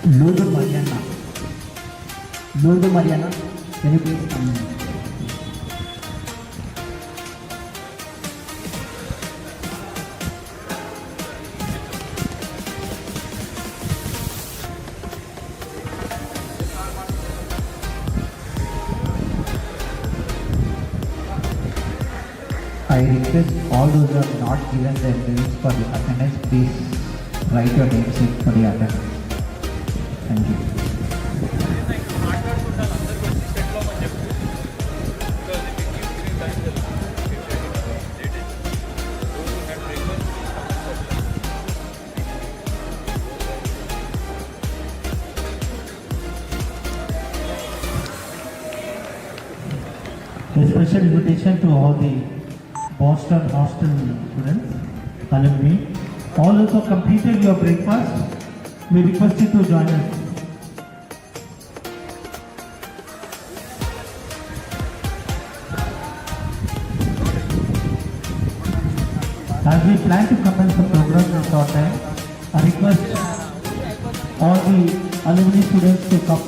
Lourdes Mariana. Lourdes Mariana, can you please come in? I request all those who have not given their names for the attendance, please write your names in for the attendance. Thank you. A special invitation to all the Boston Hostel students, alumni. All those who completed your breakfast, we request you to join us. As we plan to commence the program in short time, I request all the alumni students to come.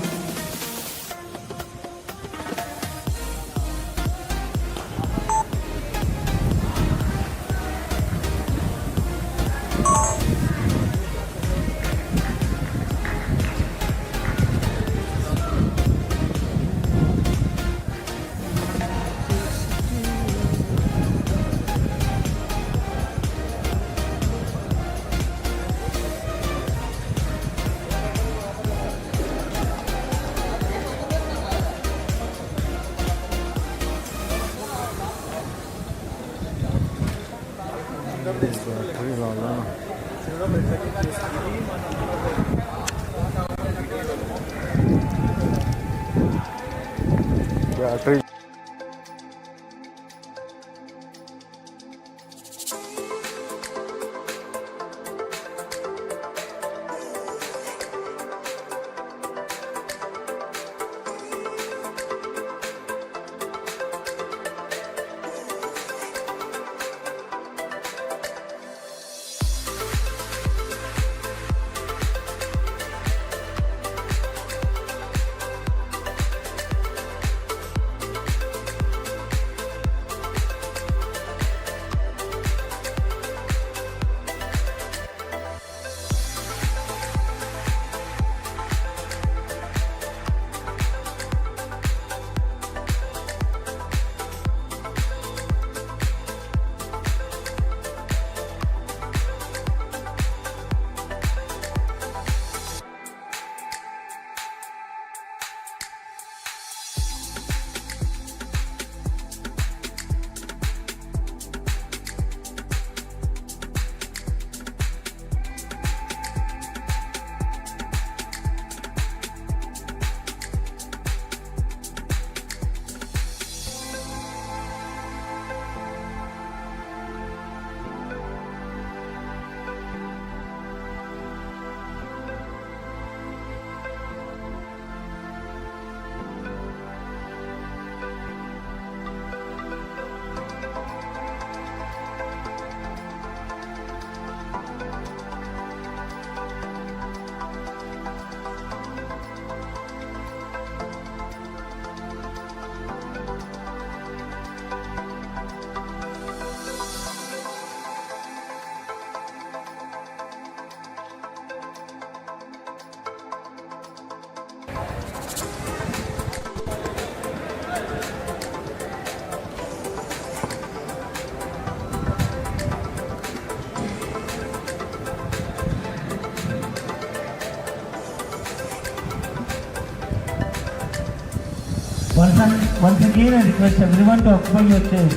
Once again, I request everyone to occupy your chairs.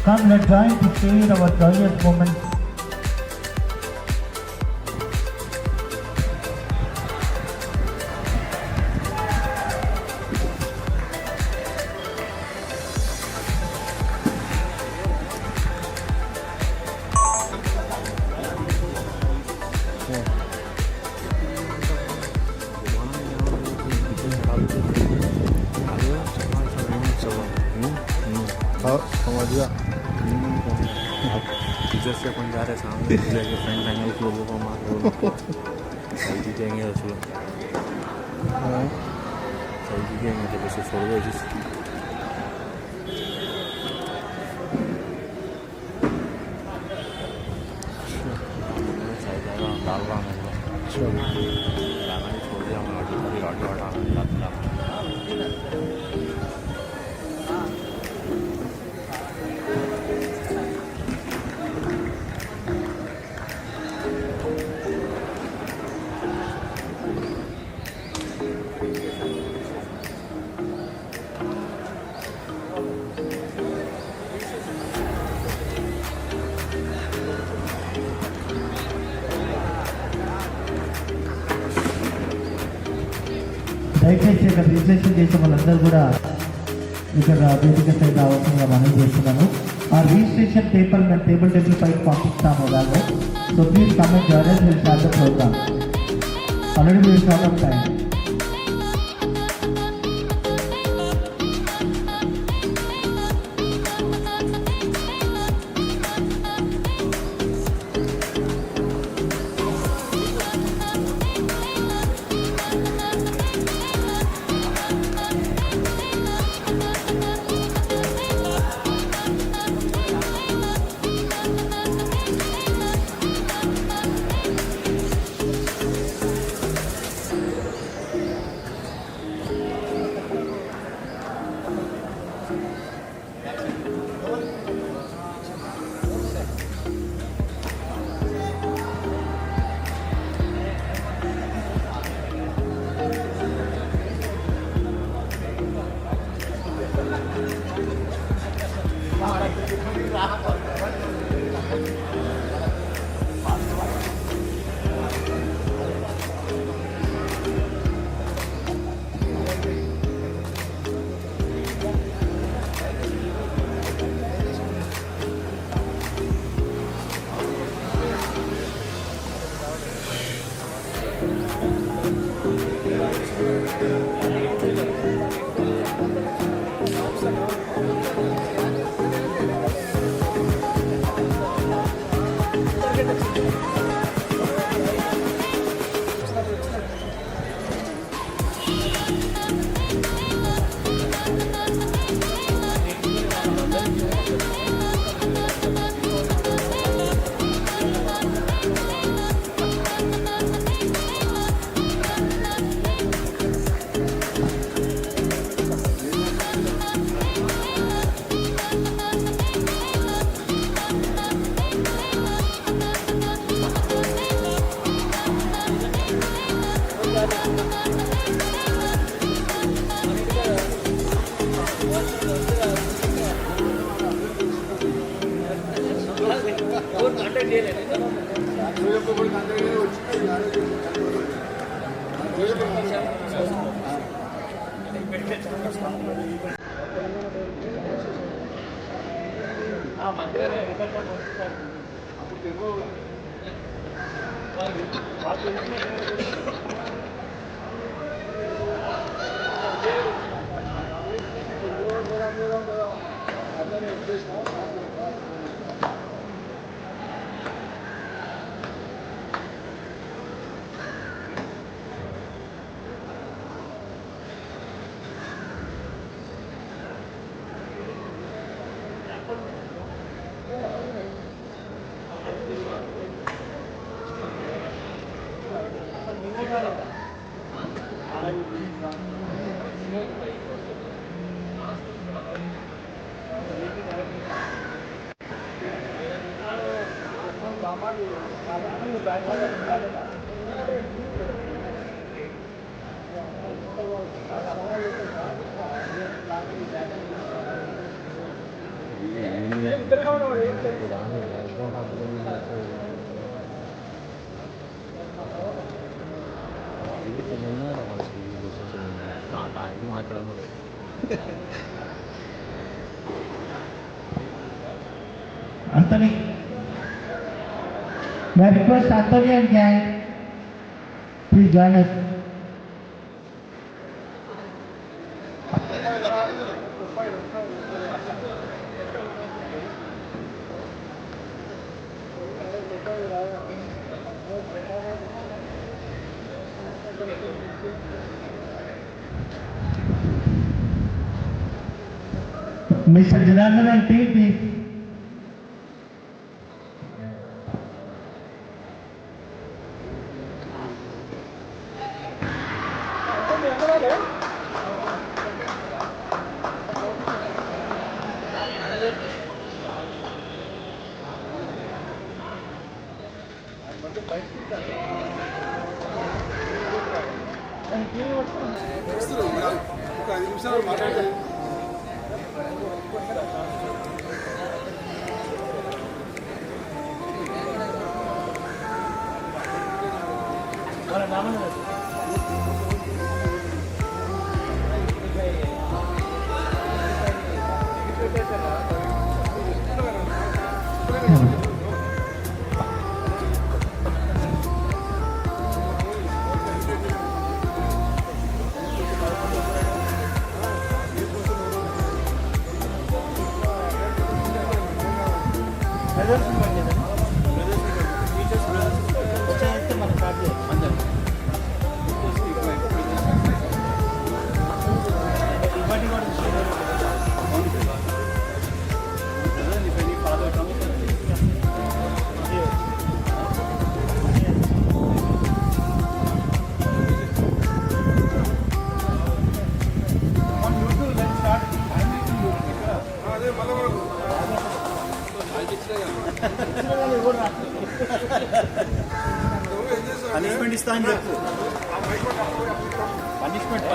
Come, let's join to share our joyous moment. समझ गया। जैसे अपन जा रहे सामने friend लोगों को मार 자유주행이라 자유주행인데 벌써 소리가 있었어. 자유자랑 나루랑 나만이 소리랑 어디 దయచేసి ఇక్కడ రిజిస్ట్రేషన్ చేసిన వాళ్ళందరూ కూడా ఇక్కడ వేదిక సైడ్ అవసరంగా మనం చేస్తున్నాను. ఆ రిజిస్ట్రేషన్ పేపర్ మేము టేబుల్ పైకి పంపిస్తాము దాన్ని. So please comment join will start the program. Already will short of time. Anthony, may I request Anthony and gang, please join us. Mr. Janardhan and team, please. Punishment ఇస్తా అని చెప్పు. Punishment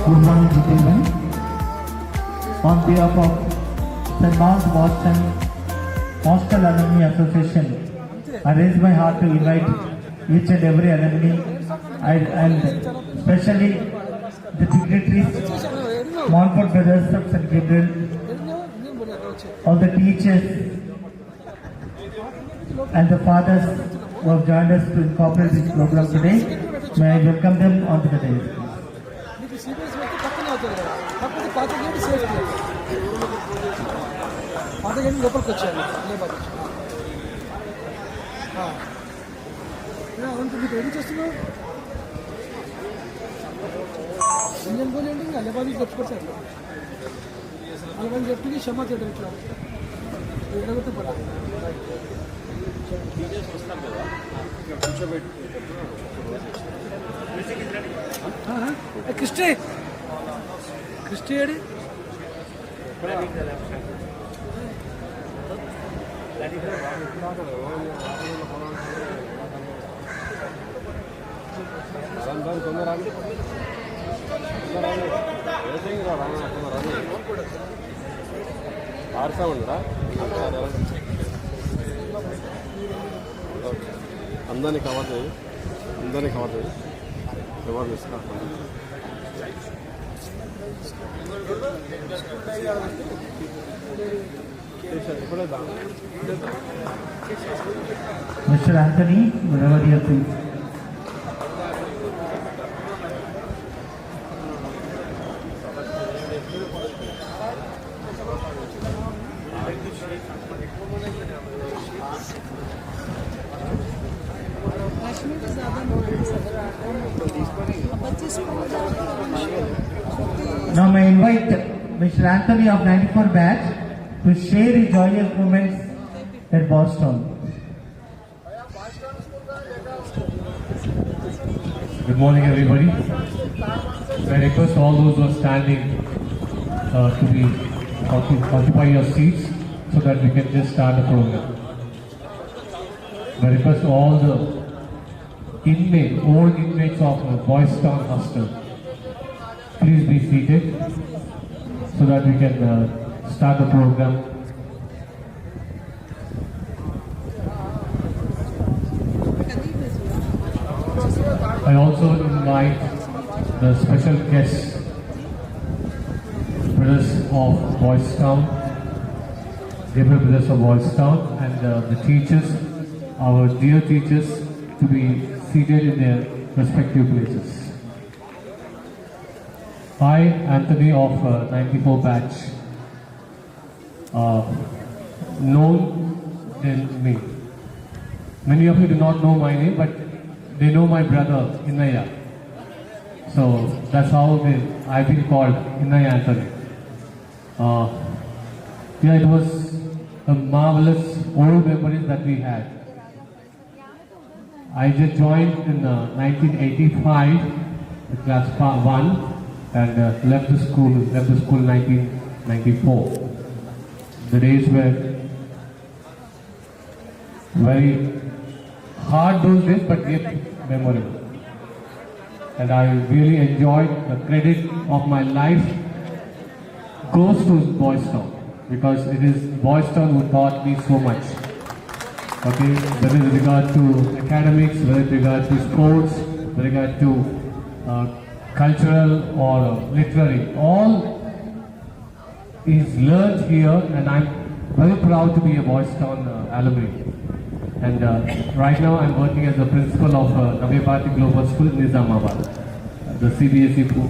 Good morning, gentlemen. On behalf of St. Mount Boston Hostel Alumni Association, I raise my heart to invite each and every alumni and especially the dignitaries, Montfort Brothers of St. Gabriel, all the teachers and the fathers who have joined us to incorporate this program today. May I welcome them onto the day. లోపలికి వచ్చాను మీకు ఏం చేస్తున్నావు engine goal ఏంటి అల్లబాదీ చెప్పుకొచ్చారు అల్లబాదీ చెప్పింది క్షమా చేయడం ఇట్లా ఎడగొట్టే పడాలి క్రిస్టి క్రిస్టి ఏడి ఆర్సా ఉండరా అందరినీ కవర్ చేయి ఎవరు తీసుకురా Mr. Anthony, whenever you are free. Now may I invite Mr. Anthony of 94 batch to share his joyous moments at Boston. Good morning, everybody. I request all those who are standing to occupy your seats so that we can just start the program. I request all the old inmates of Boys Town Hostel. Please be seated so that we can start the program. I also invite the special guests, brothers of Boys Town, dear brothers of Boys Town, and the teachers, our dear teachers, to be seated in their respective places. I, Anthony of 94 batch, known than me. Many of you do not know my name, but they know my brother Innaya. So that's how I've been called Innaya Anthony. It was a marvelous old memories that we had. I just joined in 1985 with class 1 and left the school in 1994. The days were very hard those days, but yet memorable. And I really enjoyed the credit of my life goes to Boys Town, because it is Boys Town who taught me so much. Okay, whether with regard to academics, whether with regard to sports, with regard to cultural or literary, all is learned here, and I'm very proud to be a Boys Town alumni. And right now I'm working as the principal of Navyabharati Global School in Nizamabad, the CBSE school.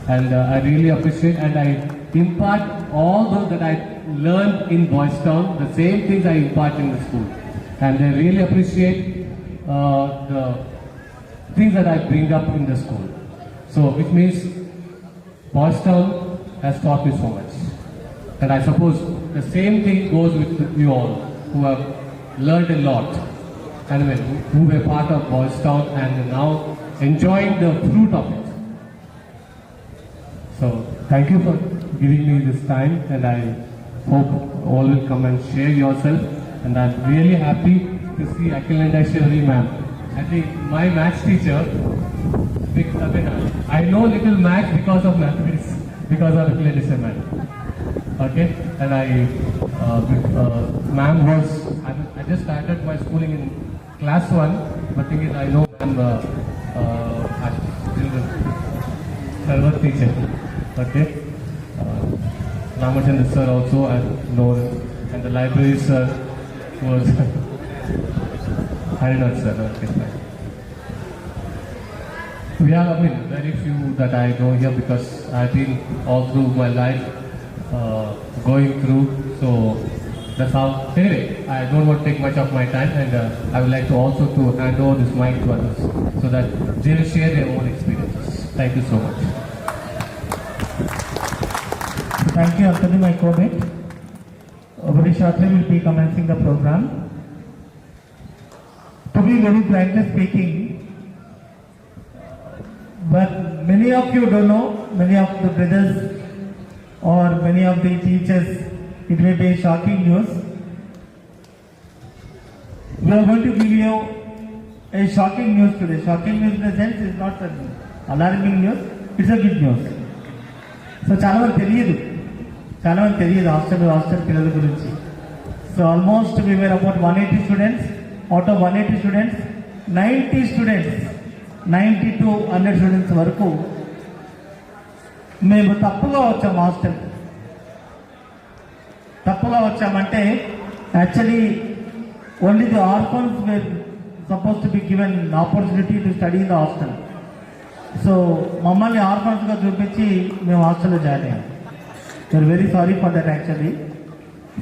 And I really appreciate, and I impart all those that I learned in Boys Town, the same things I impart in the school. And I really appreciate the things that I bring up in the school. So which means Boys Town has taught me so much. And I suppose the same thing goes with you all who have learned a lot, and who were part of Boys Town and now enjoying the fruit of it. So thank you for giving me this time, and I hope all will come and share yourself. And I'm really happy to see Akhilandeshwari ma'am. I think my maths teacher, I know little maths because of mathematics, because of Akhilandeshwari ma'am. Okay, and ma'am was, I just started my schooling in class 1, but thing is I know ma'am server teacher. Okay, Ramachandra sir also I know, and the library sir was Harinath sir. Okay, fine. We have, very few that I know here, because I've been all through my life going through, so that's how. Anyway, I don't want to take much of my time, and I would like to also to hand over this mic to others so that they will share their own experiences. Thank you so much. Thank you, Anthony, my co-mate. Very shortly we'll be commencing the program. To be very frankly speaking, but many of you don't know, many of the brothers or many of the teachers, it may be shocking news. We are going to give you a shocking news today. Shocking news in the sense is not an alarming news, it's a good news. So చాలా మంది తెలియదు hostel పిల్లల గురించి. So almost we were about 180 students. Out of 180 students, 90 students, 90 to 100 students వరకు మేము తప్పుగా వచ్చాము hostel. తప్పుగా వచ్చామంటే actually only the orphans were suppose to be given opportunity to study in the hostel. So మమ్మల్ని ఆర్ఫన్స్గా చూపించి మేము హాస్టల్లో జాయిన్ అయ్యాం. We are very sorry for that actually.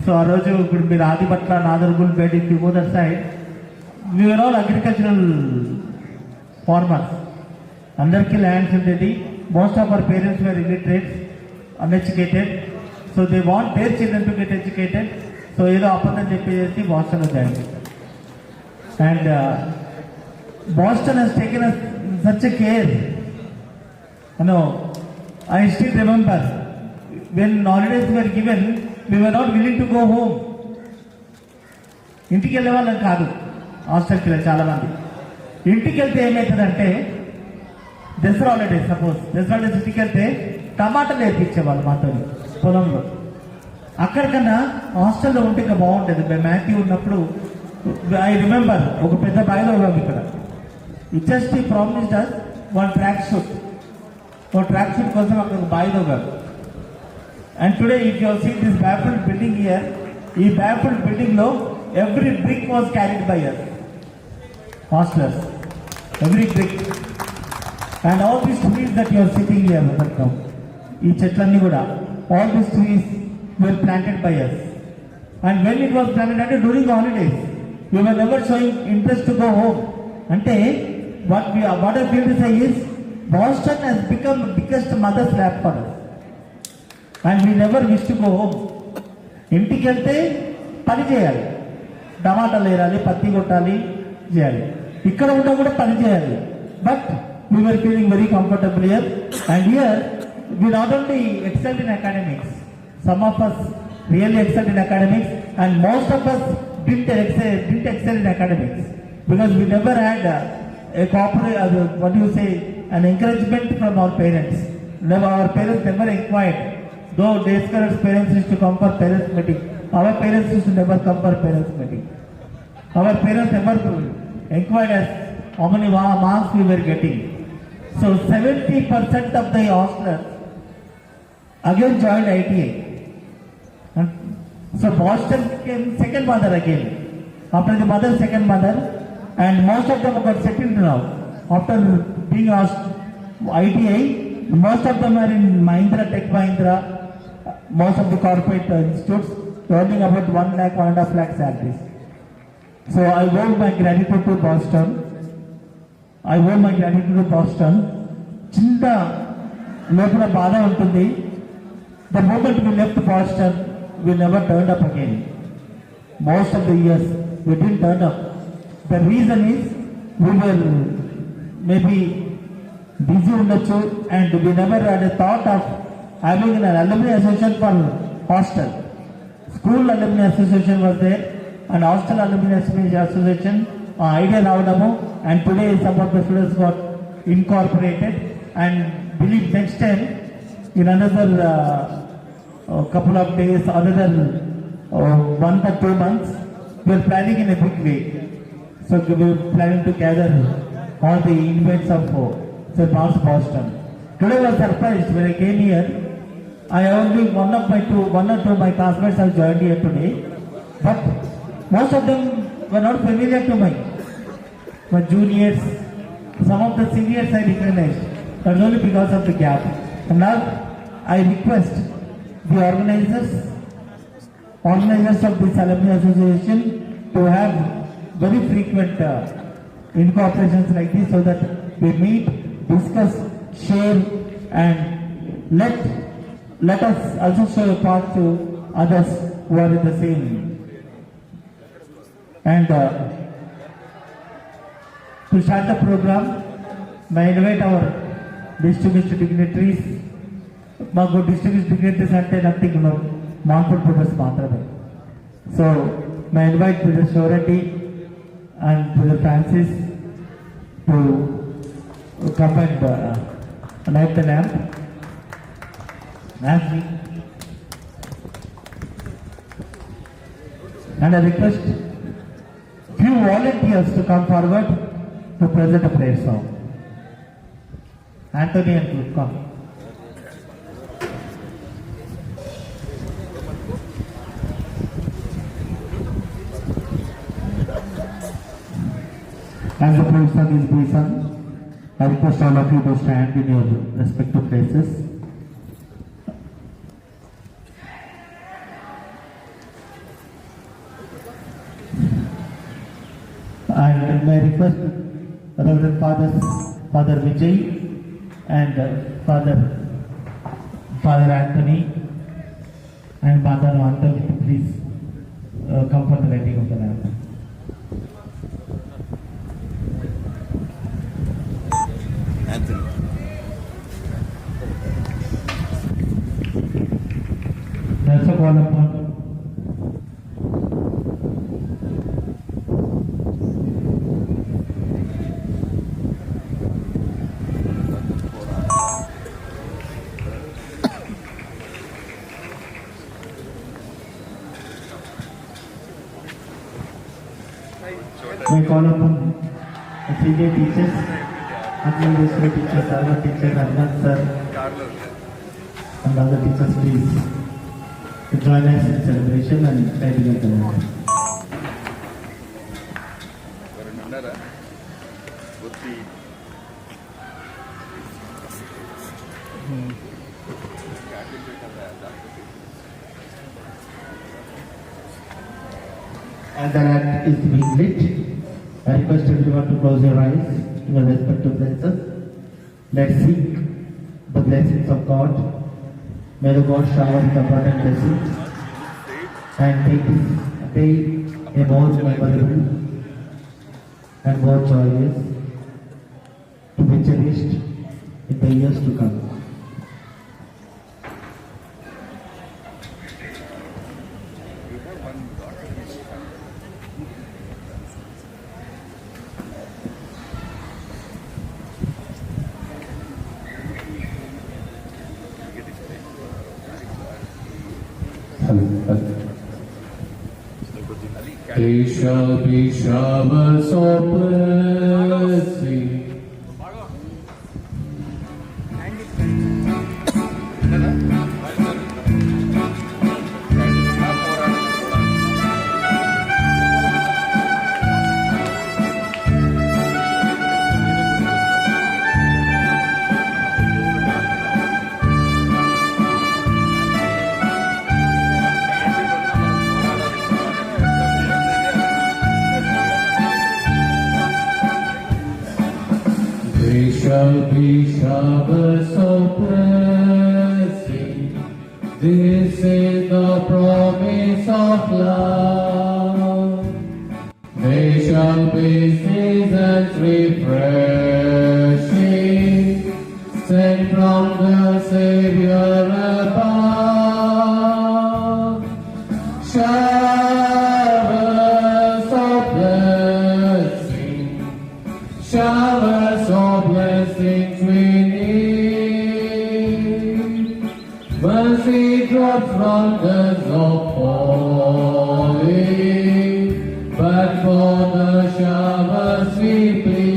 So ఆ రోజు ఇప్పుడు మీరు Adibatla, Nadargulpet, if you go that side, we were all agricultural farmers. అందరికీ ల్యాండ్స్ ఉండేది. Most of our parents were illiterate, uneducated. So they want their children to get educated. So ఏదో అబద్ధం చెప్పేసి బాస్టన్లో join చేశారు. And Boston has taken us such a care. I still remember when holidays were given, we were not willing to go home. ఇంటికి వెళ్ళే వాళ్ళం కాదు హాస్టల్కి చాలా మంది. ఇంటికి వెళ్తే ఏమవుతుందంటే Dasara holidays, suppose Dasara holidays ఇంటికి వెళ్తే టమాటాలు నేర్పించేవాళ్ళు మాతో పొలంలో. అక్కడికన్నా హాస్టల్లో ఉంటే ఇంకా బాగుంటుంది. మేము మ్యాథ్యూ ఉన్నప్పుడు ఐ రిమెంబర్ ఒక పెద్ద బాయిలో ఉన్నాం ఇక్కడ. జస్ట్ ఈ promised us one track shoot కోసం అక్కడ ఒక బాయిలో కాదు. And today if you see this baffled building here, ఈ బ్యాఫుల్డ్ బిల్డింగ్ లో every brick was carried by us hostlers, every brick, and all these trees that you are sitting here right now, ఈ చెట్లన్నీ కూడా, all these trees were planted by us. And when it was planted అంటే during the holidays, we were never showing interest to go home. అంటే what I feel to say is Boston has become the biggest mother's lab for us, and we never wish to go home. ఇంటికి వెళ్తే పని చేయాలి, టమాటాలు వేయాలి, పత్తి కొట్టాలి, చేయాలి. ఇక్కడ ఉన్నా కూడా పని చేయాలి. But we're feeling very comfortable here. And here we not only excelled in academics, some of us really excelled in academics, and most of us didn't excel in academics because we never had a corporate, what do you say, an encouragement from our parents. Our parents never inquired. Though day scholars' parents used to come for parents meeting, our parents used to never come for parents meeting. Our parents never inquired as how many marks we were getting. So 70% of the hostlers again joined ITA. And so Boston came second mother again. After the mother, second mother, and most of them got settled now. After being asked ITA, most of them are in Mahindra, Tech Mahindra, most of the corporate institutes, earning about 1 lakh, 1.5 lakh salaries. So I owe my gratitude to Boston. చిన్న లోపల బాధ ఉంటుంది. The moment we left Boston, we never turned up again. Most of the years we didn't turn up. The reason is we were maybe busy ఉండొచ్చు, and we never had a thought of having an alumni association for hostel. School alumni association was there, and hostel alumni association idea రావడము, and today some of the students got incorporated, and believe next time in another couple of days, another 1 or 2 months, we are planning in a big way. So we are planning to gather all the inmates of St. Mark's Boston. Today I was surprised when I came here. I only one or two of my classmates have joined here today, but most of them were not familiar to me. My juniors, some of the seniors I recognized, but only because of the gap. And now I request the organizers of this alumni association to have very frequent incorporations like this, so that we meet, discuss, share, and let us also show a path to others who are in the same. And to start the program, may I invite our distinguished dignitaries. మాకు distinguished dignitaries అంటే nothing మాన్ఫుల్ professor మాత్రమే. So may I invite Brother Shorati and Brother Francis to come and light the lamp. And I request few volunteers to come forward to present a prayer song. Anthony and Luke, come. As the prayer song is being sung, I request all of you to stand in your respective places. And may I request Reverend Father Vijay and Father Anthony and Mother Anthony to please come for the lighting of the lamp. Anthony. That's a call upon. May call upon the senior teachers, administrative teachers, other teachers, Adnan sir, and other teachers, please, to join us in celebration and lighting up the lamp. As the lamp is being lit, I request everyone to close your eyes in your respective places. Let's seek the blessings of God. May the God shower His abundant blessings and make this day a more memorable and more joyous to be cherished in the years to come. They shall be showers of blessing. They shall be showers of blessing. This is the promise of love. They shall be seasons refreshing, sent from the Savior above. Showers of blessing, showers of blessings we need. Mercy drops from the of falling, but for the showers we plead.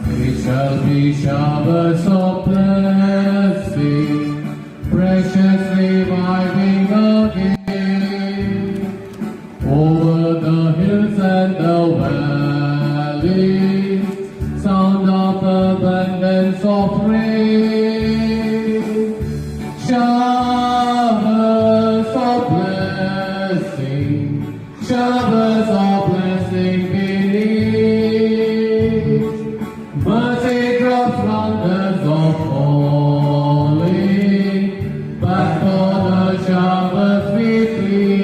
They shall be showers of blessing, precious reviving again, over the hills and the valleys, sound of abundance of rain. Showers of blessing, showers of blessing beneath. Mercy drops from the of falling, but for the showers we plead.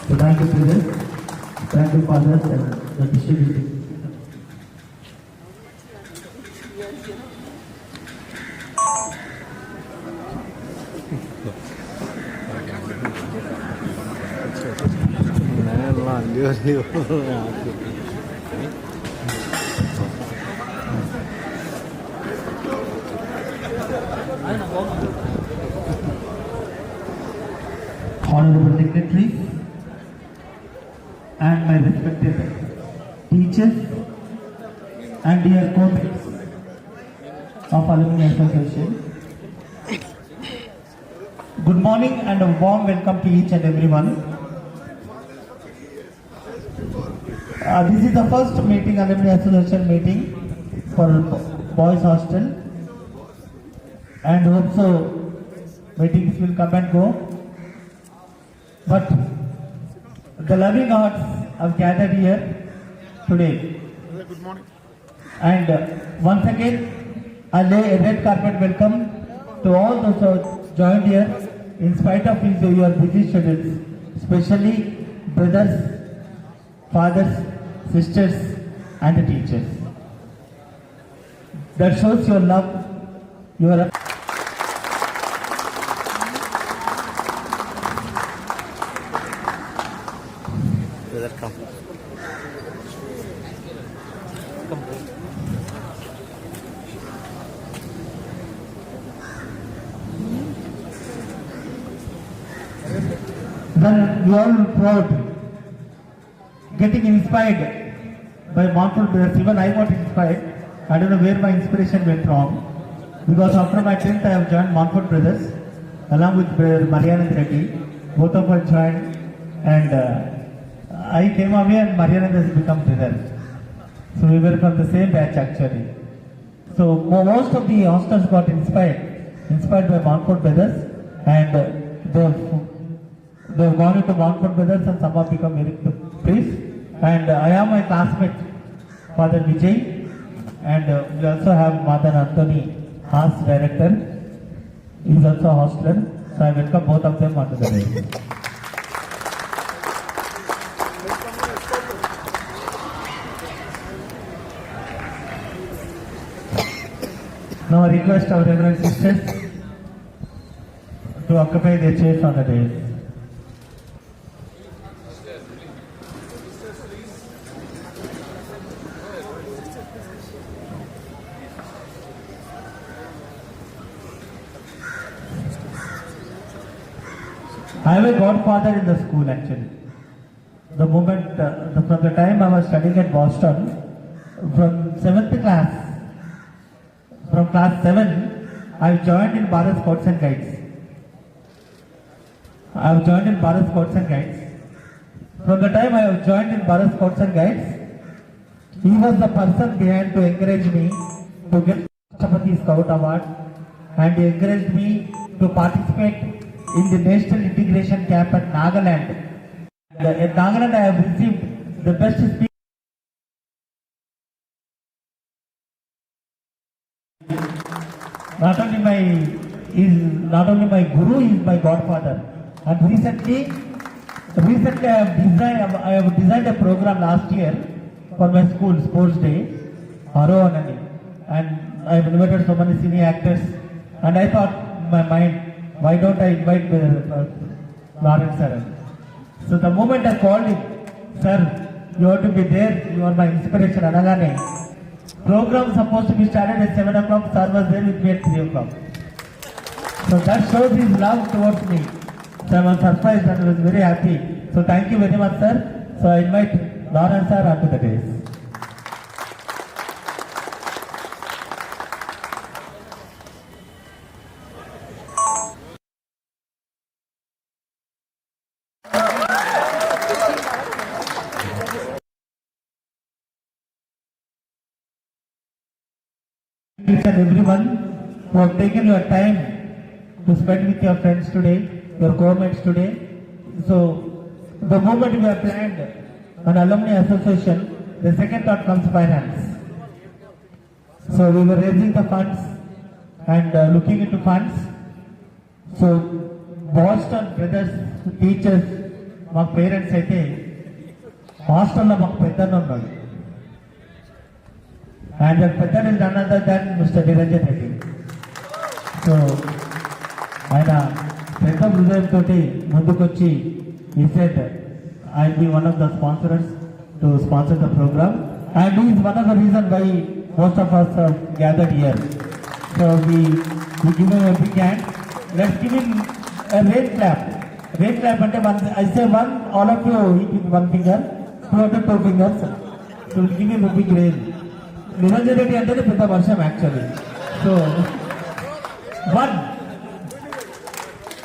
So thank you, President. Thank you, fathers, and the distributing. Honorable dignitaries and my respected teachers and dear co-mates of Alumni Association. Good morning and a warm welcome to each and everyone. This is the first meeting, Alumni Association meeting for Boys Hostel, and hope so meetings will come and go. But the loving hearts have gathered here today. Good morning. And once again, I lay a red carpet welcome to all those who have joined here in spite of your busy schedules, especially brothers, fathers, sisters, and the teachers. That shows your love, your Welcome. then you all proud, getting inspired by Montfort brothers. Even I got inspired. I don't know where my inspiration went from, because after my 10th I have joined Montfort brothers along with brother Marianand Reddy. Both of us joined, and I came away and Marianand has become brother. So we were from the same batch actually. So most of the hostels got inspired by Montfort brothers, and they've gone into Montfort brothers, and some have become very priests. And I have my classmate Father Vijay, and we also have Mother Anthony Haas, director. He is also a hostler. So I welcome both of them onto the day. Now I request our reverend sisters to occupy their chairs on the dais. I have a godfather in the school actually. The moment, from the time I was studying at Boston, from 7th class, from class 7, I joined in Bharat Scouts and Guides. I have joined in Bharat Scouts and Guides. From the time I have joined in Bharat Scouts and Guides, he was the person behind to encourage me to get Rashtrapati Scout Award, and he encouraged me to participate in the National Integration Camp at Nagaland. At Nagaland I have received the best speech. Not only my guru, he is my godfather. And recently I have designed a program last year for my school sports day, Arohanani, and I have invited so many senior actors. And I thought in my mind, why don't I invite Lawrence sir? So the moment I called him, sir, you have to be there. You are my inspiration. Anagane. Program supposed to be started at 7 o'clock. Sir was there with me at 3 o'clock. So that shows his love towards me. So I was surprised and was very happy. So thank you very much, sir. So I invite Lawrence sir onto the dais. Each and everyone who have taken your time to spend with your friends today, your co-mates today. So the moment we have planned an alumni association, the second thought comes finance. So we were raising the funds and looking into funds. So Boston brothers, teachers, my parents అయితే హాస్టల్లో మాకు పెద్దన్న ఉన్నాడు. And that Petan is none other than Mr. Niranjan Reddy. So, ఆయన పెద్ద హృదయంతో ముందుకొచ్చి he said, I'll be one of the sponsors to sponsor the program. And he is one of the reasons why most of us have gathered here. So we give him a big hand. Let's give him a rain clap. Rain clap ante one, I say one, all of you hit with one finger, two other two fingers. So we'll give him a big rain. Niranjan Reddy antene pedda varsham actually. So 1,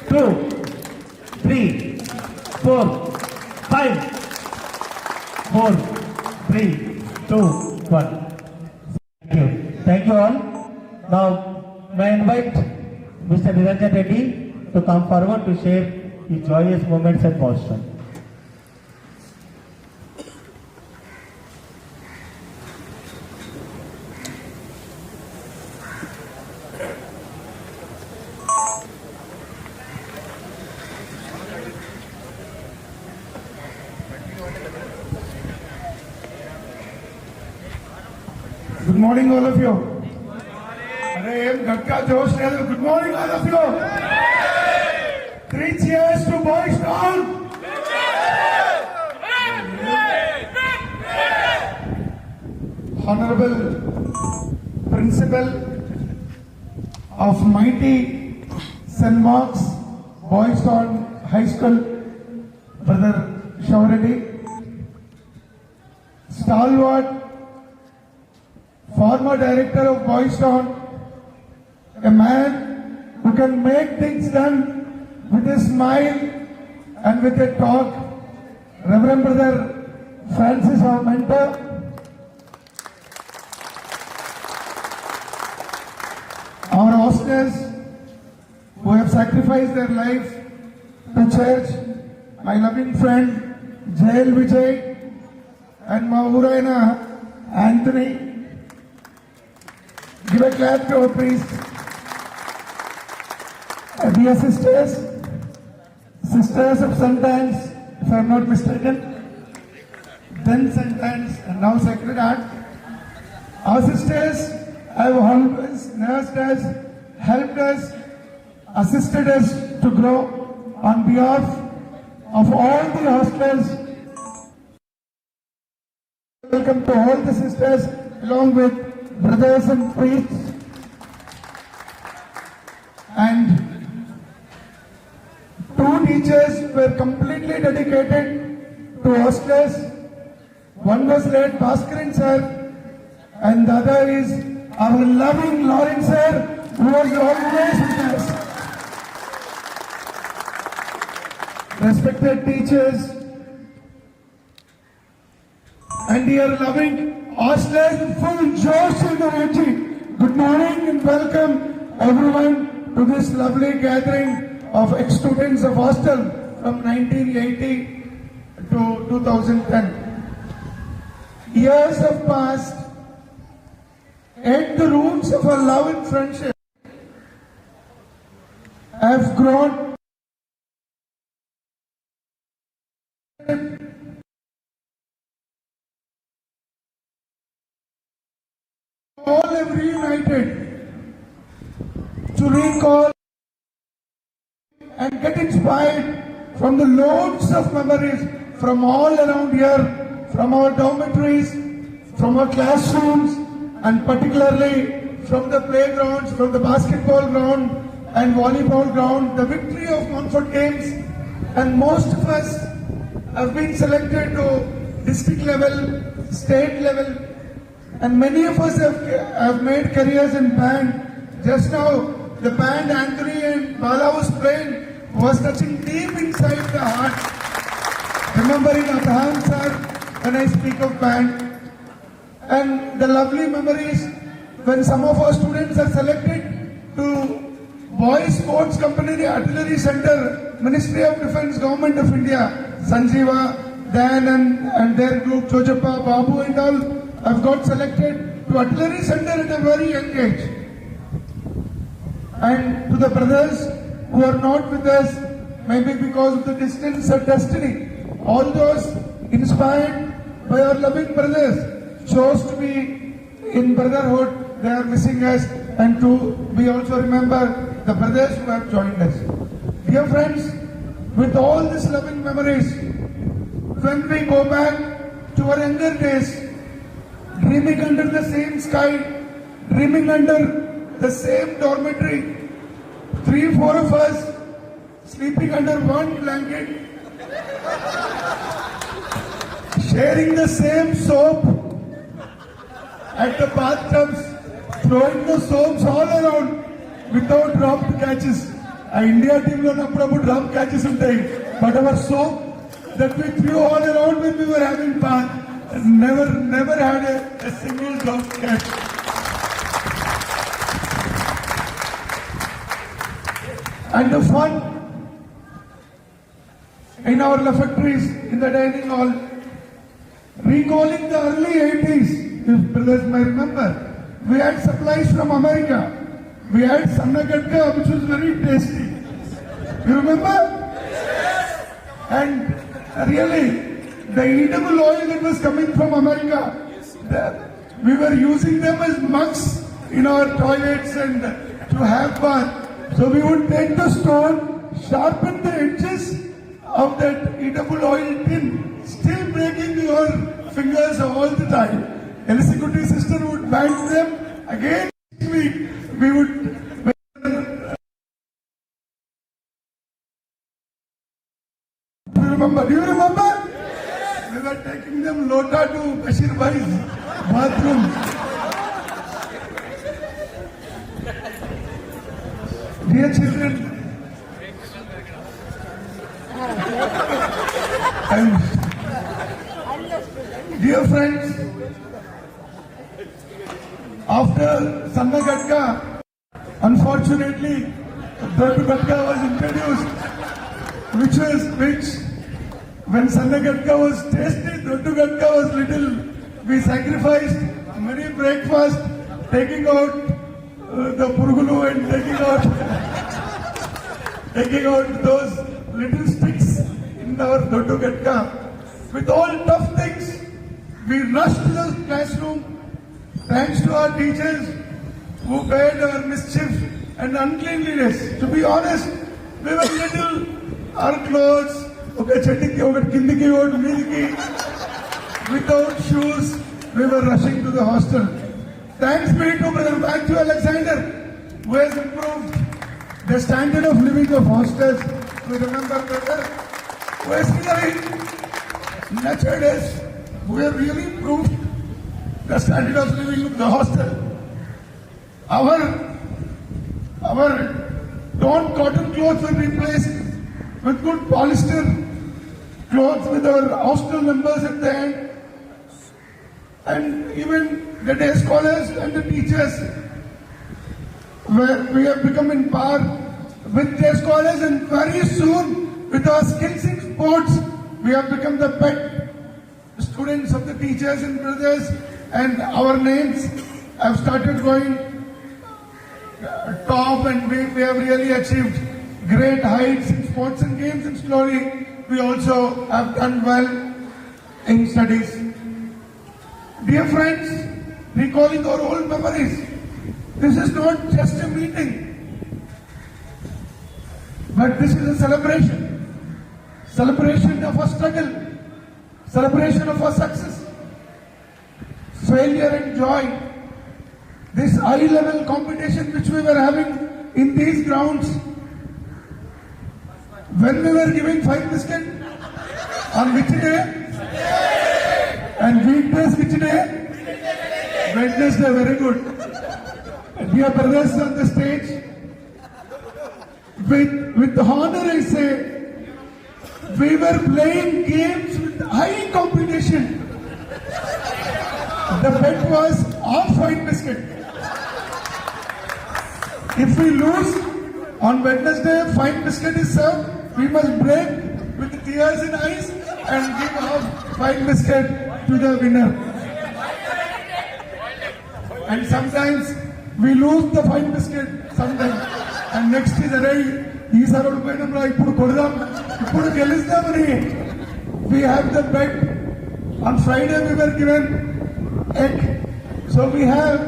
2, 3, 4, 5, 4, 3, 2, 1. Thank you. Thank you all. Now, may I invite Mr. Niranjan Reddy to come forward to share his joyous moments at Boston. Good morning, all of you. Good morning, all of you. 3 cheers to Boys Town. Honorable Principal of mighty St. Mark's Boys Town High School, Brother Shauredi, stalwart former director of Boys Town, a man who can make things done with a smile and with a talk, Reverend Brother Francis, our mentor. Our hostels who have sacrificed their life to church, my loving friend Jail Vijay and my Uraina Anthony. Give a clap to our priest. Dear sisters of St. Anne's, if I am not mistaken, then St. Anne's and now Sacred Heart. Our sisters have always nursed us, helped us, assisted us to grow on behalf of all the hostels. Welcome to all the sisters along with brothers and priests. And 2 teachers were completely dedicated to hostels. One was late Bhaskaran sir, and the other is our loving Lawrence sir, who was always with us. Respected teachers and dear loving hostlers in full josh and energy, good morning and welcome everyone to this lovely gathering of ex-students of Hostel from 1980 to 2010. Years have passed, and the roots of our love and friendship have grown. All have reunited to recall and get inspired from the loads of memories from all around here, from our dormitories, from our classrooms, and particularly from the playgrounds, from the basketball ground and volleyball ground, the victory of Montfort Games. And most of us have been selected to district level, state level, and many of us have made careers in band. Just now, the band Anthony and Bala was playing was touching deep inside the heart. Remembering Abraham sir when I speak of band. And the lovely memories when some of our students are selected to Boys Sports Company Artillery Center, Ministry of Defence, Government of India. Sanjeeva, Dan and their group, Chojappa, Babu and all have got selected to Artillery Center at a very young age. And to the brothers who are not with us, maybe because of the distance or destiny, all those inspired by our loving brothers chose to be in brotherhood. They are missing us, and we also remember the brothers who have joined us. Dear friends, with all these loving memories, when we go back to our younger days, dreaming under the same sky, dreaming under the same dormitory, 3-4 of us sleeping under one blanket, sharing the same soap at the bathtubs, throwing the soaps all around without drop catches. ఆ India టీంలో అప్పుడప్పుడు drop catches ఉంటాయి, but our soap that we through all around when we were having fun never had a single drop catch. And the fun in our lavatories, in the dining hall, recalling the early 80s, if brothers may remember, we had supplies from America. We had Sannagadka, which was very tasty. You remember? Yes. And really, the edible oil that was coming from America, we were using them as mugs in our toilets and to have fun. So we would take the stone, sharpen the edges of that edible oil tin, still breaking your fingers all the time. Executive sister would bang them again. We would. Do you remember? Yes. We were taking them lota to Bashir Bhai's bathroom. Dear children, and dear friends, after Sannagadka, unfortunately, Brotherhood was introduced, which when Sannagadka was tasted, Brotherhood was little. We sacrificed many breakfast, taking out the purgulu and taking out those little sticks in our Brotherhood. With all tough things, we rushed to the classroom. Thanks to our teachers who paid our mischief and uncleanliness. To be honest, we were little, our clothes, without shoes, we were rushing to the hostel. Thanks be to Brother Matthew Alexander, who has improved the standard of living of hostels. We remember Brother, who has really nurtured us, who have really improved the standard of living of the hostel. Our torn cotton clothes were replaced with good polyester clothes with our hostel members at the end. And even the day scholars and the teachers, where we have become in par with day scholars, and very soon with our skills in sports, we have become the pet students of the teachers and brothers. And our names have started going top, and we have really achieved great heights in sports and games, and slowly we also have done well in studies. Dear friends, recalling our old memories, this is not just a meeting, but this is a celebration of our struggle, celebration of our success, failure and joy. This high-level competition which we were having in these grounds, when we were giving 5 biscuit, on which day? And weekdays which day? Wednesday, very good. Dear brothers on the stage, with honor I say, we were playing games with high competition. The bet was half 5 biscuit. If we lose on Wednesday, 5 biscuit is served, we must break with tears in eyes and give half 5 biscuit to the winner. And sometimes we lose the 5 biscuit sometimes. And next is we have the bet. On Friday we were given egg. So we have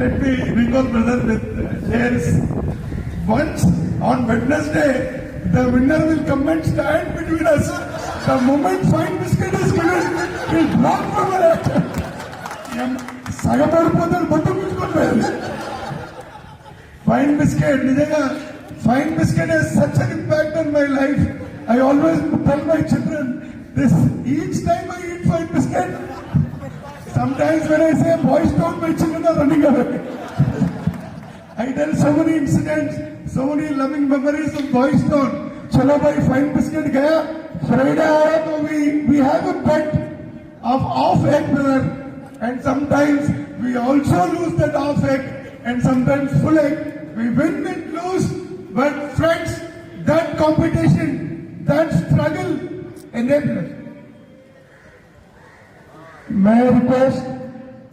let me recall brother with shares. Once on Wednesday, the winner will come and stand between us. The moment fine biscuit is given, he'll drop from our action. Sagamarpotal Fine biscuit, Nijaga, fine biscuit has such an impact on my life. I always tell my children this each time I eat fine biscuit. Sometimes when I say boys don't, my children are running away. I tell so many incidents, so many loving memories of Boys Town. Chalo bhai, fine biscuit gaya. Friday aaya to we have a bet of half egg, brother. And sometimes we also lose that half egg and sometimes full egg. We win and lose. But friends, that competition, that struggle enables us. May I request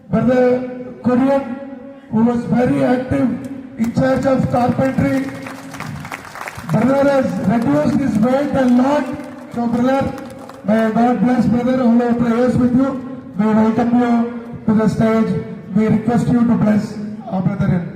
Brother Korean, who was very active in charge of carpentry. Brother has reduced his weight a lot. So brother, may God bless brother, all our prayers with you. We welcome you to the stage. We request you to bless our brother.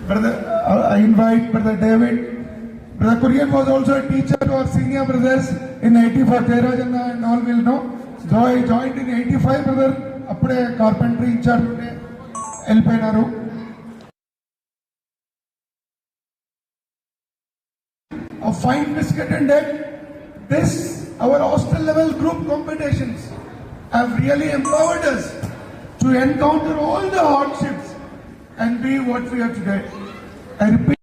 Brother, I invite Brother David. Brother Korean was also a teacher to our senior brothers in 84. Jayarajana and all will know. So I joined in 85, brother. Appude carpentry in charge help. A fine biscuit and egg. This, our hostel level group competitions have really empowered us to encounter all the hardships and be what we are today. I repeat.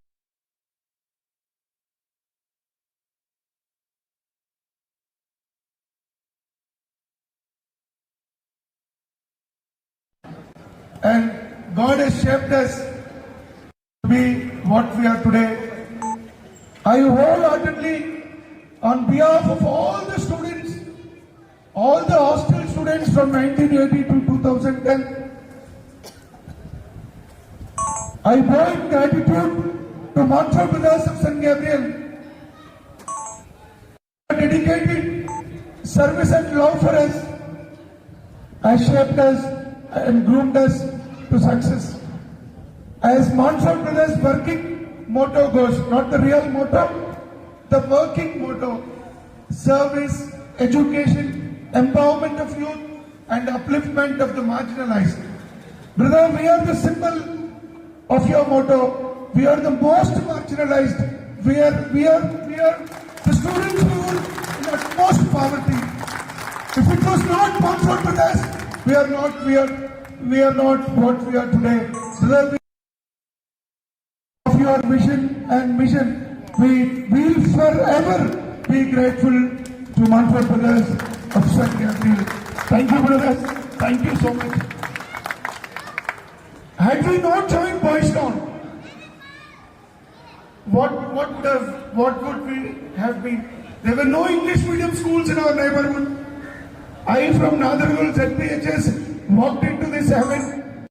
And God has shaped us to be what we are today. I wholeheartedly, on behalf of all the students, all the hostel students from 1980 to 2010, I bow in gratitude to Montfort Brothers of St. Gabriel. Dedicated service and love for us has shaped us and groomed us to success. As Montfort Brothers' working motto goes, not the real motto, the working motto: service, education, empowerment of youth, and upliftment of the marginalized. Brother, we are the symbol of your motto. We are the most marginalized. We are the students who are in utmost poverty. If it was not Montfort Brothers, we are not what we are today. Brother, of your vision and mission, we will forever be grateful to Montfort Brothers of St. Gabriel. Thank you, brothers. Thank you so much. Had we not joined Boys Town, what would we have been? There were no English medium schools in our neighborhood. I from Nadargul ZPHS walked into this heaven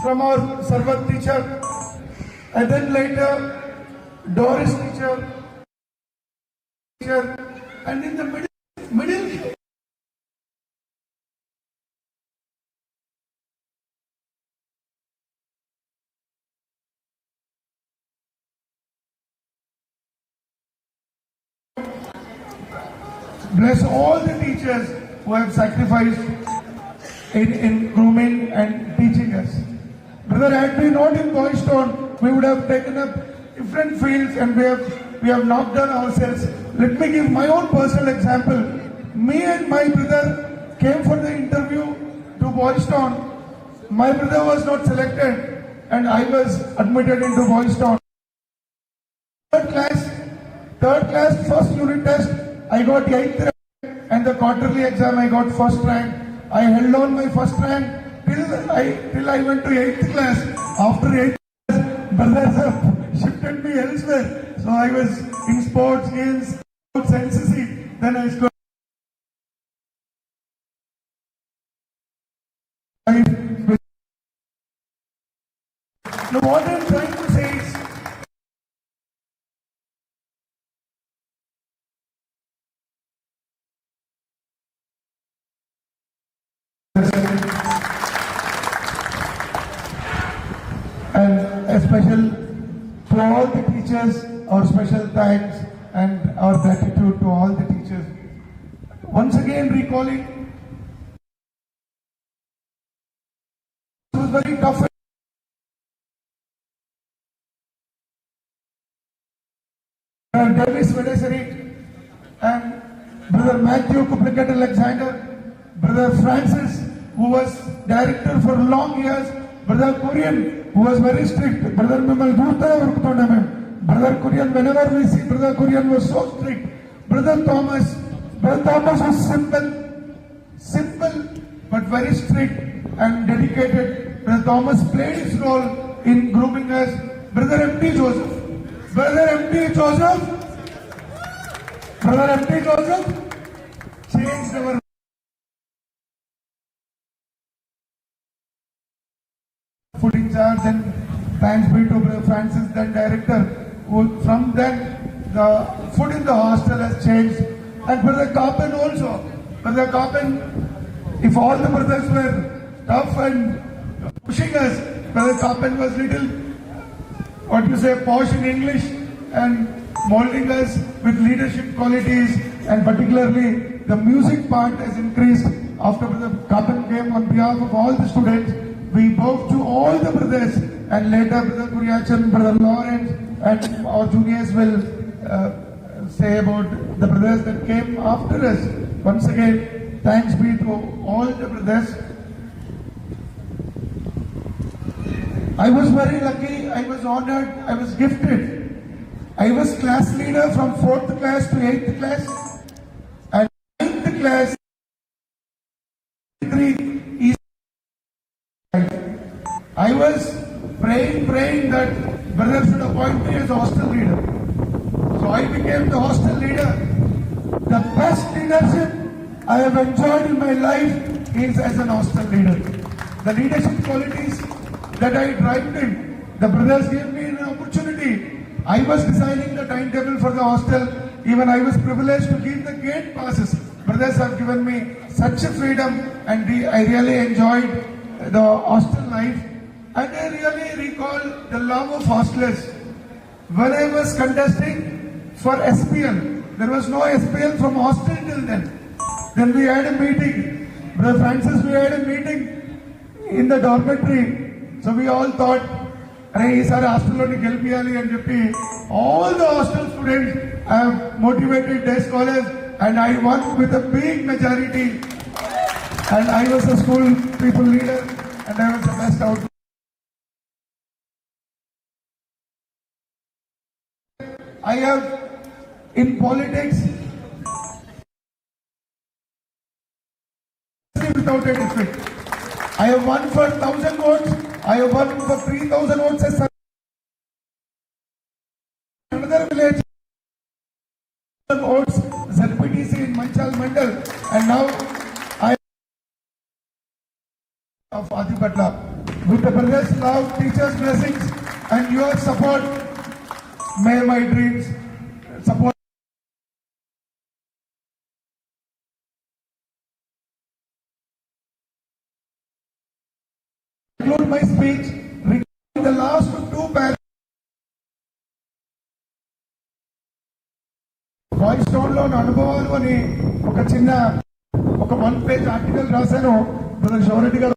from our Sarvat teacher, and then later Doris teacher, and in the middle bless all the teachers who have sacrificed in grooming and teaching us. Brother, had we not in Boys Town, we would have taken up different fields and we have knocked down ourselves. Let me give my own personal example. Me and my brother came for the interview to Boys Town. My brother was not selected and I was admitted into Boys Town. Third class, first unit test, I got 8th rank, and the quarterly exam I got first rank. I held on my first rank till I went to 8th class. After 8th class, brothers have shifted me elsewhere. So I was in sports, games, NCC. Then I scored. What I'm trying to say is, a special to all the teachers, our special thanks and our gratitude to all the teachers. Once again recalling, it was very tough. Dennis Vedesari and Brother Matthew Kuplikat Alexander, Brother Francis, who was director for long years, Brother Korean, who was very strict, Brother Mimal Brother Korean, whenever we see Brother Korean was so strict, Brother Thomas was simple but very strict and dedicated. Brother Thomas played his role in grooming us. Brother M.T. Joseph, changed our food in charge, and thanks be to Brother Francis, then director, who from then the food in the hostel has changed. And Brother Carpen also. Brother Carpen, if all the brothers were tough and pushing us, Brother Carpen was little, posh in English and molding us with leadership qualities, and particularly the music part has increased after Brother Carpen came on behalf of all the students. We bow to all the brothers, and later Brother Kuriachan, Brother Lawrence, and our juniors will say about the brothers that came after us. Once again, thanks be to all the brothers. I was very lucky, I was honored, I was gifted. I was class leader from 4th class to 8th class, and 9th class, I was praying that brother should appoint me as hostel leader. So I became the hostel leader. The best leadership I have enjoyed in my life is as an hostel leader. The leadership qualities that I thrived in, the brothers gave me an opportunity. I was designing the timetable for the hostel. Even I was privileged to give the gate passes. Brothers have given me such a freedom, and I really enjoyed the hostel life. And I really recall the love of hostlers. When I was contesting for SPL, there was no SPL from hostel till then. Then we had a meeting. Brother Francis, we had a meeting in the dormitory. So we all thought, hostel and all the hostel students have motivated day scholars, and I won with a big majority. And I was a school people leader, and I was the best out. I have in politics without a defeat. I have won for 1,000 votes. I have won for 3,000 votes as another village. Votes ZPTC in Manchal Mandal, and now I of Adipatla. With the brothers' love, teachers' blessings, and your support, may my dreams support. Conclude my speech regarding the last two paragraphs. Voice town లో అనుభవాలు అని ఒక చిన్న 1 page article రాశాను. Brother Siva Reddy గారు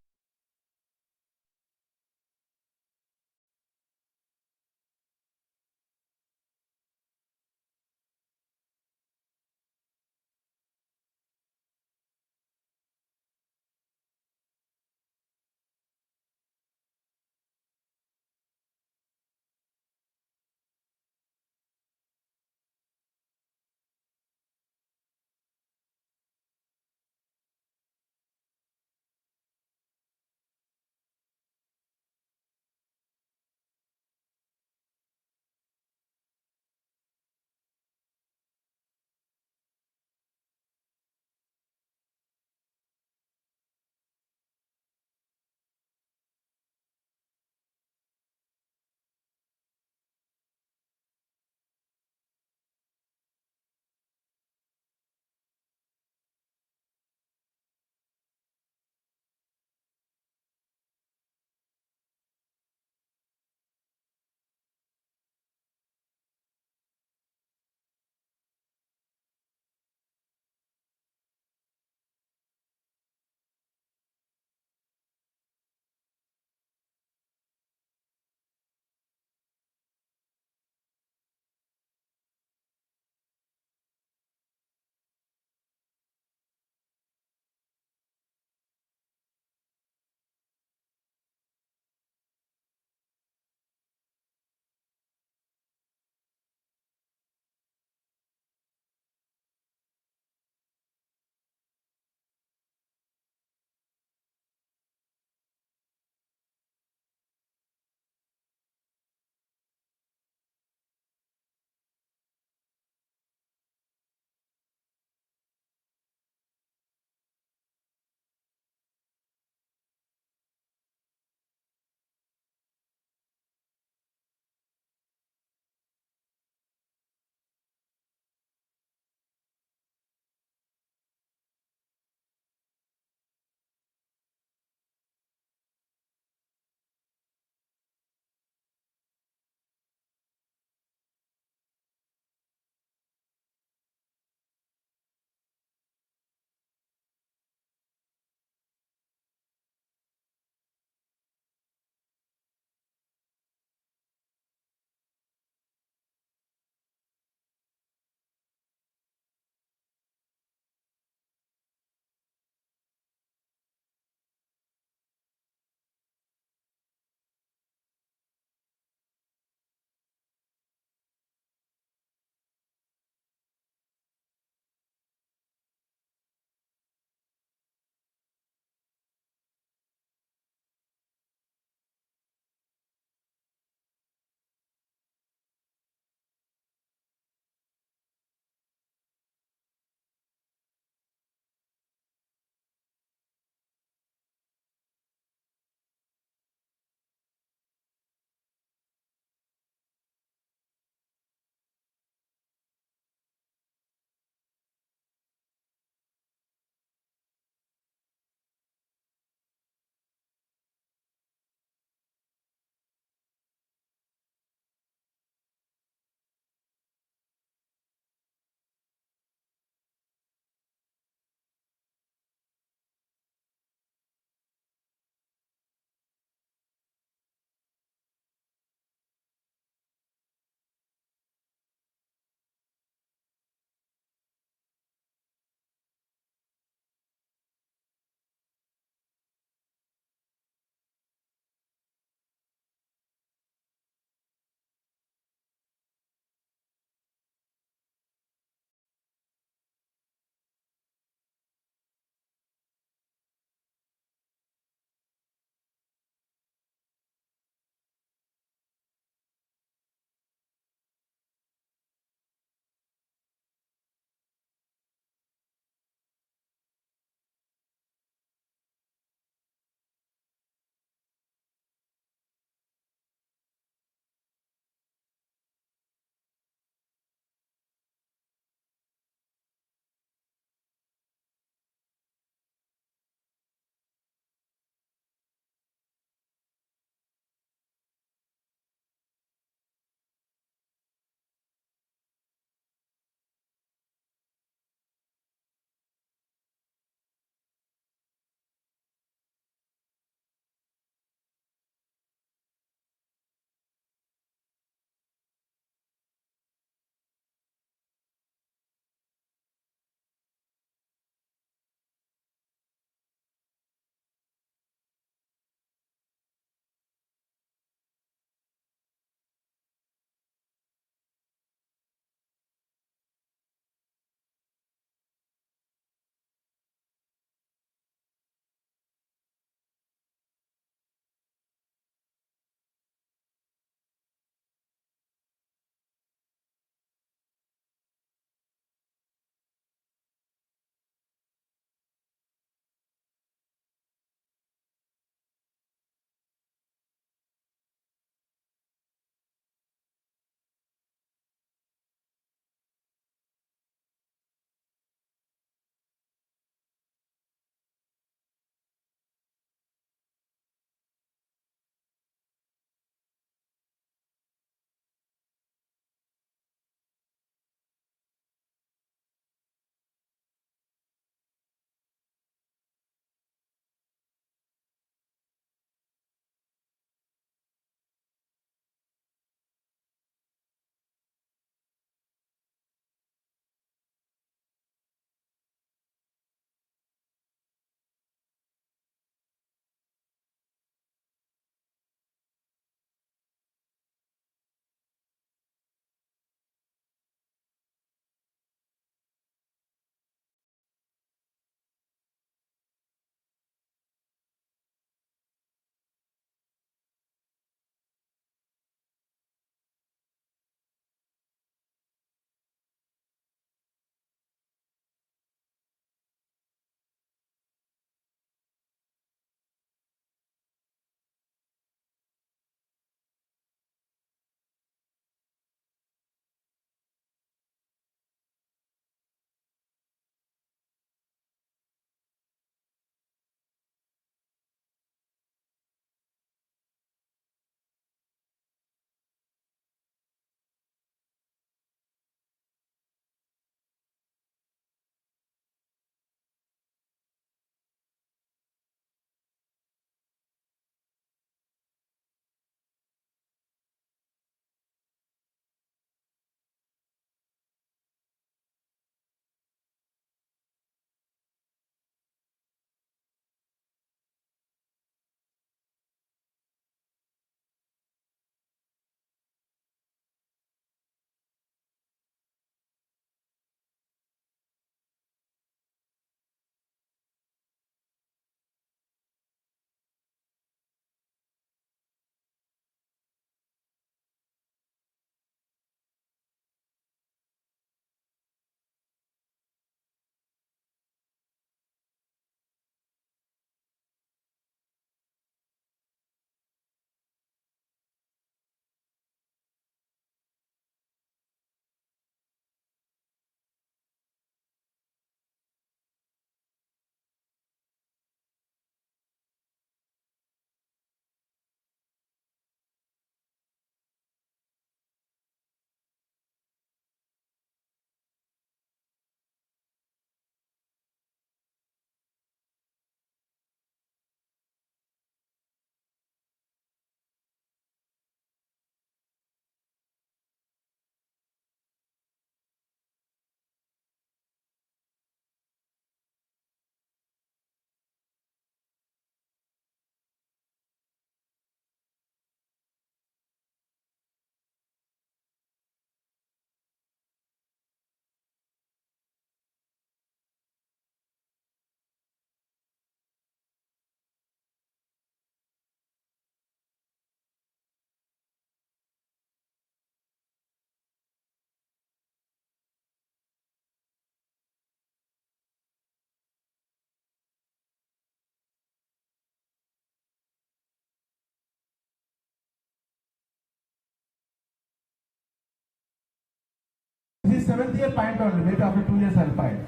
7th year pint only. Maybe after 2 years I'll pint.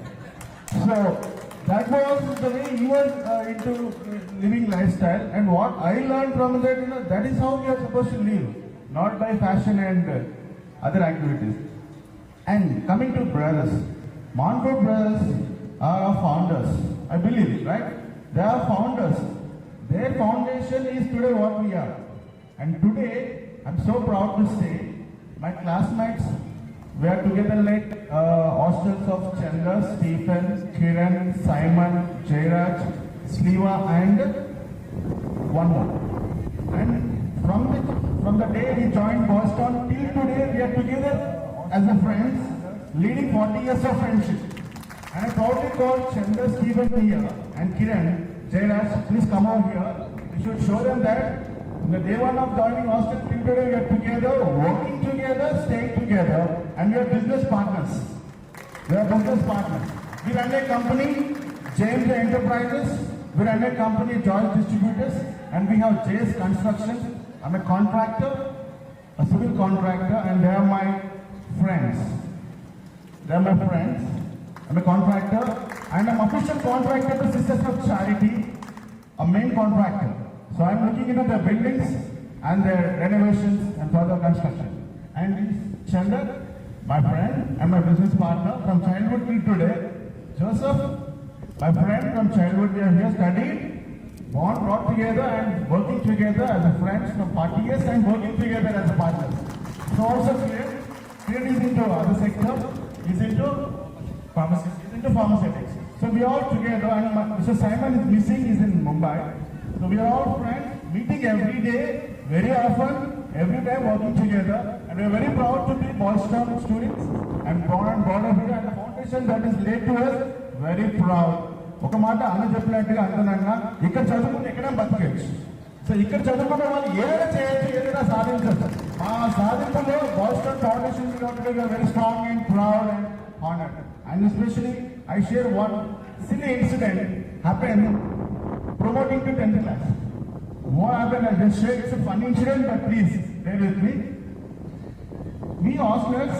So that was the way he was into living lifestyle. And what I learned from that, that is how we are supposed to live, not by fashion and other activities. And coming to brothers, Monfort brothers are our founders. I believe, right? They are founders. Their foundation is today what we are. And today, I'm so proud to say, my classmates, we are together like hostels of Chandra, Stephen, Kiran, Simon, Jairaj, Sliva, and one more. And from the day we joined Boston till today, we are together as a friends, leading 40 years of friendship. And I proudly call Chandra, Stephen here, and Kiran, Jairaj, please come over here. We should show them that in the day one of joining Hostel till today, we are together, working together, staying together, and we are business partners. We are business partners. We run a company, James Enterprises. We run a company, Joyce Distributors, and we have Jay's Construction. I'm a contractor, a civil contractor, and they are my friends. They are my friends. I'm a contractor, and I'm official contractor to Sisters of Charity, a main contractor. So I'm looking into the buildings and their renovations and further construction. And Chandra, my friend and my business partner from childhood till today. Joseph, my friend from childhood, we are here studied, born, brought together and working together as a friends from 40 years and working together as a partners. So also Kiran is into other sector, is into pharmaceutics. So we are all together, and Mr. Simon is missing, he's in Mumbai. So we are all friends, meeting every day, very often, every time working together, and we are very proud to be Boston students and brotherhood, and the foundation that is laid to us, very proud. ఒక మాట అన్న చెప్పినట్టుగా అంటున్నా, ఇక్కడ చదువుకుని ఎక్కడ బతికేయచ్చు. So ఇక్కడ చదువుకున్న వాళ్ళు ఏదైనా చేయొచ్చు, ఏదైనా సాధించచ్చు. ఆ సాధింపులో Boston foundation very strong and proud and honored. And especially, I share one silly incident happened promoting to 10th class. What happened, I just shared, it's a funny incident, but please, bear with me. We hostlers,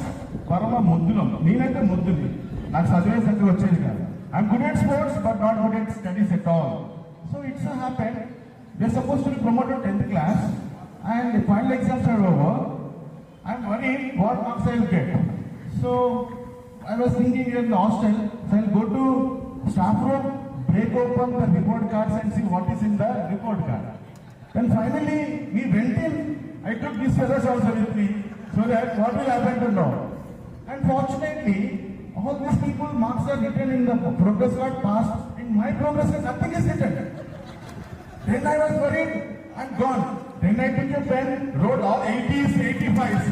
parama muddulam. Neenante mudduli. Naaku chadive sangathe vachedi kaadu. I'm good at sports, but not good at studies at all. So it so happened, we're supposed to be promoted 10th class, and the final exams are over. I'm worried what marks I'll get. So I was thinking in the hostel, so I'll go to staff room, break open the report cards and see what is in the report card. Then finally, we went in. I took these fellows also with me, so that what will happen to know. And fortunately, all these people, marks are written in the progress card passed. In my progress card, nothing is written. Then I was worried, I'm gone. Then I took a pen, wrote all 80s, 85s.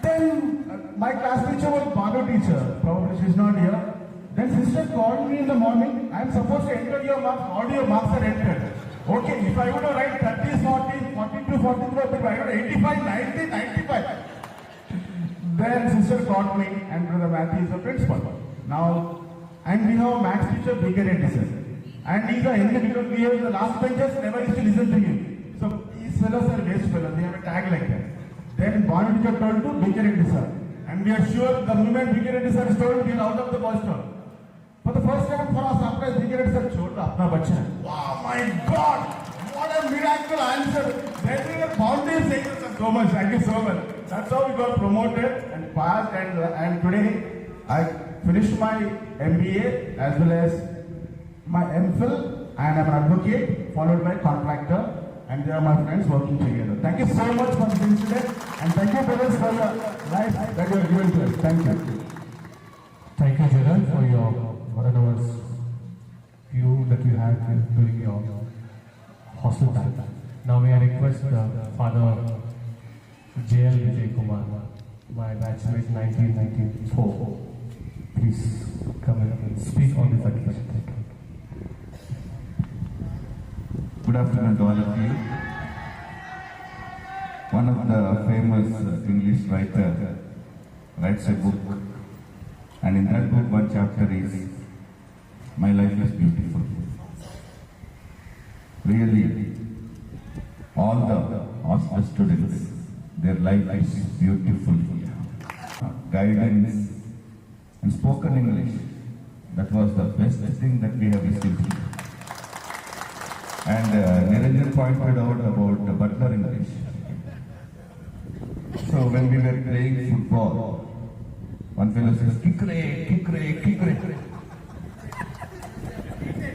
Then my class teacher was Bano teacher, probably she's not here. Then sister called me in the morning, I'm supposed to enter your marks, all your marks are entered. Okay, if I would have write 30s, 40s, 42, 43, if I would have 85, 90, 95. Then sister called me and Brother Matthew is the principal. Now, and we have a maths teacher, bigger sir. And he's a Hindi because we have the last benchers never used to listen to him. So these fellows are waste fellows, they have a tag like that. Then Bano teacher told to bigger sir. And we are sure the moment bigger sir is told, we are out of the Boston. For the first time for our surprise, bigger sir showed apna bacha. Wow, my God! What a miracle answer! Then we were boundary saying so much, thank you so much. That's how we got promoted and passed, and today I finished my MBA as well as my MPhil, and I'm an advocate followed by contractor, and they are my friends working together. Thank you so much for this incident, and thank you brothers for your life that you are given to us. Thank you. Thank you, Gerald, for your whatever view that you had during your hostel time. Now may I request Father J.L. Vijay Kumar, my batchmate 1994. Please come and speak on this occasion. Good afternoon to all of you. One of the famous English writer writes a book, and in that book one chapter is "My life is beautiful." Really, all the hostel students, their life is beautiful. guidance, and spoken English. That was the best thing that we have received. And Niranjan pointed out about the butler English. So when we were playing football, one fellow says, "Kikre, kikre, kikre."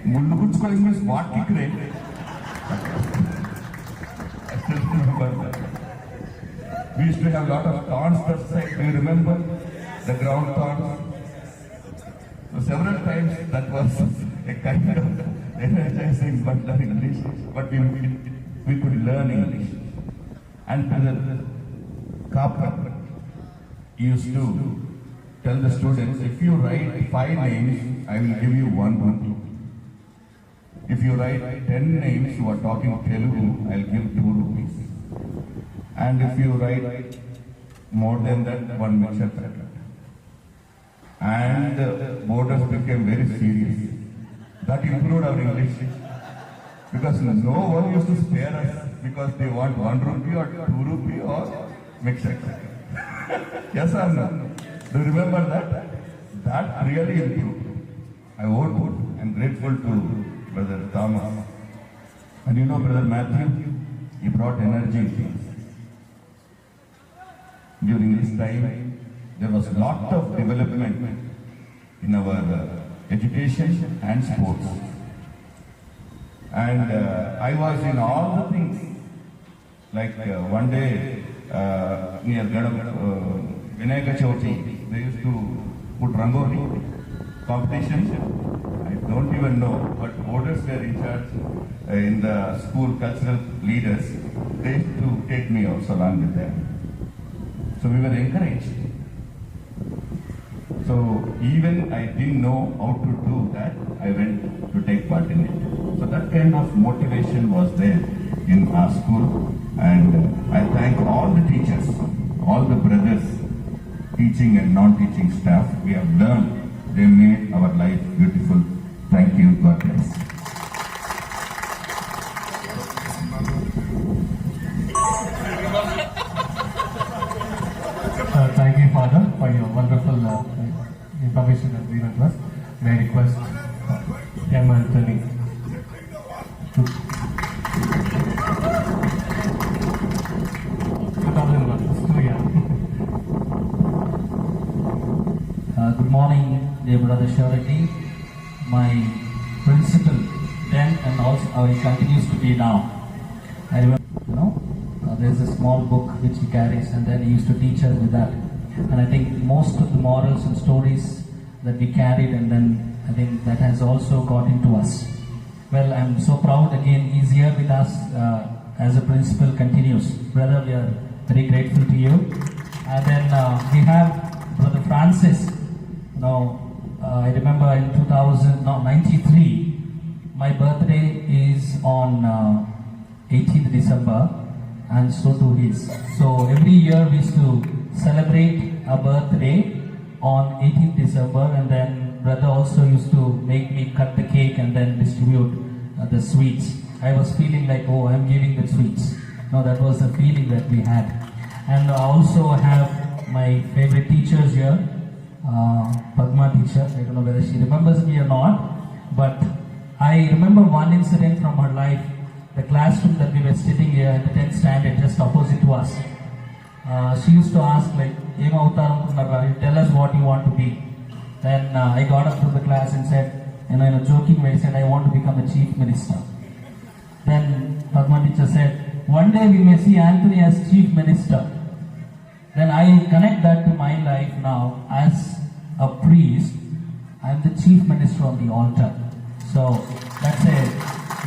Mullukuchko English, what kikre? I still remember that. We used to have a lot of taunts that side. Do you remember the ground taunts? So several times that was a kind of energizing butler English, but we could learn English. And the Kapra used to tell the students, if you write 5 names, I will give you 1 rupee. If you write 10 names who are talking Telugu, I'll give 2 rupees. And if you write more than that, 1 mixture packet. And the boarders became very serious. That improved our English. Because no one used to spare us because they want 1 rupee or 2 rupee or mixture packet. Yes or no? Do you remember that? That really improved. I vote. I'm grateful to Brother Thomas. And you know, Brother Matthew, he brought energy in things. During this time, there was a lot of development in our education and sports. And I was in all the things. Like one day, near Vinayaka Chowthi, they used to put Rangoli competition. I don't even know, but boarders were in charge in the school cultural leaders. They used to take me also along with them. So we were encouraged. So even I didn't know how to do that, I went to take part in it. So that kind of motivation was there in our school. And I thank all the teachers, all the brothers, teaching and non-teaching staff. We have learned. They made our life beautiful. Thank you. God bless. Thank you, Father, for your wonderful information and given to us. May I request M. Anthony to 2001. It's too young. Good morning, dear Brother Surety. My principal then and also he continues to be now. I remember, there's a small book which he carries, and then he used to teach us with that. And I think most of the morals and stories that we carried, and then I think that has also got into us. Well, I'm so proud again he's here with us as a principal continues. Brother, we are very grateful to you. And then we have Brother Francis. I remember in 1993, my birthday is on 18th December, and so too his. So every year we used to celebrate a birthday on 18th December, and then brother also used to make me cut the cake and then distribute the sweets. I was feeling like, oh, I'm giving the sweets. No, that was the feeling that we had. And I also have my favorite teachers here. Padma teacher, I don't know whether she remembers me or not, but I remember one incident from her life. The classroom that we were sitting here at the 10th standard, just opposite to us. She used to ask like, you tell us what you want to be. Then I got up to the class and said, in a joking way, said, I want to become a chief minister. Then Padma teacher said, one day we may see Anthony as chief minister. Then I connect that to my life now as a priest. I am the chief minister on the altar. So that's a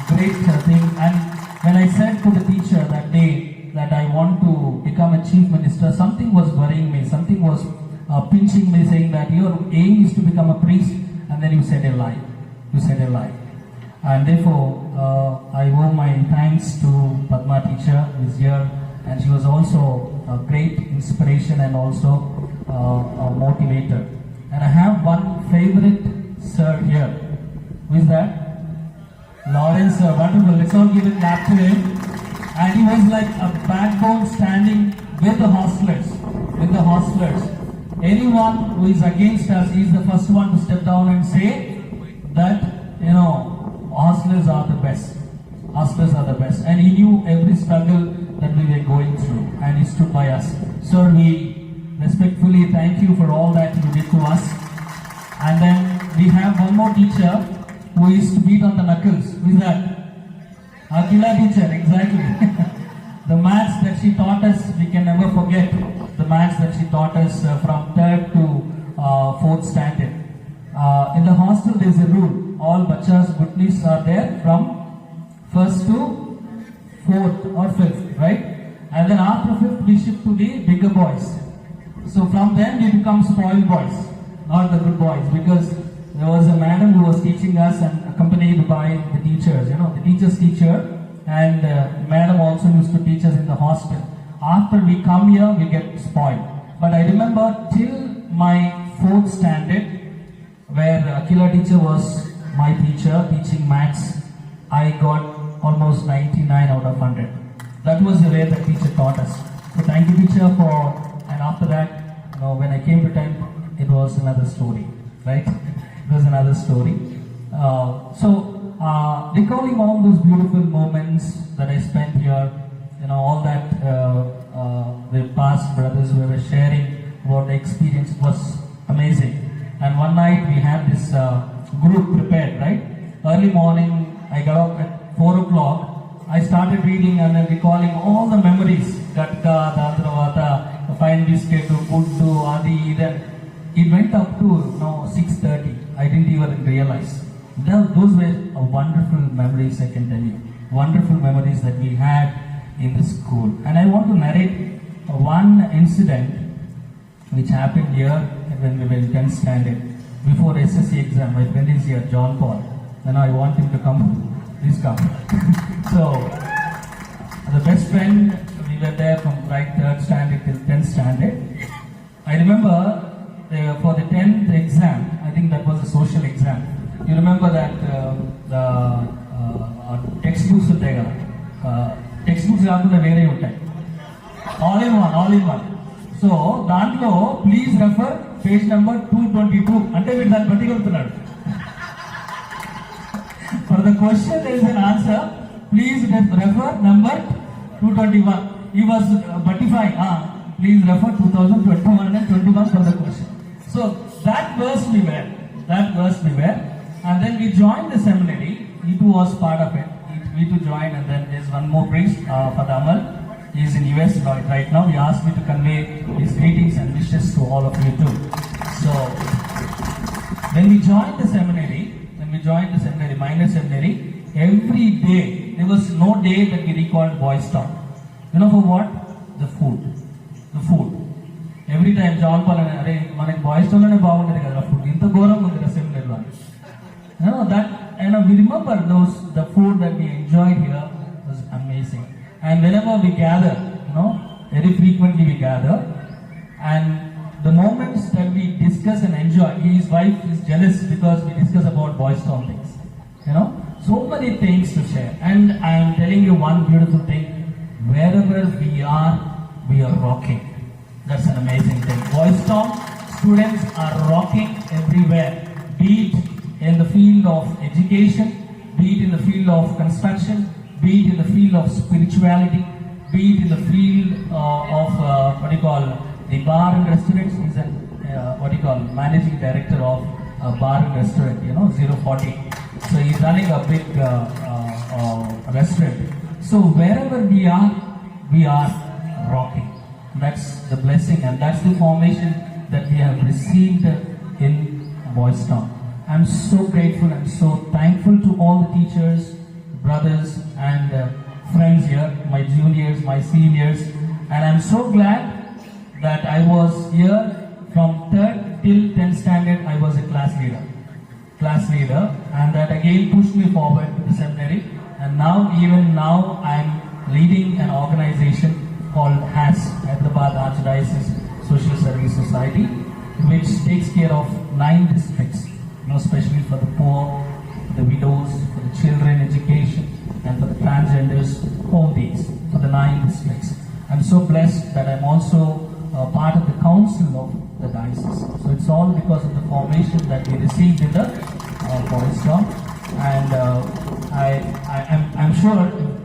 great thing. And when I said to the teacher that day that I want to become a chief minister, something was worrying me, something was pinching me, saying that your aim is to become a priest, and then you said a lie. You said a lie. And therefore, I owe my thanks to Padma teacher who is here, and she was also a great inspiration and also a motivator. And I have one favorite sir here. Who is that? Lawrence sir, wonderful. Let's all give a clap to him. And he was like a backbone standing with the hostlers. anyone who is against us, he is the first one to step down and say that, hostelers are the best. Hostelers are the best. And he knew every struggle that we were going through, and he stood by us. Sir, we respectfully thank you for all that you did to us. And then we have one more teacher who is to beat on the knuckles. Who is that? Akila teacher, exactly. The maths that she taught us, we can never forget. The maths that she taught us from 3rd to 4th standard. In the hostel there is a rule. All bachas, gutnis are there from 1st to 4th or 5th, right? And then after 5th we shift to the bigger boys. So from then we become spoiled boys, not the good boys, because there was a madam who was teaching us and accompanied by the teachers, the teacher's teacher, and madam also used to teach us in the hostel. After we come here, we get spoiled. But I remember till my 4th standard, where Akila teacher was my teacher, teaching maths, I got almost 99 out of 100. That was the way the teacher taught us. So thank you, teacher, and after that, when I came to 10th, it was another story, right? It was another story. Recalling all those beautiful moments that I spent here, all that the past brothers who were sharing about the experience was amazing. And one night we had this group prepared, right? Early morning, I got up at 4 o'clock. I started reading and then recalling all the memories. Gatka, Dandravata, Fine Biscuit, Puddu, Adi. It went up to 6:30. I didn't even realize. Those were wonderful memories, I can tell you. Wonderful memories that we had in the school. And I want to narrate one incident which happened here when we were in 10th standard. Before SSC exam, my friend is here, John Paul. And I want him to come. Please come. So, the best friend, we were there from 3rd standard till 10th standard. I remember for the 10th exam, I think that was a social exam. You remember that the textbooks textbooks are very all in one. So, Dantlo, please refer page number 222. Until we that particular. For the question, there is an answer. Please refer number 221. He was buttifying. Please refer 2021 and 21 for the question. So, that verse we were. And then we joined the seminary. He too was part of it. We too joined, and then there's one more priest, Father Amal. He is in US right now. He asked me to convey his greetings and wishes to all of you too. So, when we joined the seminary, minor seminary, every day, there was no day that we recalled boys' talk. You know for what? The food. Every time John Paul and boys' talk and food. We remember the food that we enjoyed here was amazing. And whenever we gather, very frequently we gather, and the moments that we discuss and enjoy, his wife is jealous because we discuss about boys' town things. So many things to share. And I am telling you one beautiful thing, wherever we are rocking. That's an amazing thing. Boys' town students are rocking everywhere, be it in the field of education, be it in the field of construction, be it in the field of spirituality, be it in the field of the bar and restaurants. He's an managing director of a bar and restaurant, 040. So he's running a big restaurant. So wherever we are rocking. That's the blessing and that's the formation that we have received in Boys Town. I'm so grateful and so thankful to all the teachers, brothers and friends here, my juniors, my seniors, and I'm so glad that I was here from 3rd till 10th standard. I was a class leader, and that again pushed me forward to the seminary, and even now I'm leading an organization called HAS, Hyderabad Archdiocese Social Service Society, which takes care of 9 districts, especially for the poor, the widows, for the children education, and for the transgenders, all these, for the 9 districts. I'm so blessed that I'm also part of the council of the diocese. So it's all because of the formation that we received in the forest term. And I'm sure,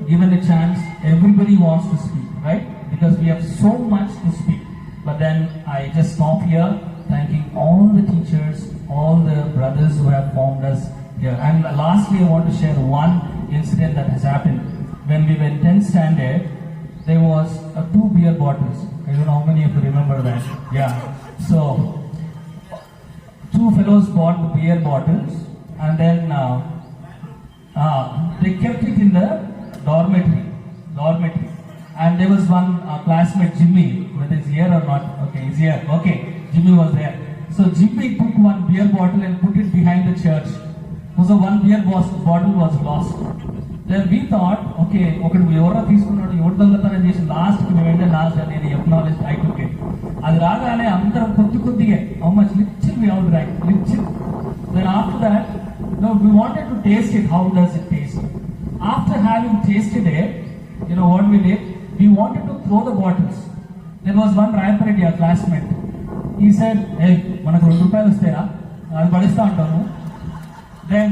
given a chance, everybody wants to speak, right? Because we have so much to speak. But then I just stop here, thanking all the teachers, all the brothers who have formed us here. And lastly, I want to share one incident that has happened. When we were in 10th standard, there was 2 beer bottles. I don't know how many of you remember that. Yeah. So 2 fellows bought the beer bottles, and then they kept it in the dormitory. And there was one classmate, Jimmy, whether he's here or not. Okay, he's here. Okay, Jimmy was there. So Jimmy took 1 beer bottle and put it behind the church. So 1 beer bottle was lost. Then we thought, okay, last I acknowledged I took it. How much little we all drank, little. Then after that, we wanted to taste it. How does it taste? After having tasted it, you know what we did? We wanted to throw the bottles. There was one Rayapareddy, a classmate. He said, hey, manaku 2 rupees vastaya, adi padistha antanu. Then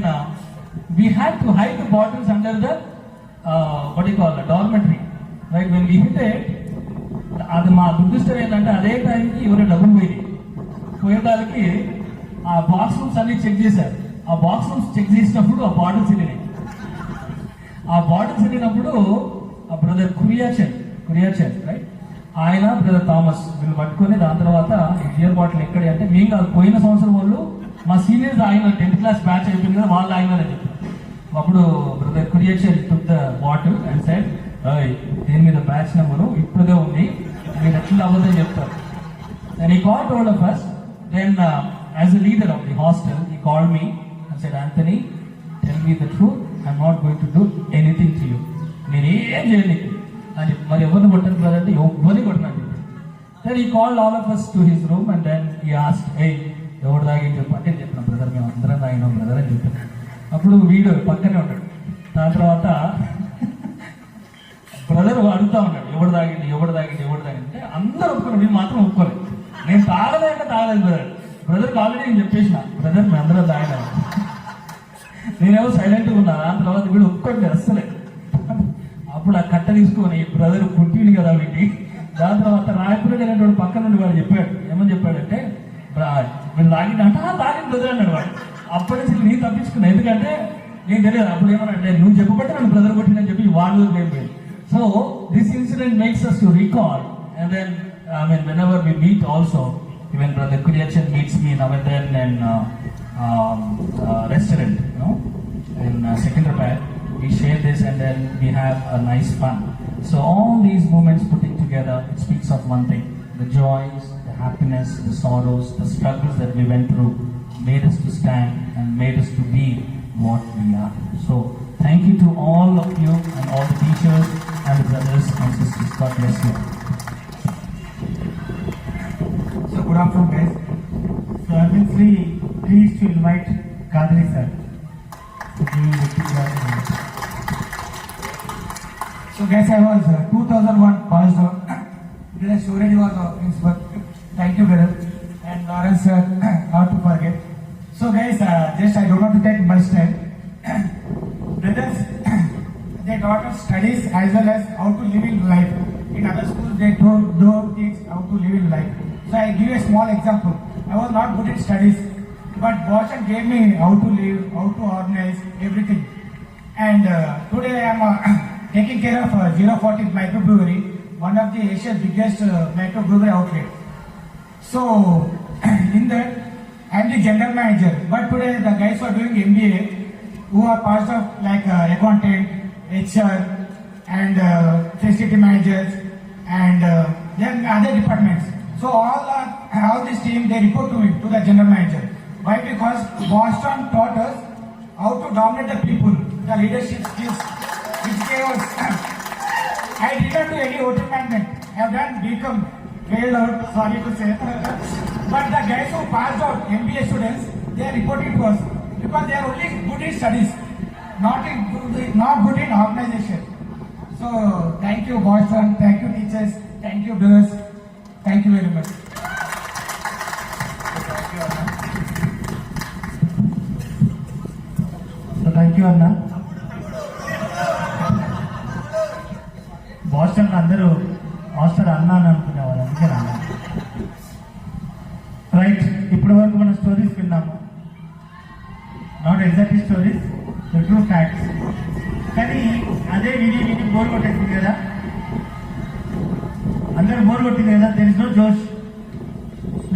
we had to hide the bottles under the dormitory. Right? When we hit it, అది మా దుర్దిష్టం ఏంటంటే అదే టైంకి ఎవరో డబ్బులు పోయేదానికి ఆ box rooms అన్ని చెక్ చేశారు. ఆ బాక్స్ రూమ్స్ చెక్ చేసినప్పుడు ఆ బాటిల్స్ వెళ్ళినాయి. ఆ బాటిల్స్ వెళ్ళినప్పుడు ఆ బ్రదర్ కురియాచంద్ రైట్, ఆయన బ్రదర్ థామస్ వీళ్ళు పట్టుకొని దాని తర్వాత ఈ బియర్ బాటిల్ ఎక్కడి అంటే మేము కాదు, పోయిన సంవత్సరం వాళ్ళు మా సీనియర్స్ ఆయన 10th క్లాస్ బ్యాచ్ అయిపోయింది కదా, వాళ్ళు ఆయనని చెప్పారు. అప్పుడు brother Kuriachand took the bottle and said, దీని మీద బ్యాచ్ నెంబరు ఇప్పుడుదే ఉంది, మీరు ఎట్లా అవ్వదని చెప్తారు. And he called all of us. Then as a leader of the hostel, he called me and said, Anthony, tell me the truth, I'm not going to do anything to you. నేను ఏం చేయలేదు అని చెప్పి, మరి ఎవరిని కొట్టాను brother అంటే ఎవరిని కొట్టినాను చెప్పి. Then he called all of us to his room and then he asked, hey, ఎవరు తాగేం చెప్పు అంటే చెప్పిన బ్రదర్ మేము అందరం తాగినాం బ్రదర్ అని చెప్పాను. అప్పుడు వీడు పక్కనే ఉంటాడు. దాని తర్వాత బ్రదర్ అడుగుతా ఉన్నాడు, ఎవడు తాగింది అంటే అందరూ ఒప్పుకోరు, మేము మాత్రం ఒప్పుకోలేదు. నేను తాగలేదు బ్రదర్కి ఆల్రెడీ నేను చెప్పేసిన, బ్రదర్ మేము అందరం తాగినా. నేనేమో సైలెంట్గా ఉన్నా. దాని తర్వాత వీడు ఒప్పుకోండి అస్సలే. అప్పుడు ఆ కట్ట తీసుకొని బ్రదర్ పుట్టింది కదా వీటి. దాని తర్వాత రాయపురెడ్డి అనేటువంటి పక్కన నుండి వాడు చెప్పాడు, ఏమని చెప్పాడంటే, వీళ్ళు తాగిందంట, తాగింది బ్రదర్ అన్నాడు వాడు. అప్పటి నుంచి నేను తప్పించుకున్నా, ఎందుకంటే నేను తెలియదు. అప్పుడు ఏమన్నా నువ్వు చెప్పబట్టి నన్ను బ్రదర్ కొట్టినని చెప్పి వాళ్ళు లేదు. So this incident makes us to recall, and then whenever we meet also, even Brother Kuryachan meets me now and then in restaurant, in Secunderabad, we share this and then we have a nice fun. So all these moments putting together, it speaks of one thing: the joys, the happiness, the sorrows, the struggles that we went through made us to stand and made us to be what we are. So thank you to all of you and all the teachers and the brothers and sisters. God bless you. So good afternoon guys. So I've been pleased to invite Kadri sir to give the teacher. So guys, I was 2001 passed out. Brother Shuredi was our principal. Thank you brother. And Lawrence sir, not to forget. So guys, just I don't want to take much time. Brothers, they taught us studies as well as how to live in life. In other schools, they don't teach how to live in life. So I give you a small example. I was not good in studies, but Boston gave me how to live, how to organize everything. And today I am taking care of 040 microbrewery, one of the Asia's biggest microbrewery outlet. So in that, I am the general manager. But today the guys who are doing MBA, who are parts of like accountant, HR, and facility managers, and then other departments. So all this team, they report to me, to the general manager. Why? Because Boston taught us how to dominate the people, the leadership skills, which gave us. I didn't do any hotel management. I have done BCom, failed out, sorry to say. But the guys who passed out, MBA students, they are reporting to us because they are only good in studies, not good in organization. So thank you Boston, thank you teachers, thank you brothers, thank you very much. You అన్న. Boston అందరూ hostel అన్నా అని అనుకునేవారు, అందుకే అన్న. Right, ఇప్పటి వరకు మనం స్టోరీస్ విన్నాము. Not exactly stories, the true facts. కానీ అదే విని బోర్ కొట్టేసింది కదా, అందరూ బోర్ కొట్టింది కదా. దెర్ ఇస్ నో జోష్.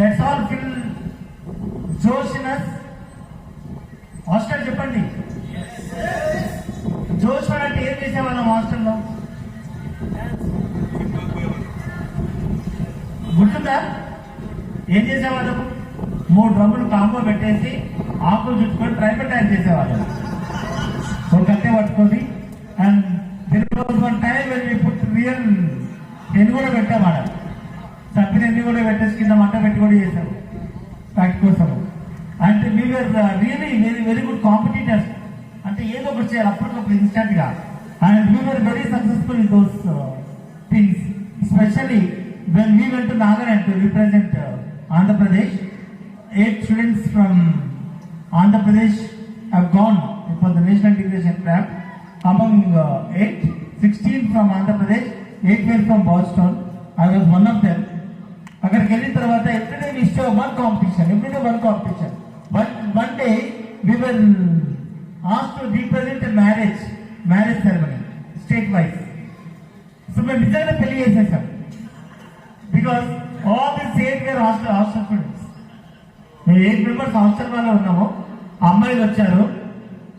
లెట్స్ ఆల్ ఫిల్ జోష్ ఇన్ us. హాస్టల్ చెప్పండి, జోష్ అంటే ఏం చేసేవాళ్ళం హాస్టల్లో? గుర్తుందా? ఏం చేసేవాళ్ళం? 3 డ్రమ్ములు కాంబో పెట్టేసి ఆకులు చుట్టుకొని ట్రైబల్ డ్యాన్స్ చేసేవాళ్ళం. ఒక కట్టే పట్టుకొని. And there was one time when we put real ఎన్ని కూడా పెట్టామాట. చప్పిన ఎన్ని కూడా పెట్టేసి కింద మంట పెట్టి కూడా చేశారు ఫ్యాక్ట్ కోసము. And we're really very very good competitors. అంటే ఏదో ఒకటి చేయాలి అప్పటికప్పుడు ఇన్స్టెంట్ గా. And we're very successful in those things. Especially when we went to Nagaland to represent Andhra Pradesh, 8 students from Andhra Pradesh have gone for the national integration camp. Among 8, 16 from Andhra Pradesh, 8 were from Boston. I was one of them. అక్కడికి వెళ్ళిన తర్వాత everyday we used to have one competition. But one day we were asked to represent a marriage ceremony state wise. So మేము నిజంగా పెళ్లి చేసేసాం. Because all this 8 were hostel students. మేము 8 members hostel వాళ్ళలో ఉన్నాము. అమ్మాయిలు వచ్చారు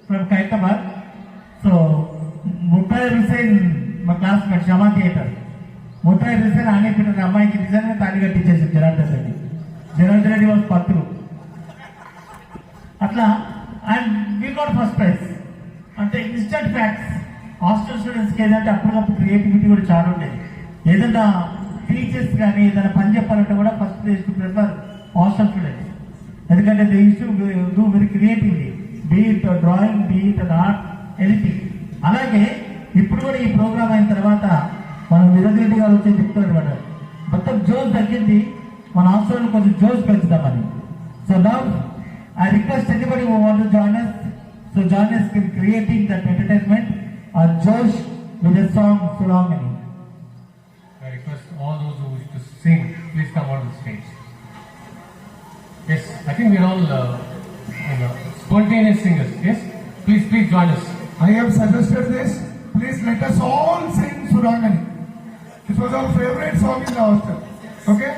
ఫ్రమ్ ఖైరతాబాద్. సో ముత్తాయి హుసేన్ మా క్లాస్మేట్ షమా థియేటర్. ముత్తాయి హుసేన్ ఆనేపేట అమ్మాయికి నిజంగా తాళి కట్టించేసారు జనార్దన్ రెడ్డి వాజ్ పత్రు అట్లా. And we got first prize. అంటే ఇన్స్టెంట్ ఫ్యాక్ట్స్. హాస్టల్ స్టూడెంట్స్కి ఏదంటే అప్పటికప్పుడు క్రియేటివిటీ కూడా చాలా ఉండేది. ఏదైనా టీచర్స్ కానీ ఏదైనా పని చెప్పాలంటే కూడా first they to prefer hostel students. ఎందుకంటే they use to do very creatively, be it drawing, be it art, anything. అలాగే ఇప్పుడు కూడా ఈ ప్రోగ్రామ్ అయిన తర్వాత మనం నిరంజరెడ్డి గారు వచ్చి చెప్తారు అనమాట, మొత్తం జోష్ తగ్గింది, మన హాస్టల్లో కొంచెం జోష్ పెంచుదామని. So now I request anybody who want to join us, so join us in creating that entertainment or Josh with a song Surangani. I request all those who wish to sing, please come on the stage. Yes, I think we're all spontaneous singers. Yes, please join us. I have suggested this. Please let us all sing Surangani. This was our favorite song in the hostel. Okay?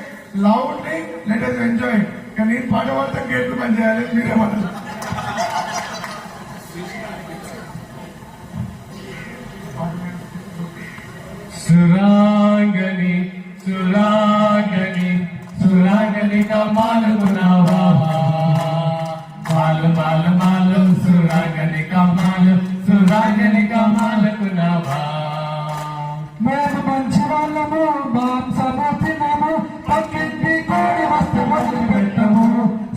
Loudly, let us enjoy it. Can you part of the gate to Manjayale? Mere mata. Surangani, Surangani, Surangani ka malu gunawa. Malu, malu, malu, Surangani ka malu, Surangani ka malu gunawa. మేము మంచి వాళ్ళము, మాంసము తినము, పక్కింటి కోడి వస్తే మొదలు పెట్టము.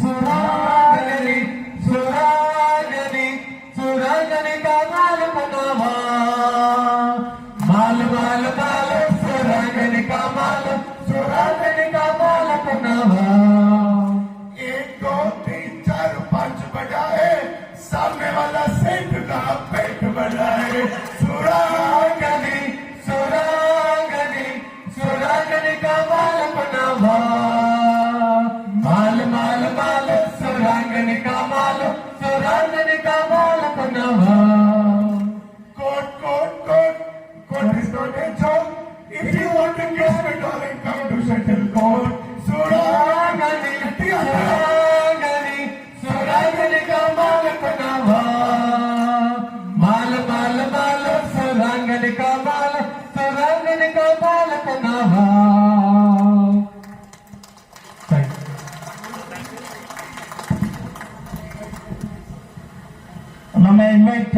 Surangani, Surangani, Surangani ka malu gunawa. Malu, malu, malu, Surangani ka malu, Surangani ka malu gunawa. 1 2 3 4 5 बजाए, सामने वाला सेठ का पेट बढ़ाए. Surangani, Surangani, Surangani ka malu gunawa. Malu, malu, malu, Surangani ka malu, Surangani ka malu gunawa. Court is not a joke. If you want to kiss me, darling, come to settle court. Surangani, Surangani, Surangani ka malu gunawa. Malu, malu, malu, Surangani ka malu, Surangani ka malu gunawa. Thank you. Now may I invite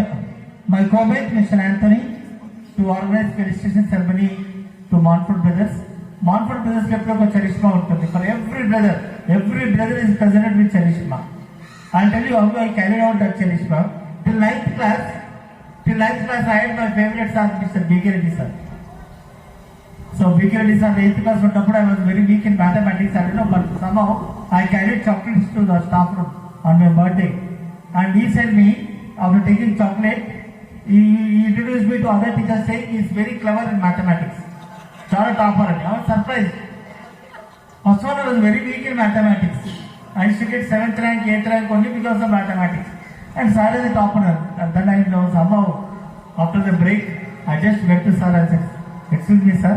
my co-mate Mr. Anthony to organize registration ceremony to Montfort Brothers. Montfort Brothers లో ఒక charisma ఉంటుంది. For every brother is presented with charisma. I'll tell you how I carried out that charisma. Till 9th class, I had my favorite sir, Mr. B.K. Reddy sir. So B.K. Reddy sir, 8th class ఉన్నప్పుడు I was very weak in mathematics. I don't know, but somehow I carried chocolates to the staff room on my birthday. And he said me, after taking chocolate, he introduced me to other teachers saying he is very clever in mathematics. Chala topper and I was surprised. Also, I was very weak in mathematics. I used to get 7th rank, 8th rank only because of mathematics. And sir is a topper. And then I know somehow, after the break, I just went to sir and said, excuse me sir,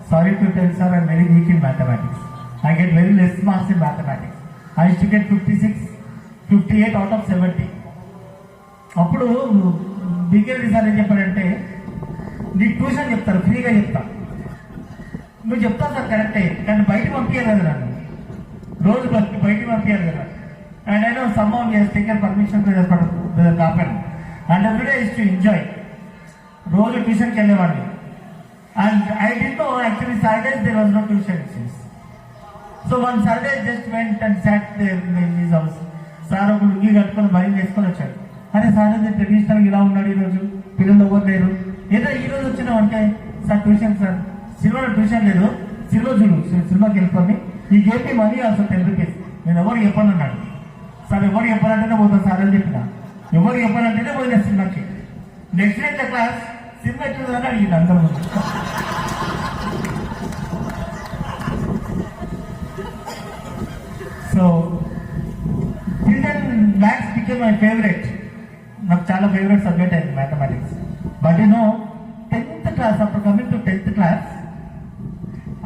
sorry to tell sir, I am very weak in mathematics. I get very less marks in mathematics. I used to get 56, 58 out of 70. అప్పుడు bigger sir ఏం చెప్పారంటే నీకు tuition చెప్తారు, ఫ్రీగా చెప్తా, నువ్వు చెప్తావు sir కరెక్టే, కానీ బయటకు పంపించాలి కదా నన్ను, రోజు బయటకు పంపించాలి కదా. And I know some of us taken permission కాపాడు and everyday is to enjoy. రోజు ట్యూషన్కి వెళ్ళేవాడిని. And I did know actually Saturdays there was no tuition. So one Saturday just went and sat there in his house. Sir ఒక లుంగి కట్టుకొని బయలు వేసుకొని వచ్చాడు. అరే సార్ అది ట్రెడిషనల్ ఇలా ఉన్నాడు ఈరోజు, పిల్లలు ఎవరు లేరు, ఏదో ఈ రోజు వచ్చినావు అంటే సార్ ట్యూషన్ సార్, సినిమాలో ట్యూషన్ లేదు, సినిమా చూడు, సినిమాకి వెళ్ళిపోయి ఈ గేపీ మనీ ఆల్సో 10 రూపీస్, నేను ఎవరు చెప్పను అన్నాడు. సార్ ఎవరు చెప్పాలంటేనే పోతాను సార్ అని చెప్పిన, ఎవరు చెప్పాలంటేనే పోయిన సినిమాకి. నెక్స్ట్ డే క్లాస్ సినిమా ఎట్లుందని అడిగింది అందరూ. So maths became my favourite. నాకు చాలా ఫేవరెట్ సబ్జెక్ట్ అయింది mathematics. But you know 10th class, after coming to 10th class,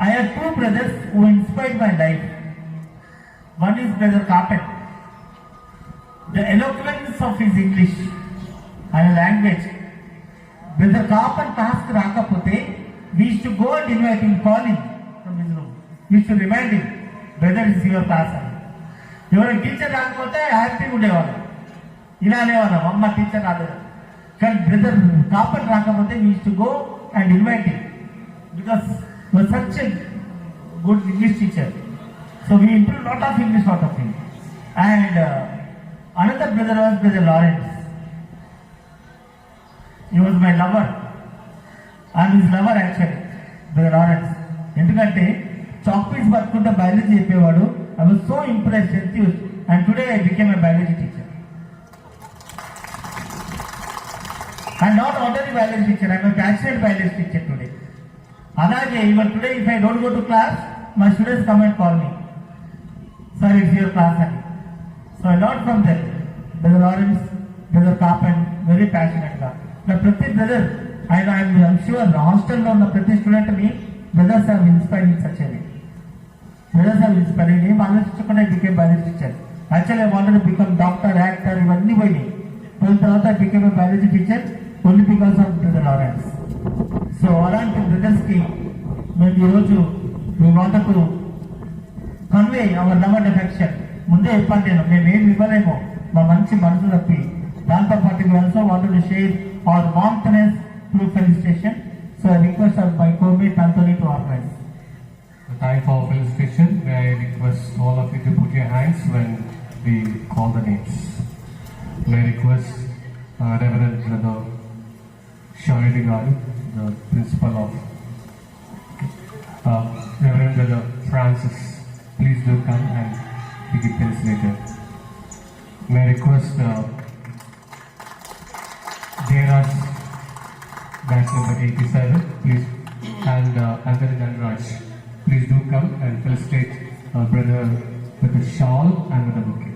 I have 2 brothers who inspired my life. One is brother Carpet. The eloquence of his English and language. Brother Carpet task రాకపోతే we used to go and invite him, call him from his room. We used to remind him, brother is your class. ఎవరైనా teacher రాకపోతే హ్యాపీగా ఉండేవాళ్ళు, ఇలా అనేవాళ్ళం, అమ్మ teacher రాలేదు. కానీ brother copper రాకపోతే we used to go and invite him because was such a good English teacher. So we improve lot of English out of him. And another brother was brother Lawrence. He was my lover. I'm his lover actually, brother Lawrence. ఎందుకంటే chalk piece పట్టుకుంటే biology చెప్పేవాడు. I was so impressed, enthused, and today I became a biology teacher. I'm not ordinary biology teacher, I'm a passionate biology teacher today. Alage, even today if I don't go to class, my students come and call me, sir, it's your class. So I learned from them. Brother Lawrence, Brother Carpen, very passionate. Now, Prati brother, I'm sure the hostel lo ఉన్న ప్రతి student ని brothers have inspired in such a way. Brothers have inspired me. ఆలోచించకుండా I became biology teacher. Actually, I wanted to become doctor, actor, ఇవన్నీ పోయినాయి. పోయిన తర్వాత I became a biology teacher only because of Brother Lawrence. So అలాంటి బ్రదర్స్కి మేము ఈరోజు we wanted to convey our love and affection. ముందే చెప్పాను నేను ఏమి ఇవ్వలేమో మా మంచి మనసు తప్పి. దాంతోపాటు we also wanted to share our warmthness through felicitation. So I request my co-mate Anthony to organize. The time for felicitation, may I request all of you to put your hands when we call the names. May I request Reverend Brother Sharidi Garu, the principal of Reverend Brother Francis, please do come and be felicitated. May I request Jairaj, batch number 87, please, and Anthony Danraj. Please do come and felicitate our brother with a shawl and with a bouquet.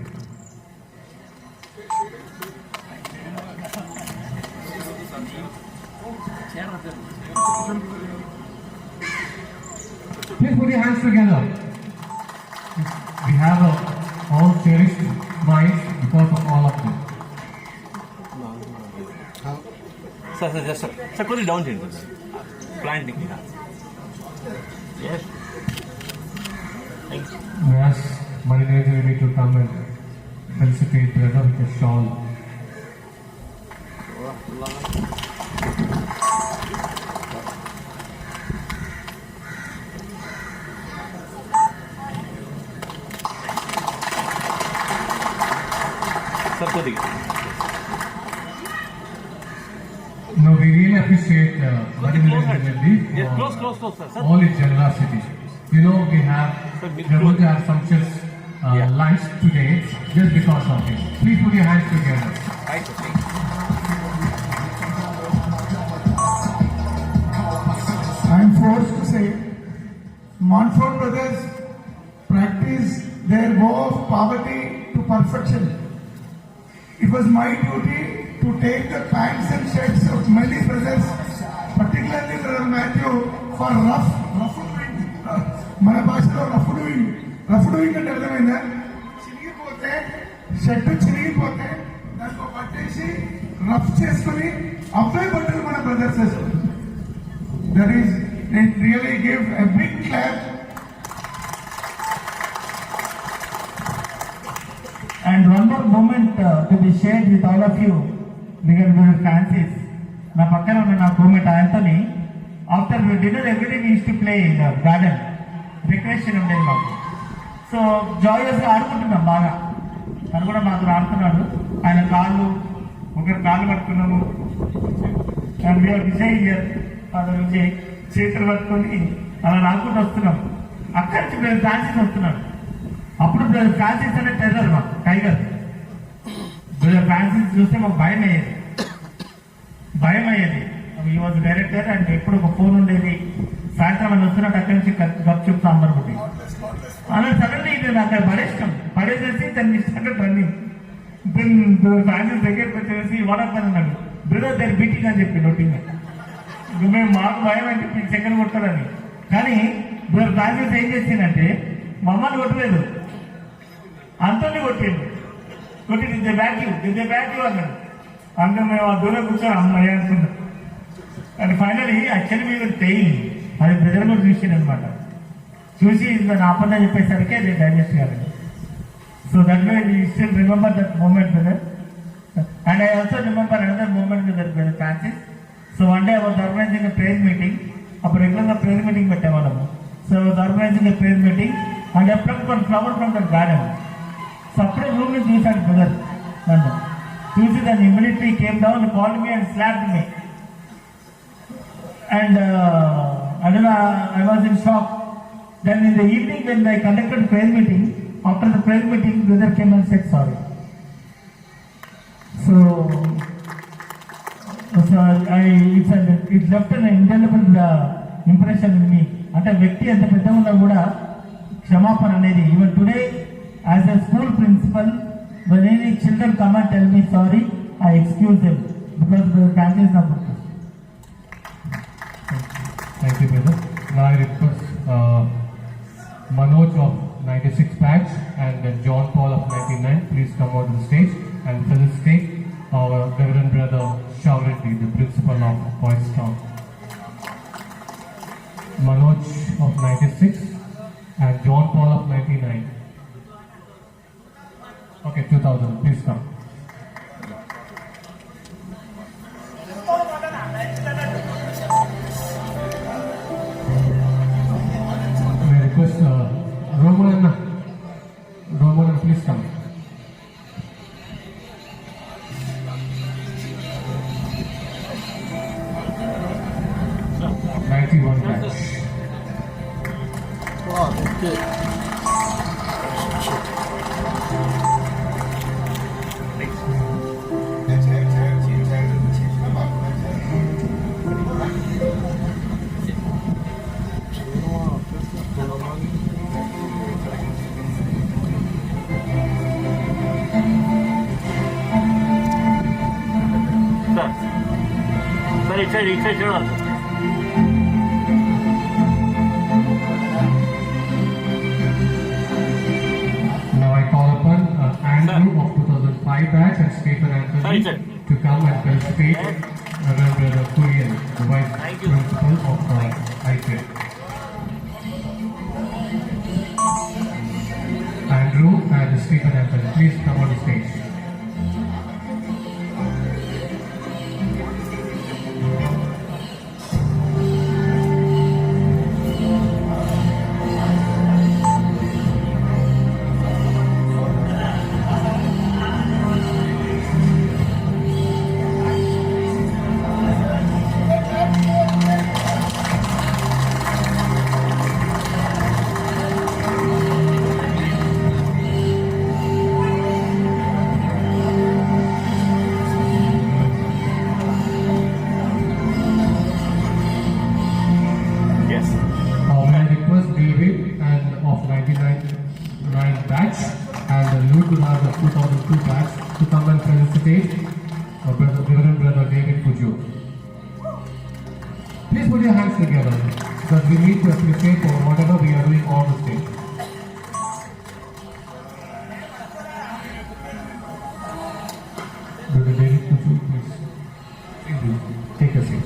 Please put your hands together. We have all cherished minds because of all of them. Sir, just sir, put it down here. Planting. Yes. We ask Marinate to come and felicitate brother with a shawl. Sir, put it. No, we really appreciate Marinate Yes, close, sir. all its generosity. You know, we are going to have sumptuous lunch today just because of it. Please put your hands together. Right, sir. I am forced to say, Montfort brothers practiced their vow of poverty to perfection. It was my duty to take the pants and shirts of many brothers, particularly Brother Matthew, for rough doing. మన భాషలో rough doing అంటే అర్థమైందా? చిరిగిపోతే shirt చిరిగిపోతే దాంట్లో పట్టేసి rough చేసుకుని అబ్బాయి బట్టలు మన బ్రదర్స్ వేస్తారు. That is it really give a big clap. And one more moment to be shared with all of you, because we are Francis. నా పక్కన ఉన్న నా roommate Antony, after dinner everyday we use to play in the garden. Recreation ఉండేది మాకు. So జాయస్గా ఆడుకుంటున్నాం బాగా. తను కూడా మాతో ఆడుతున్నాడు. ఆయన కాళ్ళు ఒకరి కాళ్ళు పట్టుకున్నాము. అండ్ వీఆర్ విజయ్ ఇయర్ అది విజయ్ చేతులు పట్టుకొని అలా రాకుండా వస్తున్నాం. అక్కడి నుంచి బ్రదర్ ఫ్రాన్సిస్ వస్తున్నాడు. అప్పుడు బ్రదర్ ఫ్రాన్సిస్ అనే టెర్రర్ మాకు టైగర్. బ్రదర్ ఫ్రాన్సిస్ చూస్తే మాకు భయం అయ్యేది. ఈ వాజ్ డైరెక్టర్ అండ్ ఎప్పుడు ఒక ఫోన్ ఉండేది. సాయంత్రం అని వస్తున్నట్టు అక్కడి నుంచి గప్చుప్ సాంబార్ బుట్టి అలా సడన్లీ ఇది నాకు పడేసేసి దాన్ని ఇష్టంగా రన్నింగ్. ఫ్రాన్సిస్ దగ్గరికి వచ్చేసి వాడప్పని అన్నాడు, బ్రదర్ దగ్గర బీటింగ్ అని చెప్పి నోటింగ్. మేము మాకు భయం అంటే సెకండ్ కొట్టారని. కానీ బ్రదర్ ఫ్రాన్సిస్ ఏం చేసిందంటే మమ్మల్ని కొట్టలేదు, అంతని కొట్టి దిద్దే బ్యాక్ యూ అన్నాడు. అంటే మేము ఆ దూరం కూర్చొని అమ్మాయి అనుకున్నాం. అండ్ ఫైనలీ యాక్చువల్లీ మీరు తెయ్యి అది బ్రదర్ కూడా చూసింది అనమాట. చూసి దాన్ని ఆపద చెప్పేసరికి అది డైజెస్ట్ కాలేదు. So that way we still remember that moment brother. And I also remember another moment with brother Francis. So one day I was organising a prayer meeting. అప్పుడు రెగ్యులర్గా ప్రేయర్ మీటింగ్ పెట్టేవాళ్ళము. So I was organising a prayer meeting and ఎప్పుడు one flower from that garden. So అప్పుడే room ని చూశాడు brother. నన్ను చూసి దాన్ని immediately came down, called me and slapped me. And I was in shock. Then in the evening when I conducted prayer meeting, after the prayer meeting, brother came and said sorry. So it left an indelible impression in me. అంటే వ్యక్తి ఎంత పెద్దగా ఉన్నా కూడా క్షమాపణ అనేది. Even today, as a school principal, when any children come and tell me sorry, I excuse them because the family is not good. Thank you, brother. Now I request Manoj of 96 batch and John Paul of 99, please come out to the stage and felicitate our Reverend Brother Shauriti, the principal of Hostel. Manoj of 96 and John Paul of 99. Okay, 2000, please come. Roman, please come. Okay. Sorry, Now I call upon Andrew of 2005 batch and Stephen Anthony to come and felicitate Reverend Brother Kurian, the vice principal of ICAP. Andrew and Stephen Anthony, please come on the stage. batch, and you could have the 2002 batch to come and felicitate our brother, Reverend Brother David Pujo. Please put your hands together because we need to appreciate for whatever we are doing on the stage. Brother David Pujo, please take a seat.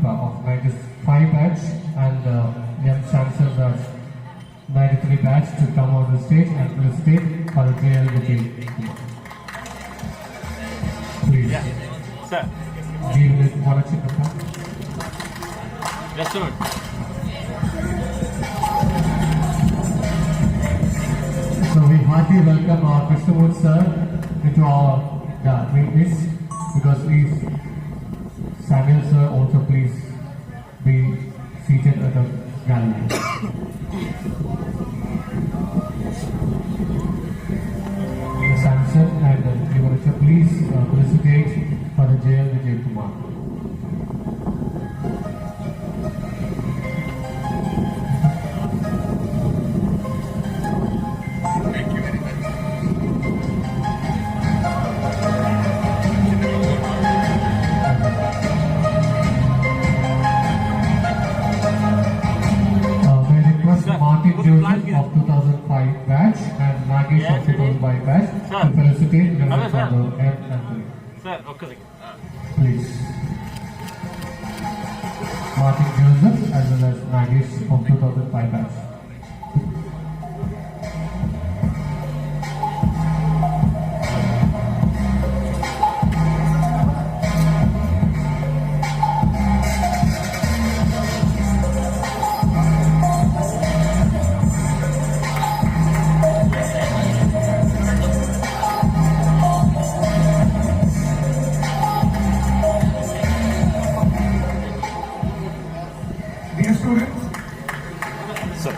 Of 95 batch and young chancellors of 93 batch to come on the stage and felicitate for the JLVJ. Please. Yeah. Sir. G Unit Vanachinappa. Just a minute. So we heartily welcome our Krishnamurthy sir into our meetings because he's Samuel sir, also please be seated at the gallery. The Samson and Yuvarasha, please felicitate for the jail Vijay Kumar. Thank you very much. Martin Joseph of 2005 batch and Nagesh of 2005 batch to felicitate Reverend Father M. Anthony. Sir, okay. Please. Martin Joseph as well as Nagesh of 2005 batch. Dear students, Sir.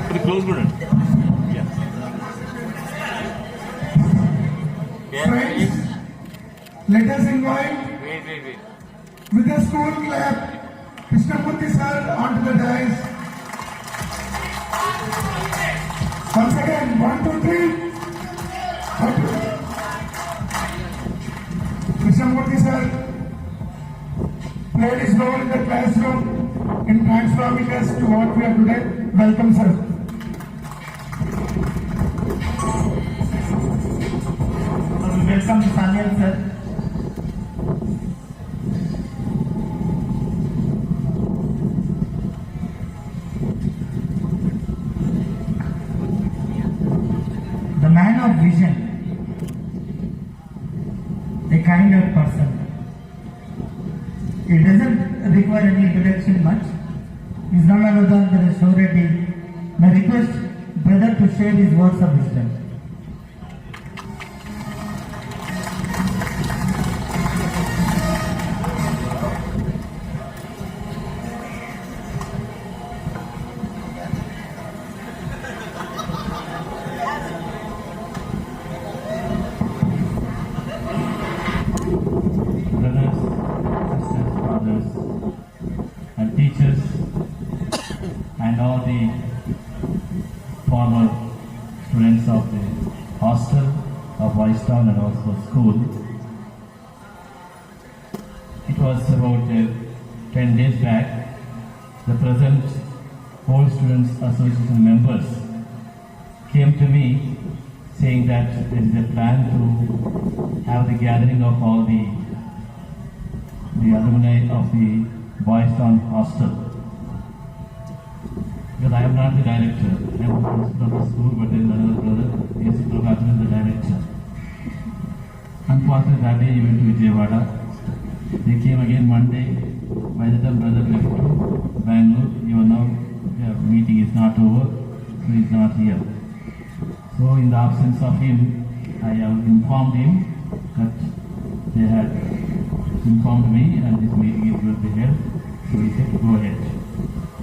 Pretty close, brother. Yeah. friends, let us invite Wait. with a school clap Krishnamurthy sir onto the dais. Once again, 1, 2, 3. 1, 2, 3. Krishnamurthy sir played his role in the classroom in transforming us to what we are today. Welcome, sir. Welcome Samuel sir. The man of vision, a kind of person. It doesn't require any introduction much. He's none other than the surety. May request brother to share his words of wisdom. Brothers, sisters, fathers, and teachers, and all the former students of the hostel of Town and also school. It was about 10 days back. The present Old Students Association members came to me saying that there is a plan to have the gathering of all the alumni of the Town Hostel. Because I am not the director, I am the principal of the school, but there is another brother, yes, Prabhakar is the director. Unfortunately, that day he went to Vijayawada. They came again Monday. By the time brother left to Bangalore, the meeting is not over, so he is not here. So in the absence of him, I have informed him that they had informed me and this meeting will be held. So we said go ahead.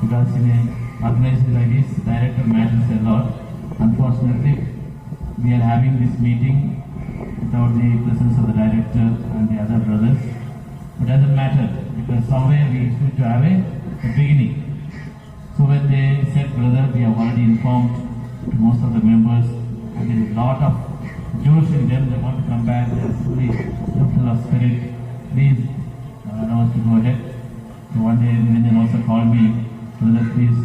Because in an organization like this, director matters a lot. Unfortunately, we are having this meeting without the presence of the director and the other brothers. It doesn't matter because somewhere we used to have a beginning. So when they said, brother, we have already informed to most of the members and there is a lot of Josh in them, they want to come back, they are fully full of spirit. Please allow us to go ahead. So one day Niranjan also called me, brother, please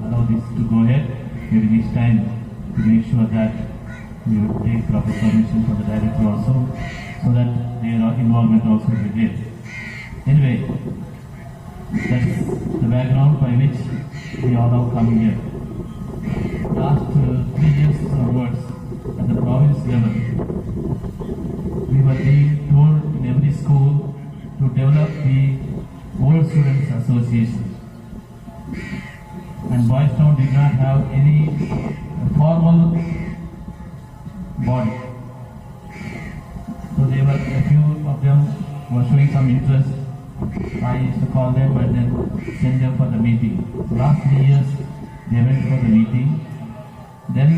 allow this to go ahead. Maybe next time to make sure that you take proper permission from the director also, so that their involvement also will be there. Anyway, that's the background by which we all have come here. Last 3 years onwards, at the province level, we were being told in every school to develop the Old Students Association. And Boys Town did not have any formal body. So there were a few of them were showing some interest. I used to call them and then send them for the meeting. So last 3 years they went for the meeting. Then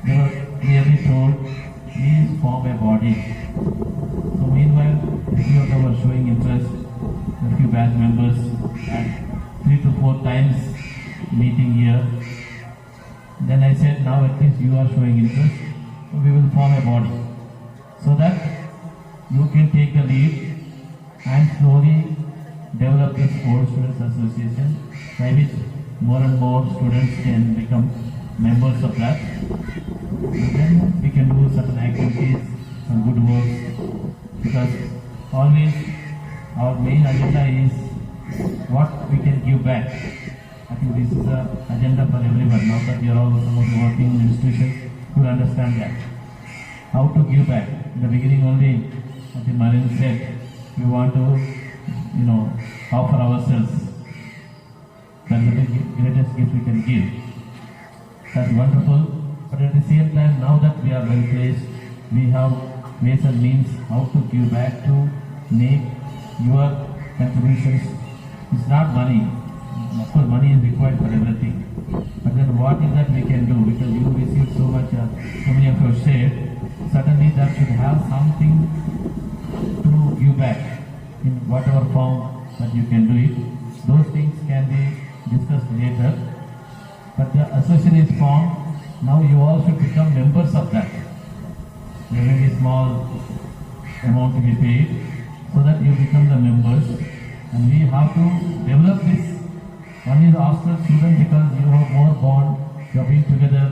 they were clearly told, please form a body. So meanwhile, a few of them were showing interest. A few batch members had 3 to 4 times meeting here. Then I said, now at least you are showing interest, so we will form a body so that you can take the lead and slowly develop this Old Students Association, by which more and more students can become members of that. And then we can do certain activities, some good works, because always our main agenda is what we can give back. I think this is the agenda for everyone. Now that you are all some of you working in institutions, you will understand that. How to give back. In the beginning only, I think Marin said, we want to, offer ourselves. That's the greatest gift we can give. That's wonderful. But at the same time, now that we are well placed, we have ways and means how to give back to make your contributions. It's not money. Of course, money is required for everything. But then what is that we can do? Because you received so much, so many of you have shared, certainly that should have something to give back in whatever form that you can do it. Those things can be discussed later. But the association is formed. Now you all should become members of that. There will be a small amount to be paid so that you become the members. And we have to develop this. One is hostel student because you have more bond. You have been together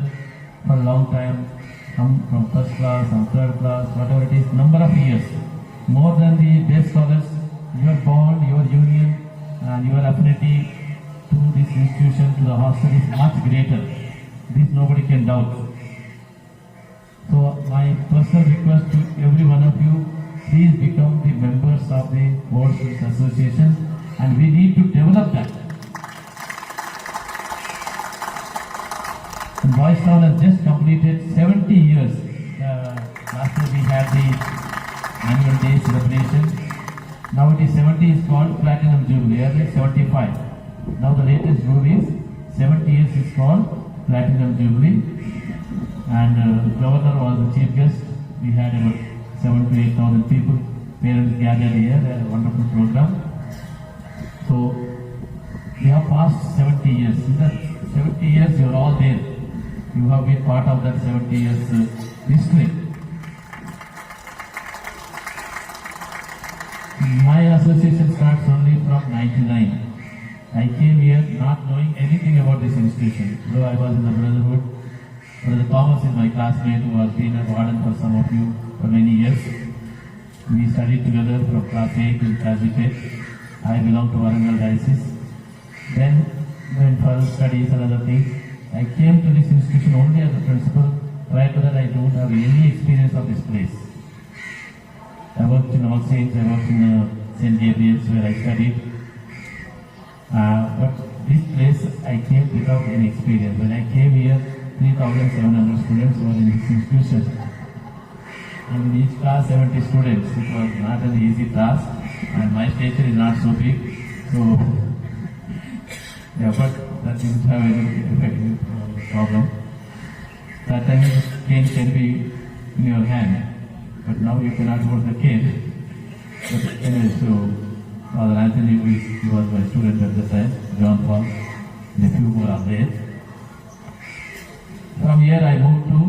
for a long time. Some from first class, some third class, whatever it is, number of years. More than the day scholars, your bond, your union, and your affinity to this institution, to the hostel is much greater. This nobody can doubt. So my personal request to every one of you, please become the members of the Old Students Association, and we need to develop that. And Boys Town has just completed 70 years. Last year we had the annual day celebration. Now it is 70 is called Platinum Jubilee, earlier 75. Now the latest rule is 70 years is called Platinum Jubilee. And Governor was the chief guest. We had about 7,000 to 8,000 people, parents gathered here, a wonderful program. So we have passed 70 years. In that 70 years you are all there. You have been part of that 70 years history. My association starts only from 99. I came here not knowing anything about this institution. Though I was in the brotherhood, Brother Thomas is my classmate who has been a warden for some of you for many years. We studied together from class 8 in Kazipet. I belong to Warangal Diocese. Then went for studies and other things. I came to this institution only as a principal. Prior to that, I don't have any experience of this place. I worked in All Saints, I worked in St. Gabriel's where I studied. But this place I came without any experience. When I came here, 3,700 students were in this institution. And in each class, 70 students. It was not an easy task. and my stature is not so big, so yeah, but that didn't have any effect, problem. That time cane can be in your hand, but now you cannot hold the cane. But anyway, so Father Anthony, he was my student at the time, John Paul, and a few more are there. From here I moved to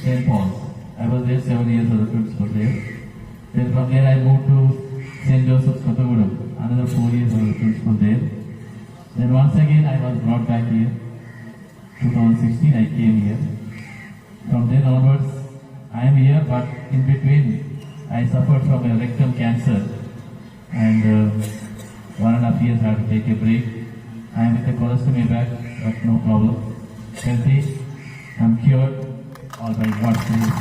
St. Paul's. I was there 7 years as a principal there. Then from there I moved to St. Joseph's, Kottagudem, another 4 years as a principal there. Then once again I was brought back here. 2016 I came here. From then onwards I am here, but in between I suffered from a rectal cancer and 1.5 years I had to take a break. I am with a colostomy bag, but no problem. Healthy, I am cured, all by God's grace.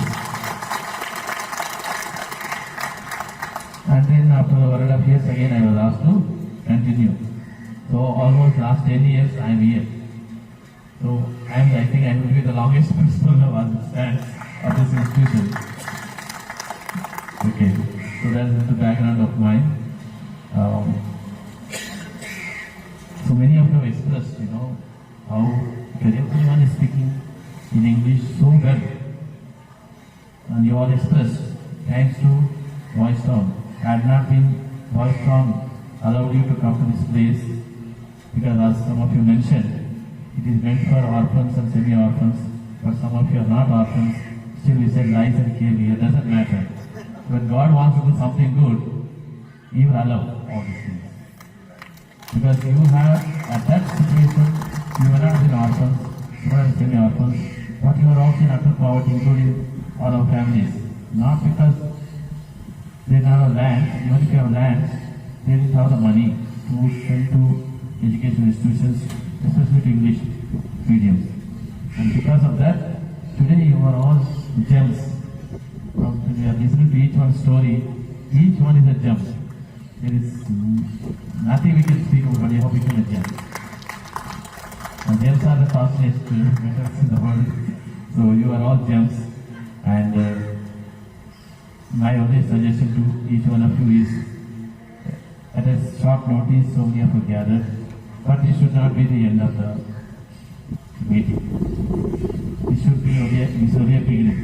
And then after 1.5 years again I was asked to continue. So almost last 10 years I am here. So I think I will be the longest principal now on the stand of this institution. Okay, so that is the background of mine. So many of you have expressed, how everyone is speaking in English so well. And you all expressed, thanks to Voice Town. Had not been Voice Town allowed you to come to this place, because as some of you mentioned, it is meant for orphans and semi-orphans, but some of you are not orphans. Still we said lies and came here, doesn't matter. When God wants to do something good, He will allow all these things. Because you have, at that situation, you were not in orphans, you were in semi-orphans, but you are also in utter poverty, including all our families. Not because they don't have land, even if you have land, they didn't have the money to send to education institutions, especially to English mediums. And because of that, today you are all gems. When we are listening to each one's story, each one is a gem. There is nothing we can speak about, but you have become a gem. And gems are the costliest metals in the world. So you are all gems. And my only suggestion to each one of you is, at a short notice, so many of you gathered, but it should not be the end of the meeting. It should be only a beginning,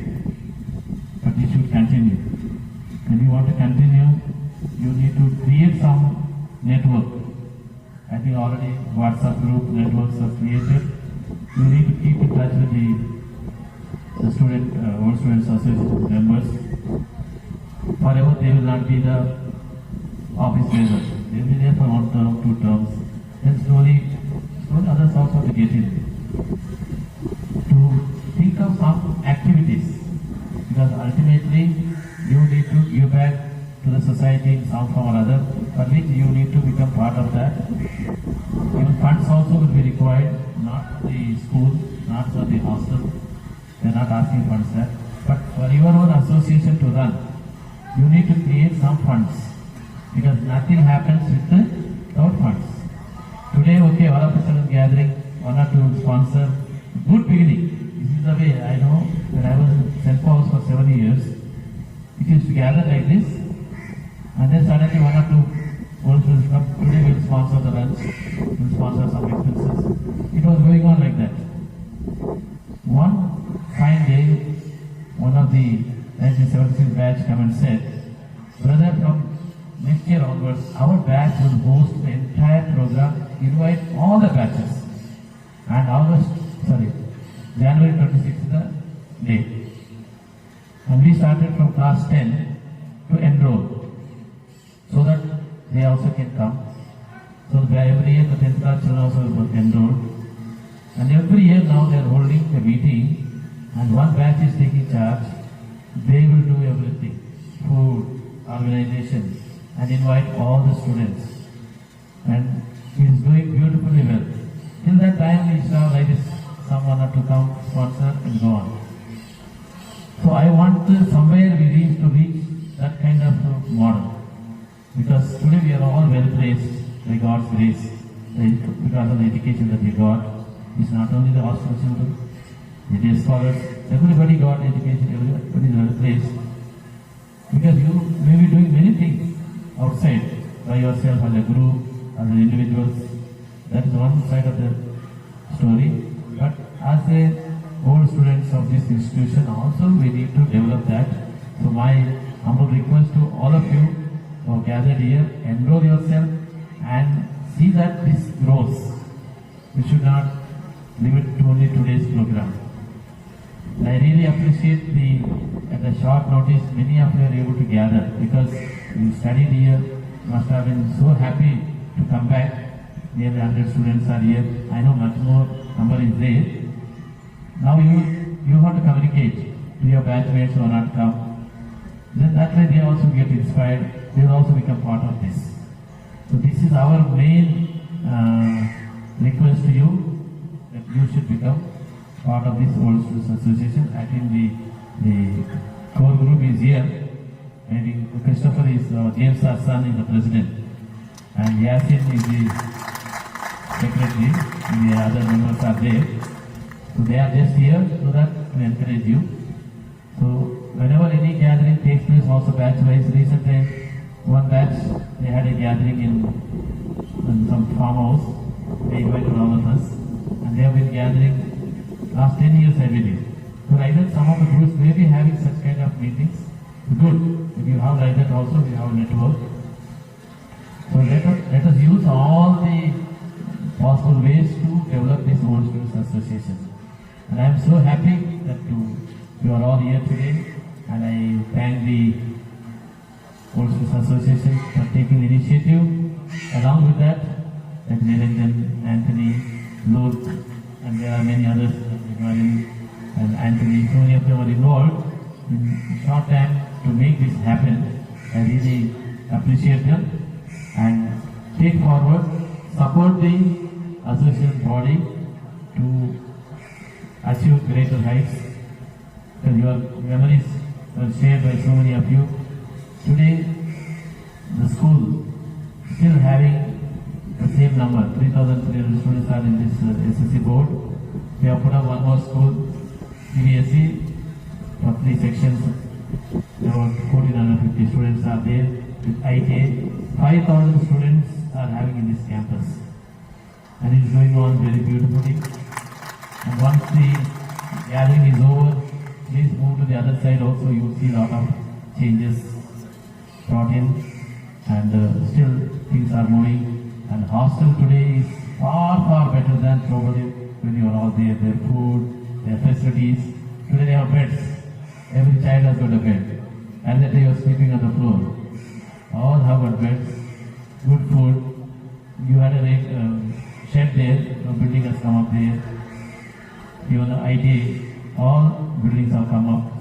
but it should continue. When you want to continue, you need to create some network. I think already WhatsApp group networks are created. You need to keep in touch with the student, World Students Association members. Forever they will not be the office bearers. They will be there for 1 term, 2 terms. Then slowly others also to get in. To think of some activities, because ultimately you need to give back to the society in some form or other, for which you need to become part of that. Even funds also will be required, not for the school, not for the hostel. They are not asking funds there. But for your own association to run, you need to create some funds, because nothing happens without funds. Today, okay, all of us are gathering, 1 or 2 sponsor. Good beginning. This is the way I know. When I was in St. Paul's for 7 years, it used to gather like this, and then suddenly 1 or 2 old students come. Today we will sponsor the lunch, we will sponsor some expenses. It was going on like that. One fine day, one of the 1976 batch come and said, "Brother, from next year onwards, our batch will host the entire program, invite all the batches." And January 26th is the day. And we started from class 10 to enroll, so that they also can come. So every year the 10th class children also will enroll. And every year now they are holding a meeting, and one batch is taking charge. They will do everything, food, organization, and invite all the students. And he is doing beautifully well. Till that time we shall like this, someone to come, sponsor and go on. So I want somewhere we reach that kind of model. Because today we are all well placed by God's grace, because of the education that we got. It's not only the hostel children, it is scholars, everybody got education, everybody is well placed. Because you may be doing many things outside, by yourself as a group, as an individuals. That is one side of the story. But as a old students of this institution also we need to develop that. So my humble request to all of you who are gathered here, enroll yourself and see that this grows. We should not limit to only today's program. I really appreciate at the short notice many of you are able to gather because you studied here, must have been so happy to come back. Nearly 100 students are here. I know much more number is there. Now you have to communicate to your batchmates who are not come. Then that way they also get inspired. They will also become part of this. So this is our main request to you that you should become part of this Old Students Association. I think the core group is here. Maybe Christopher is James' son is the president, and Yasin is the secretary. And the other members are there. So they are just here so that to encourage you. So whenever any gathering takes place, also batch-wise, recently one batch they had a gathering in some farmhouse. They invited all of us, and they have been gathering last 10 years every day. So like that, some of the groups may be having such kind of meetings. Good. If you have like that also, we have a network. So let us use all the possible ways to develop this Old Students Association. And I am so happy that you are all here today, and I thank the Old Students Association for taking the initiative. Along with that, like Niranjan, Anthony, Luke, and there are many others, and Anthony, so many of them are involved in short time to make this happen. I really appreciate them and take forward, support the association body to achieve greater heights. Because your memories were shared by so many of you. Today, the school still having the same number, 3,300 students are in this SSC board. We have put up one more school, CBSE, for 3 sections. About 1,450 students are there. With IK, 5,000 students are having in this campus. And it is going on very beautifully. And once the gathering is over, please move to the other side also. You will see a lot of changes brought in, and still things are moving. And hostel today is far better than probably when you are all there. Their food, their facilities. Today they have beds. Every child has got a bed. And that they are sleeping on the floor. All have got beds, good food. You had a shed there, a building has come up there. Even the IT, all buildings have come up.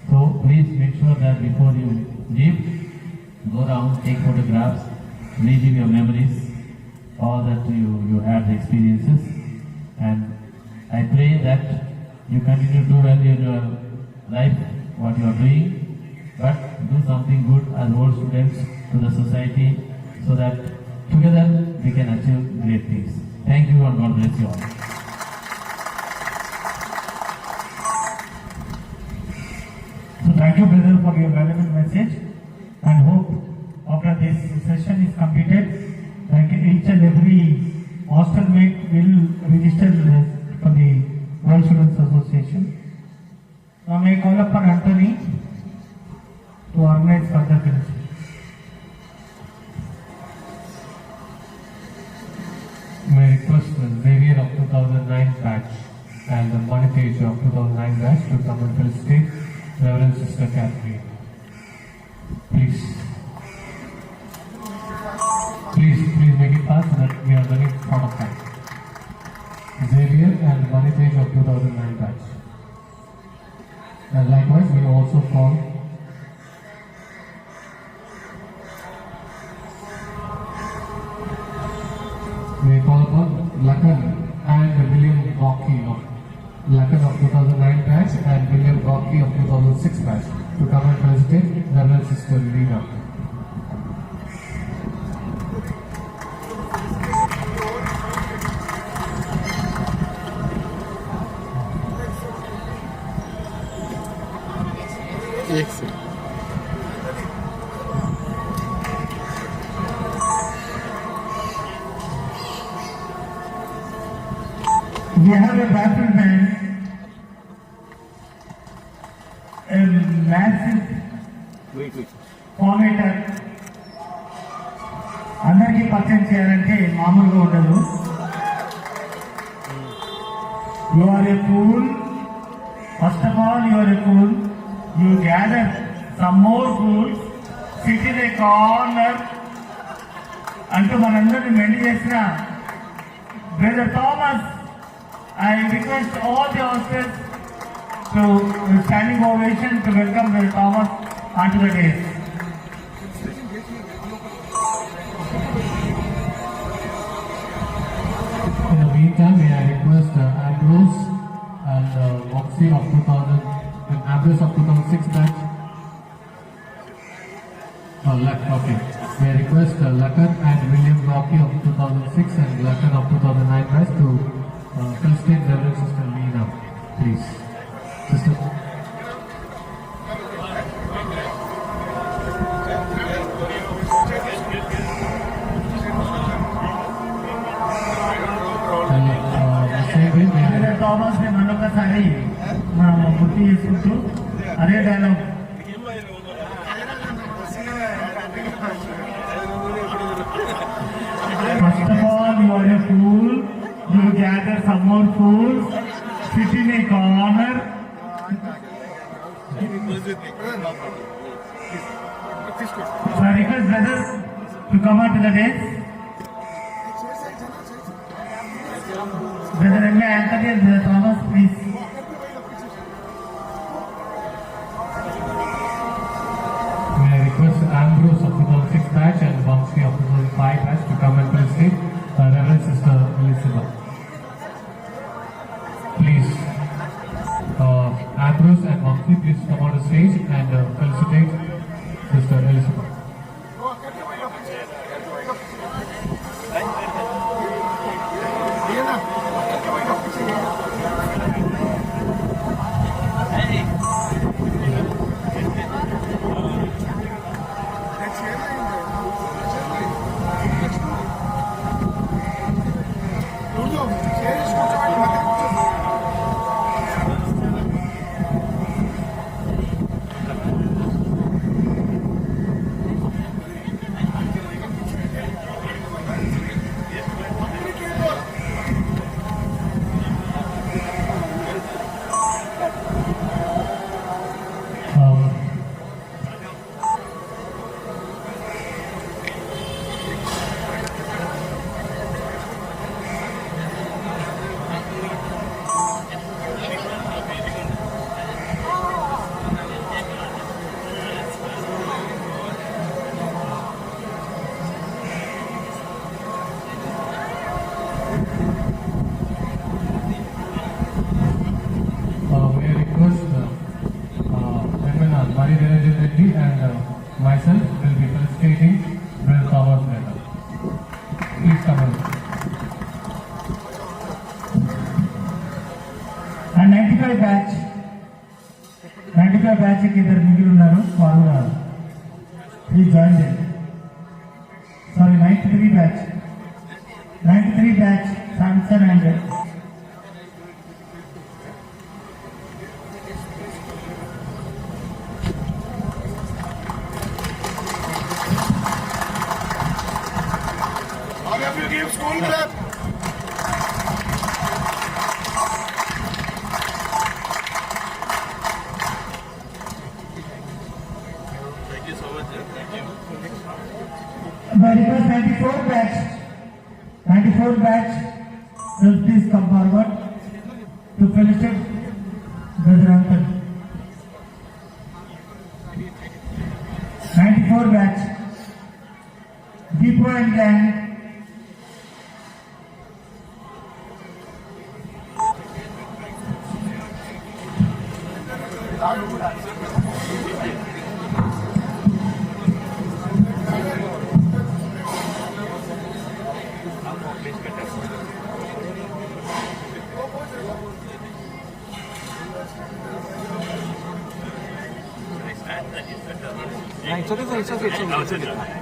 So please make sure that before you leave, go around, take photographs, relive your memories, all that you had the experiences. And I pray that you continue to do well in your life, what you are doing, but do something good as old students to the society so that together we can achieve great things. Thank you and God bless you all. So thank you, brother, for your valuable message, and hope after this session is completed, like each and every hostel mate will register for the World Students Association. Now may I call upon Anthony to organize further things. May request the Xavier of 2009 batch and the Montage of 2009 batch to come and felicitate Reverend Sister Catherine. Please make it fast so that we are running out of time. Xavier and Montage of 2009 batch. And likewise, we also call upon Lakan and William Gawky of Lakan of 2009 batch and William Gawky of 2006 batch to come and felicitate Reverend Sister Lina. एक से We have a baffled man, a massive formator. అందరికీ పరిచయం చేయాలంటే మామూలుగా ఉండదు. You are a fool. First of all, you are a fool. You gather some more fools, sit in a corner. అంటూ మనందరినీ మెండి చేసిన brother Thomas, I request all the hostels to standing ovation to welcome Brother Thomas onto the dais. In the meantime, may I request Ambrose and Moxie of 2000, and Ambrose of 2006 batch. Okay. May I request Lakan and William Rocky of 2006 and Lakan of 2009 batch to felicitate Reverend Sister Leena, please. Sister. Brother Thomas ని మరొకసారి మనం గుర్తు చేసుకుంటూ అదే dialogue. First of all, you are a fool. You gather some more fools, sit in a corner. So I request brother to come out to the dais. Brother M.A. Anthony and Brother Thomas, please. May I request Ambrose of 2006 batch and Moxie of 2005 batch to come and felicitate Reverend Sister Elizabeth. Please, Ambrose and Moxie, please come on the stage and felicitate Sister Elizabeth. And myself will be felicitating Brother Thomas later. Please come on. And 95 batch కి ఇద్దరు మిగిలి ఉన్నారు, వాళ్ళు please join చేయండి. Sorry 93 batch Samson and School clap. Thank you so much. Thank you. By request 94 batch, will please come forward to felicitate Brother Uncle. 94 batch, Depot and Gang. It's okay.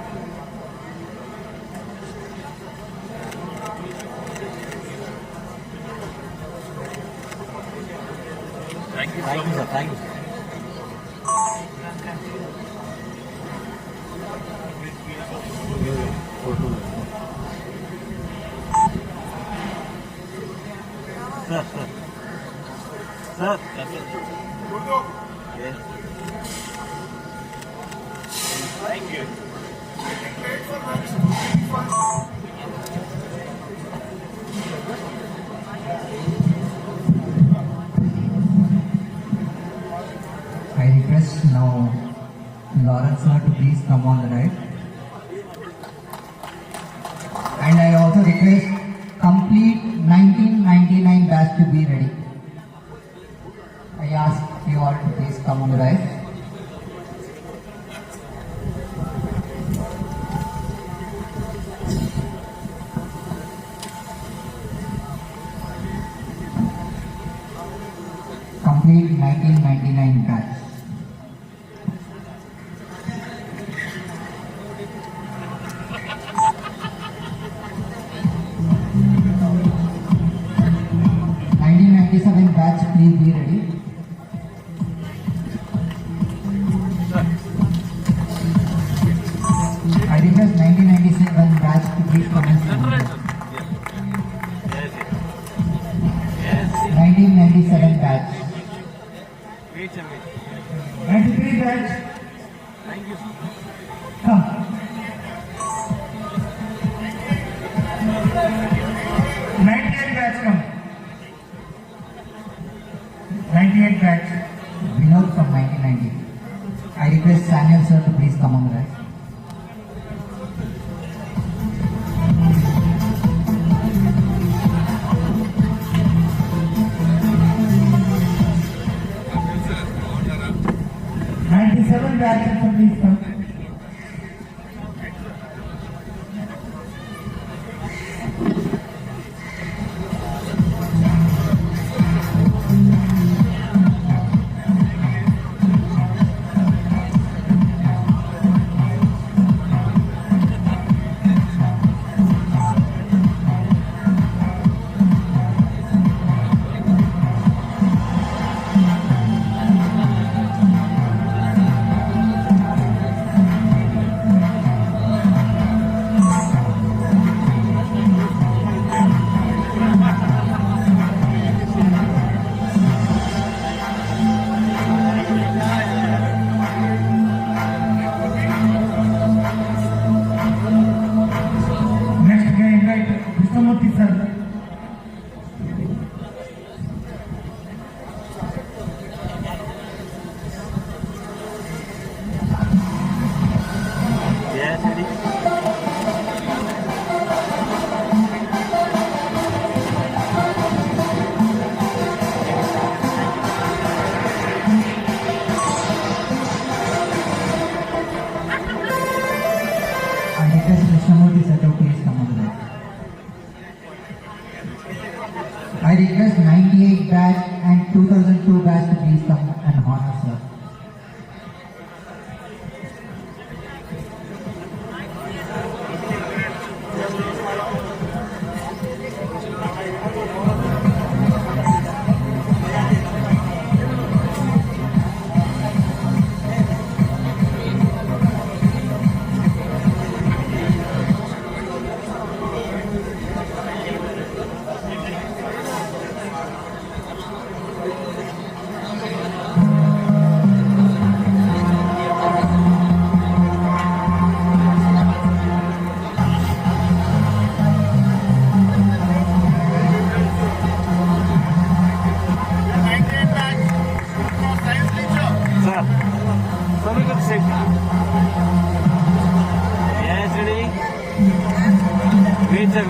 Thank you, sir. Thank you, sir. Sir, sir. Sir. Yes. Thank you. I request now Lawrence sir to please come on the right. And I also request complete 1999 batch to be ready. I ask you all to please come on the right. Complete 1999 batch. Batch, please be ready. I request 1997 batch to please commence. 1997 batch. 93 batch. Thank you. Come. 98 batch come. 98 batch. Vinod from 1990. I request Samuel sir to please come on the right. Batch, please come. I request 98 batch and 2002 batch to please come and honor sir.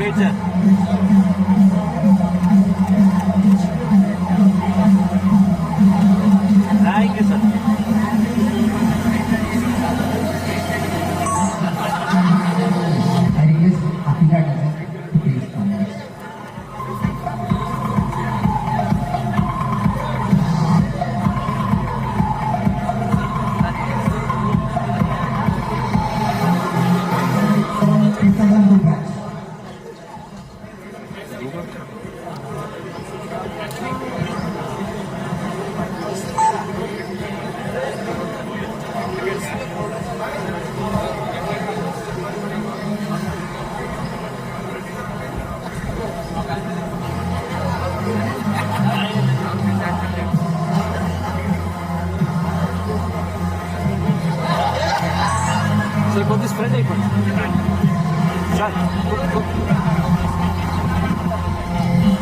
Wait, sir. Thank you, sir. I request Akila to please come. కొద్ది spread అయిపోయింది sir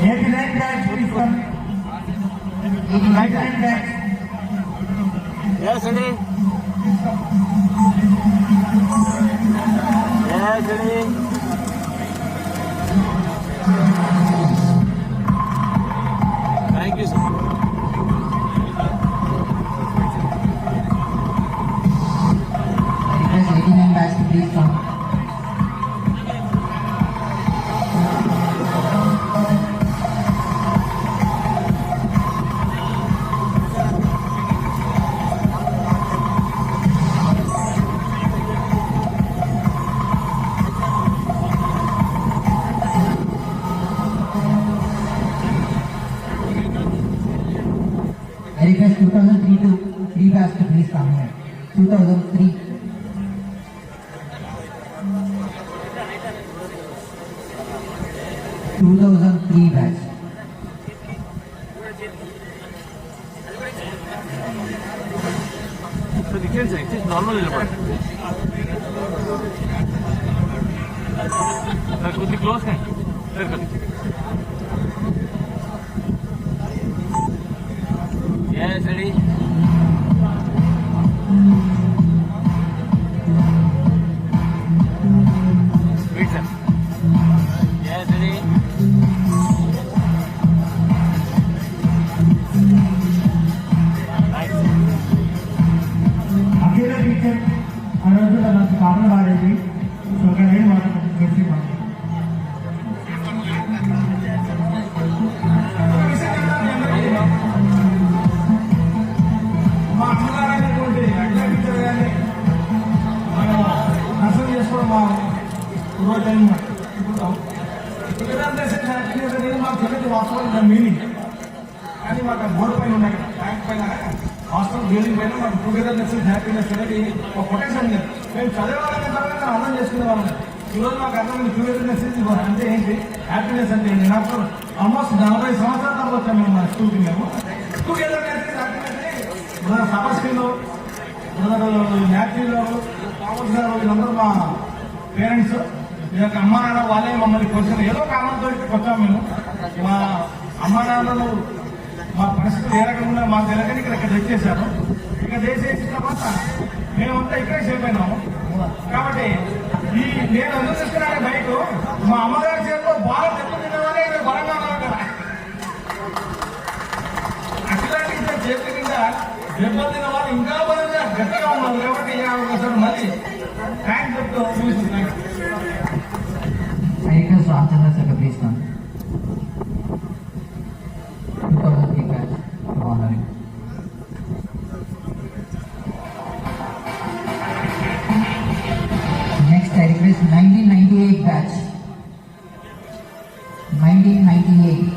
89 batch, please come. 89 batch. Yes, Eddie. Yes, Eddie. Thank you, sir. Request 89 batch to please come. I request 2003 to 3 batch to please come here. 2003. Batch. So the kids, it is normal level. Sir, could you close hand? Sir, could you? Yes, ready. Wait, sir. Yes, ready. Akela teacher, another than us, partner already. So can I want to get you one? మా అమ్మగారు అనేటువంటి అడ్డా teacher కానీ మనం అర్థం చేసుకోవడం మా రోజు అనమాట ఇప్పుడు అనేది మాకు తెలియదు వాస్తవానికి మీనింగ్ కానీ మాకు ఆ బోర్డు పైన ఉన్నాయి కదా ట్యాంక్ పైన హాస్టల్ బిల్డింగ్ పైన మాకు టుగెదర్నెస్ హ్యాపీనెస్ అనేది ఒక కొటేషన్ లేదు మేము చదివేవాళ్ళని తర్వాత అర్థం చేసుకునే వాళ్ళం ఈరోజు మాకు అర్థమైంది టుగెదర్నెస్ అంటే ఏంటి హ్యాపీనెస్ అంటే ఏంటి నాకు ఆల్మోస్ట్ 40 సంవత్సరాల తర్వాత వచ్చాము మేము మా స్కూల్కి మేము టుగెదర్నెస్ హ్యాపీనెస్ బ్రదర్ సబస్టిలో బ్రదర్ మ్యాథ్యూలో థామస్ గారు వీళ్ళందరూ మా పేరెంట్స్ మీ యొక్క అమ్మా నాన్న వాళ్ళే మమ్మల్ని క్వశ్చన్ ఏదో కారణంతో వచ్చాము మేము మా అమ్మా నాన్నలు మా పరిస్థితులు ఏ రకంగా మాకు తెలియకని ఇక్కడ తెచ్చేశారు ఇక చేసేసిన తర్వాత మేమంతా ఇక్కడే సేఫ్ అయినాము కాబట్టి ఈ నేను ఎందుకు తీసుకున్నాను బైక్ మా అమ్మగారి చేతిలో బాగా దెబ్బతిన్నవనే బలంగా ఉన్నాను కదా అట్లాంటి చేతి కింద దెబ్బతిన్న వాళ్ళు ఇంకా బలంగా గట్టిగా ఉన్నారు కాబట్టి ఒకసారి మళ్ళీ థ్యాంక్స్ చెప్తూ చూస్తున్నాను I request Ramchandra sir to please come. 2003 batch to honor him. Next, I request 1998 batch. 1998.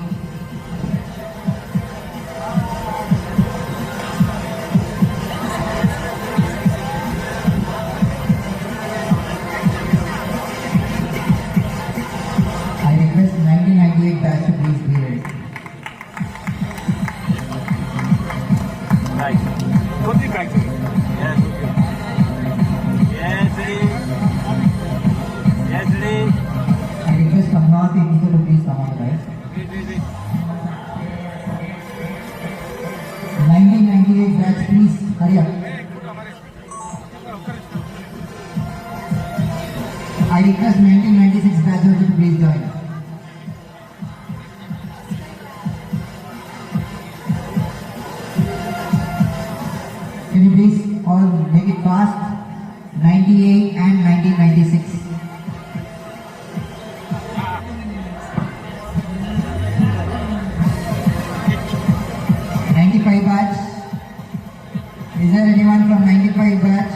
I request 1998 batch to please be ready. Right. Could you practice? Yes. Yes, ready. Yes, ready. I request Kamnath India to please come on the right. 1998 batch, please hurry up. I request 1996 batch also to please join. Can you please all make it fast? 98 and 1996. Batch. Is there anyone from 95 batch?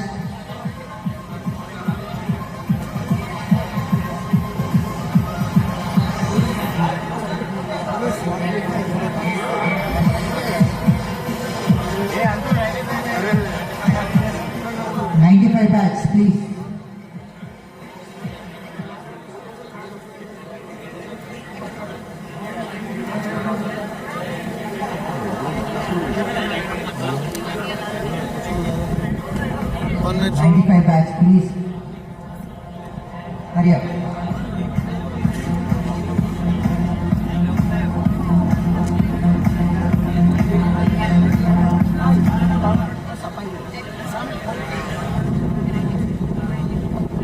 Batch, please. Batch, please. Hurry up.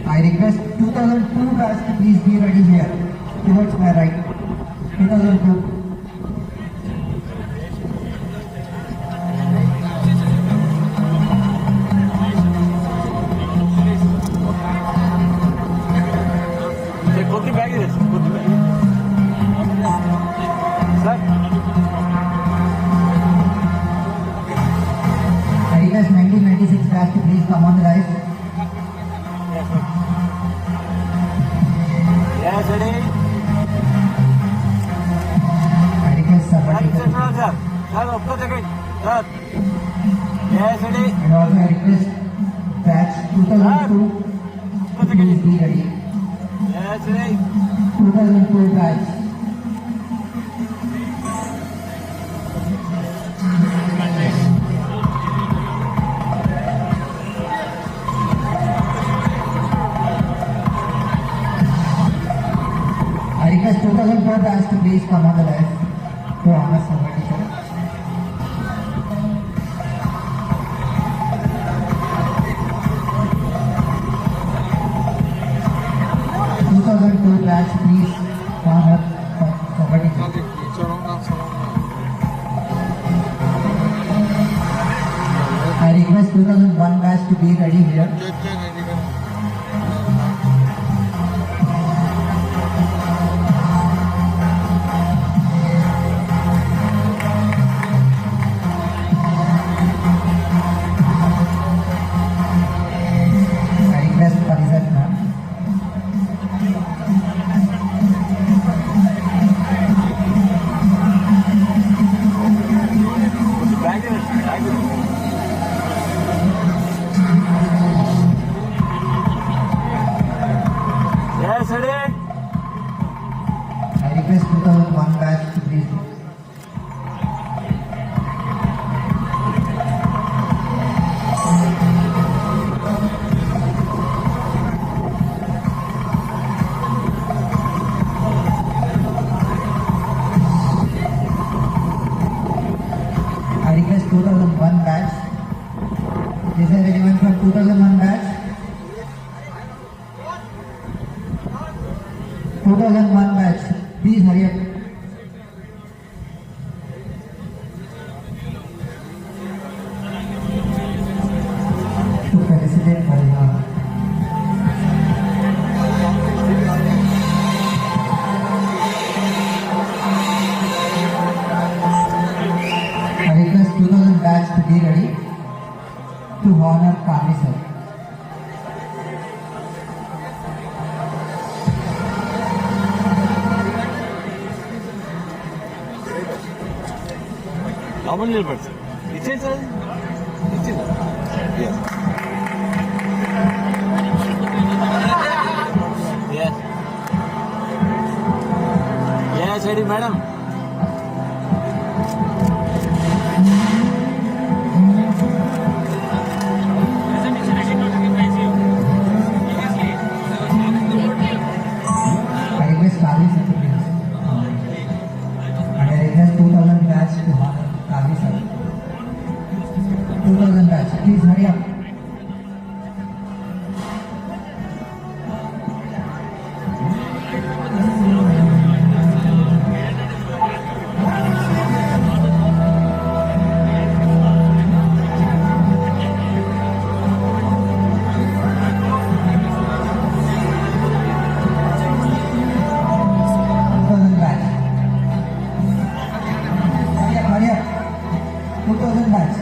I request 2002 batch to please be ready here. Towards my right. 2002. కొద్ది bag ఇది కొద్ది bag sir I request 1996 batch to please come on the right. yes ready I request somebody to sir sir ఒక్క second sir yes ready and also I request batch 2002 to please be ready. yes ready 2002 batch. I request 2004 batch to please come on the left to honor somebody. 2002 batch, please honor somebody. I request 2001 batch to be ready here. I request Parizat ma'am. Bag bag yes ready I request 2001 batch to please. I request 2001 batch. Is there anyone from 2001 batch? 2001 batch. Please hurry up. To felicitate Haryana. I request 2000 batch to be ready to honor Kali sir. how many little birds ఇచ్చే sir ఇచ్చే yes yes yes ready madam I request Kali sir to please. And I request 2000 batch to honor Kali sir. 2000 batch, please hurry up. Hurry up, 2000 batch.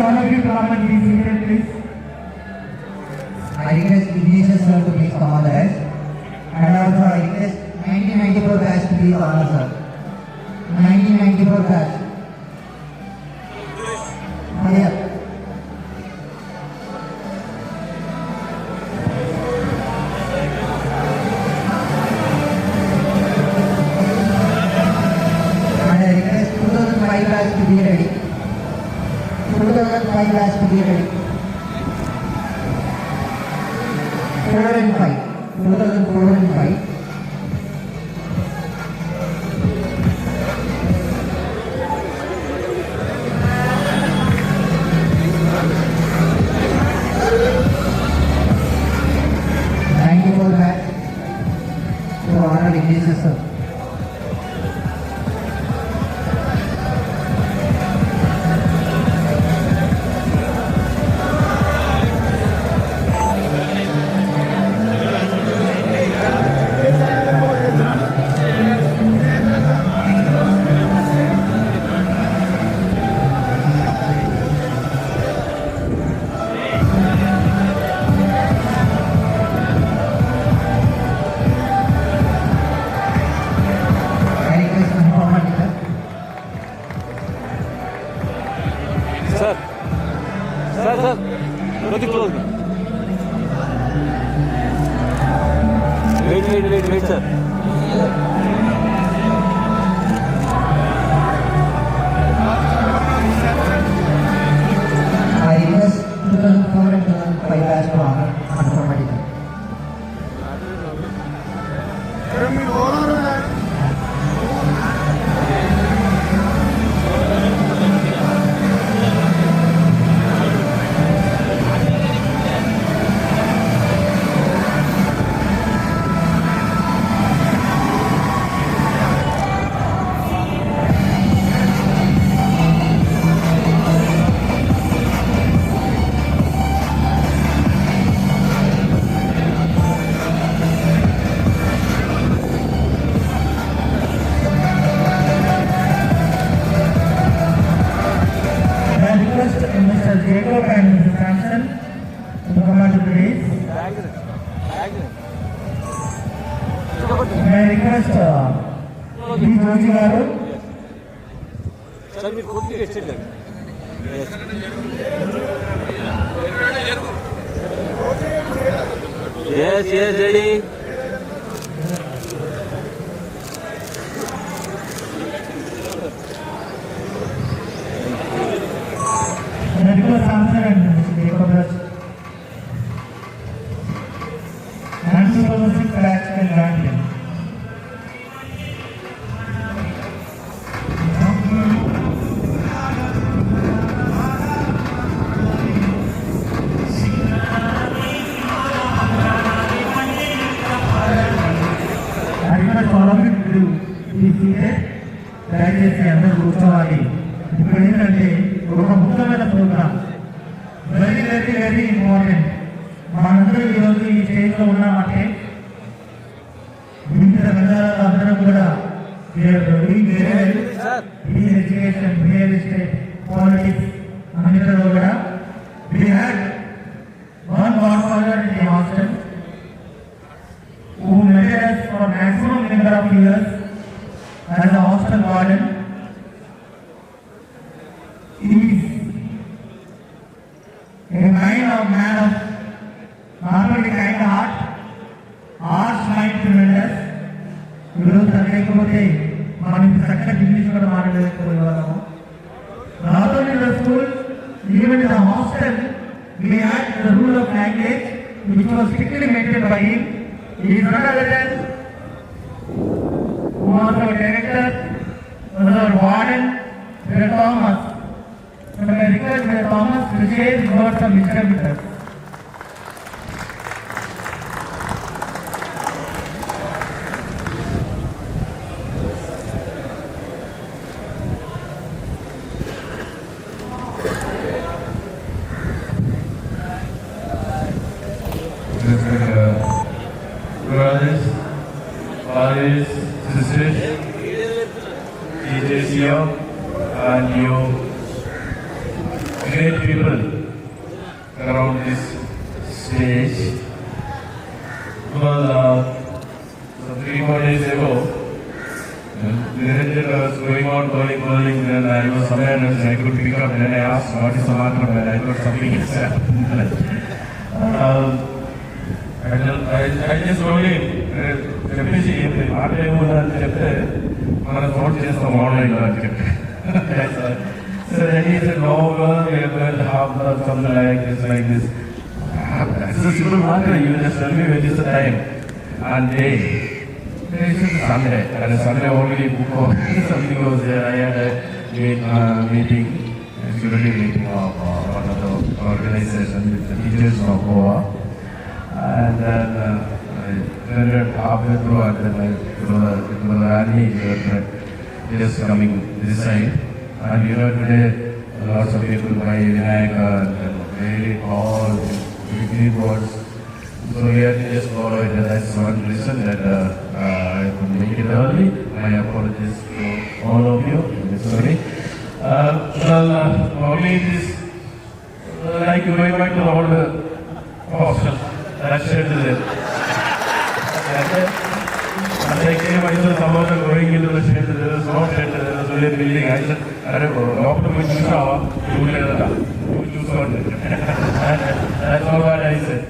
all of you come and be seated, please. I request Ignatius sir to please come on the desk. And also I request 1994 batch to please honor sir. 1994 batch. Here. And I request 2005 batch to be ready. 2005 batch to be ready. 4 and 5. 2004 and 5. Batch to honor Ignatius sir. Sir, very close. Wait, sir. I request 2004 and 2005 batch to honor automatically. Mr. Jacob and Mr. Samson to come on to the stage. May I request B. Joji garu? Sir, we could be extended. Yes, ready. Request Samson and Mr. Jacob and 2006 batch can grant him. I request all of you to be seated. దయచేసి అందరూ కూర్చోవాలి. ఇప్పుడు ఏంటంటే ఒక ముఖ్యమైన program, very very very important. మనందరూ ఈరోజు ఈ స్టేజ్లో ఉన్నామంటే వివిధ రంగాలలో అందరం కూడా ఎడ్యుకేషన్, రియల్ ఎస్టేట్, పాలిటిక్స్ అన్నిటిలో కూడా we had one godfather in the hostel who led us for maximum number of years as a hostel warden. He is a man of not only kind heart, harsh mind tremendous. ఈరోజు లేకపోతే మనం చక్కటి English కూడా మాట్లాడలేకపోయేవాళ్ళము. Not only the school, even in the hostel, we had the rule of language which was strictly maintained by him. He is none other than who was our director, was our warden, Mr. Thomas. So I request Mr. Thomas to share his words of wisdom with us. Brothers, fathers, sisters, teachers here, and you great people around this stage. Well, so 3-4 days ago, Niranjan was going on calling, then I was somewhere and I could pick up, and then I asked what is the matter, and I thought something is happened. I just told him, చెప్పేసి మాట్లాడేమో అని చెప్తే మన phone చేస్తాం ఆన్లైన్లో అని చెప్పి So then he said, no, we will have something like this. It's a simple matter, you just tell me when is the time and day. It's Sunday, and Sunday only book of something was there. I had a meeting, a security meeting of one of the organization with the teachers of Goa. And then I ended halfway through, and then Brother Annie just coming this side. And you know, today lots of people buy Vinayaka and very all big words. So we have to just follow it. That's one reason that I could make it early. My apologies to all of you. Sorry. Only this, like going back to the old hostel. That shed is there. As I came, I saw some of them going into the shed. There was no shed. There was only a building. I said, "Doctor, we choose our. You choose one." That's all what I said.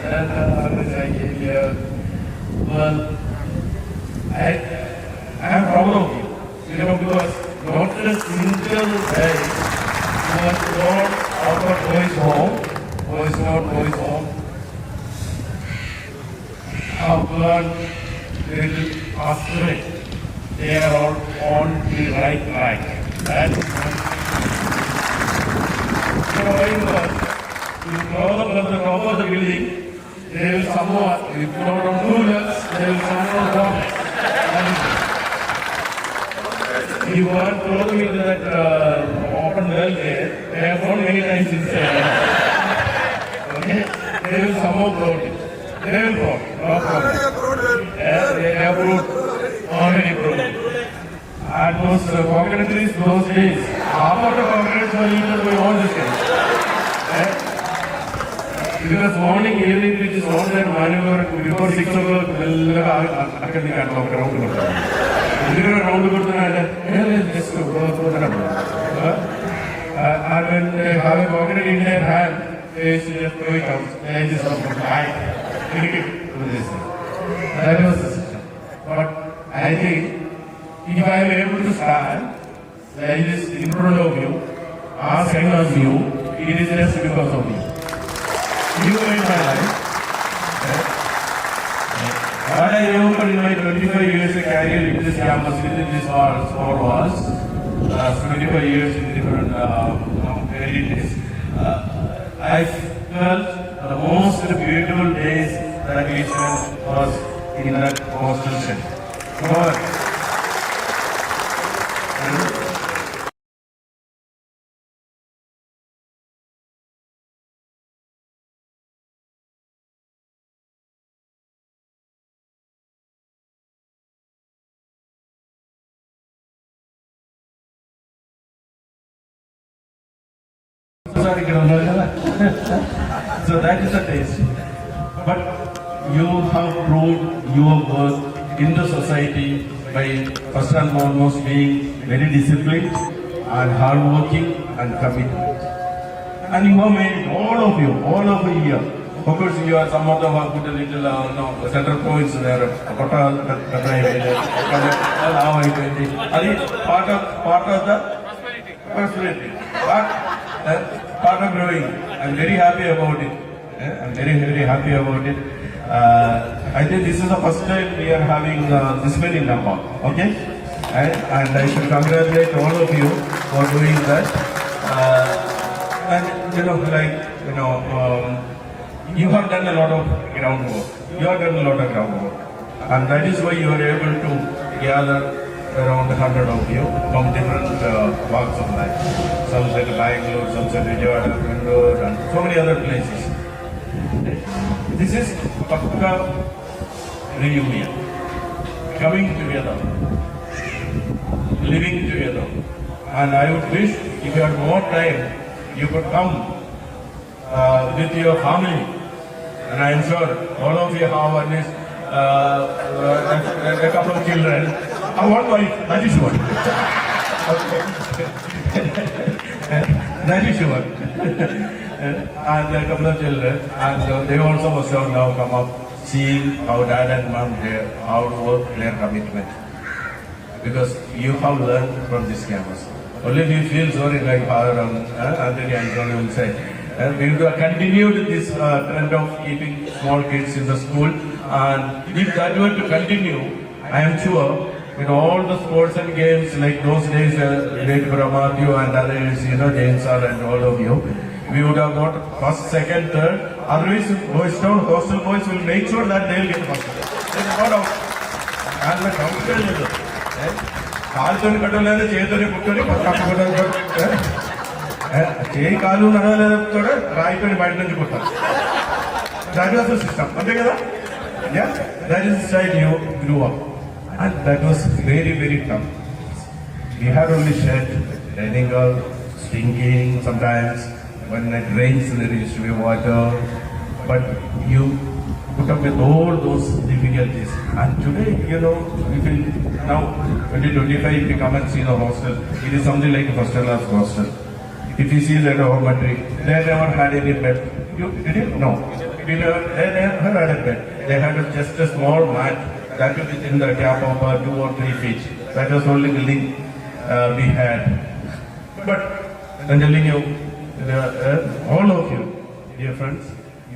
Then I came here. Well, I am proud of you. You know, because not a single day was not out of boys' home, boys not boys' home. Upward, little aspirate. They are all on the right track. That's so why was you go up to the top of the building, they will somewhat, if you don't do that, they will somewhat walk. You want to throw them into that open well there, they have gone many times inside. Okay? They will somehow throw it. They will throw it. No problem. They have proved, already proved. And those congratulations those days, half of the congratulations were eaten by all the states. Because morning, evening, which is all that maneuver, before 6 o'clock, I can think I'm around. Just go through the number. And when they have a coconut in their hand, they just throw it out. They just go high. That was the system. But I think if I am able to stand, like this in front of you, ask any of you, it is just because of you. You made my life. What I remember in my 25 years of career in this campus, within these 4 walls, 25 years in different entities, I felt the most beautiful days that we spent was in that hostel shed. God. So that is the taste. But you have proved your worth in the society by first and foremost being very disciplined and hardworking and committed. And you have made it, all of you here. Of course, you are some of them have put a little central points there. Part of the prosperity. Part of growing. I'm very happy about it. I'm very, very happy about it. I think this is the first time we are having this many number. Okay? And I should congratulate all of you for doing that. And you have done a lot of groundwork. And that is why you are able to gather around 100 of you from different walks of life. Some said Bangalore, some said Vijayawada, Bangalore, and so many other places. This is Pakka reunion. Coming together. Living together. And I would wish if you had more time, you could come with your family, and I'm sure all of you have at least a couple of children. One wife, that is sure. That is sure. And a couple of children, and they also must have now come up seeing how dad and mom how to work their commitment. Because you have learned from this campus. Only we feel sorry like Father Anthony and John will say. We have continued this trend of keeping small kids in the school, and if that were to continue, I am sure with all the sports and games like those days, late Brahmatyu and others, James sir and all of you, we would have got first, second, third. Otherwise, boys down, hostel boys will make sure that they will get first. There is no doubt. And the council is it. Kalton Katolana, Chetari Putari, Jay Kalu Nana, right and right and Putta. That was the system. Yeah, that is the style you grew up. And that was very, very tough. We had only shed, raining girl, stinking sometimes. When it rains, there used to be water. But you put up with all those difficulties. And today, if you now 2025, if you come and see the hostel, it is something like a first-class hostel. If you see the dormitory, they never had any bed. Did you? No. They never had a bed. They had just a small mat that was within the gap of 2 or 3 feet. That was the only building we had. But I'm telling you, all of you, dear friends,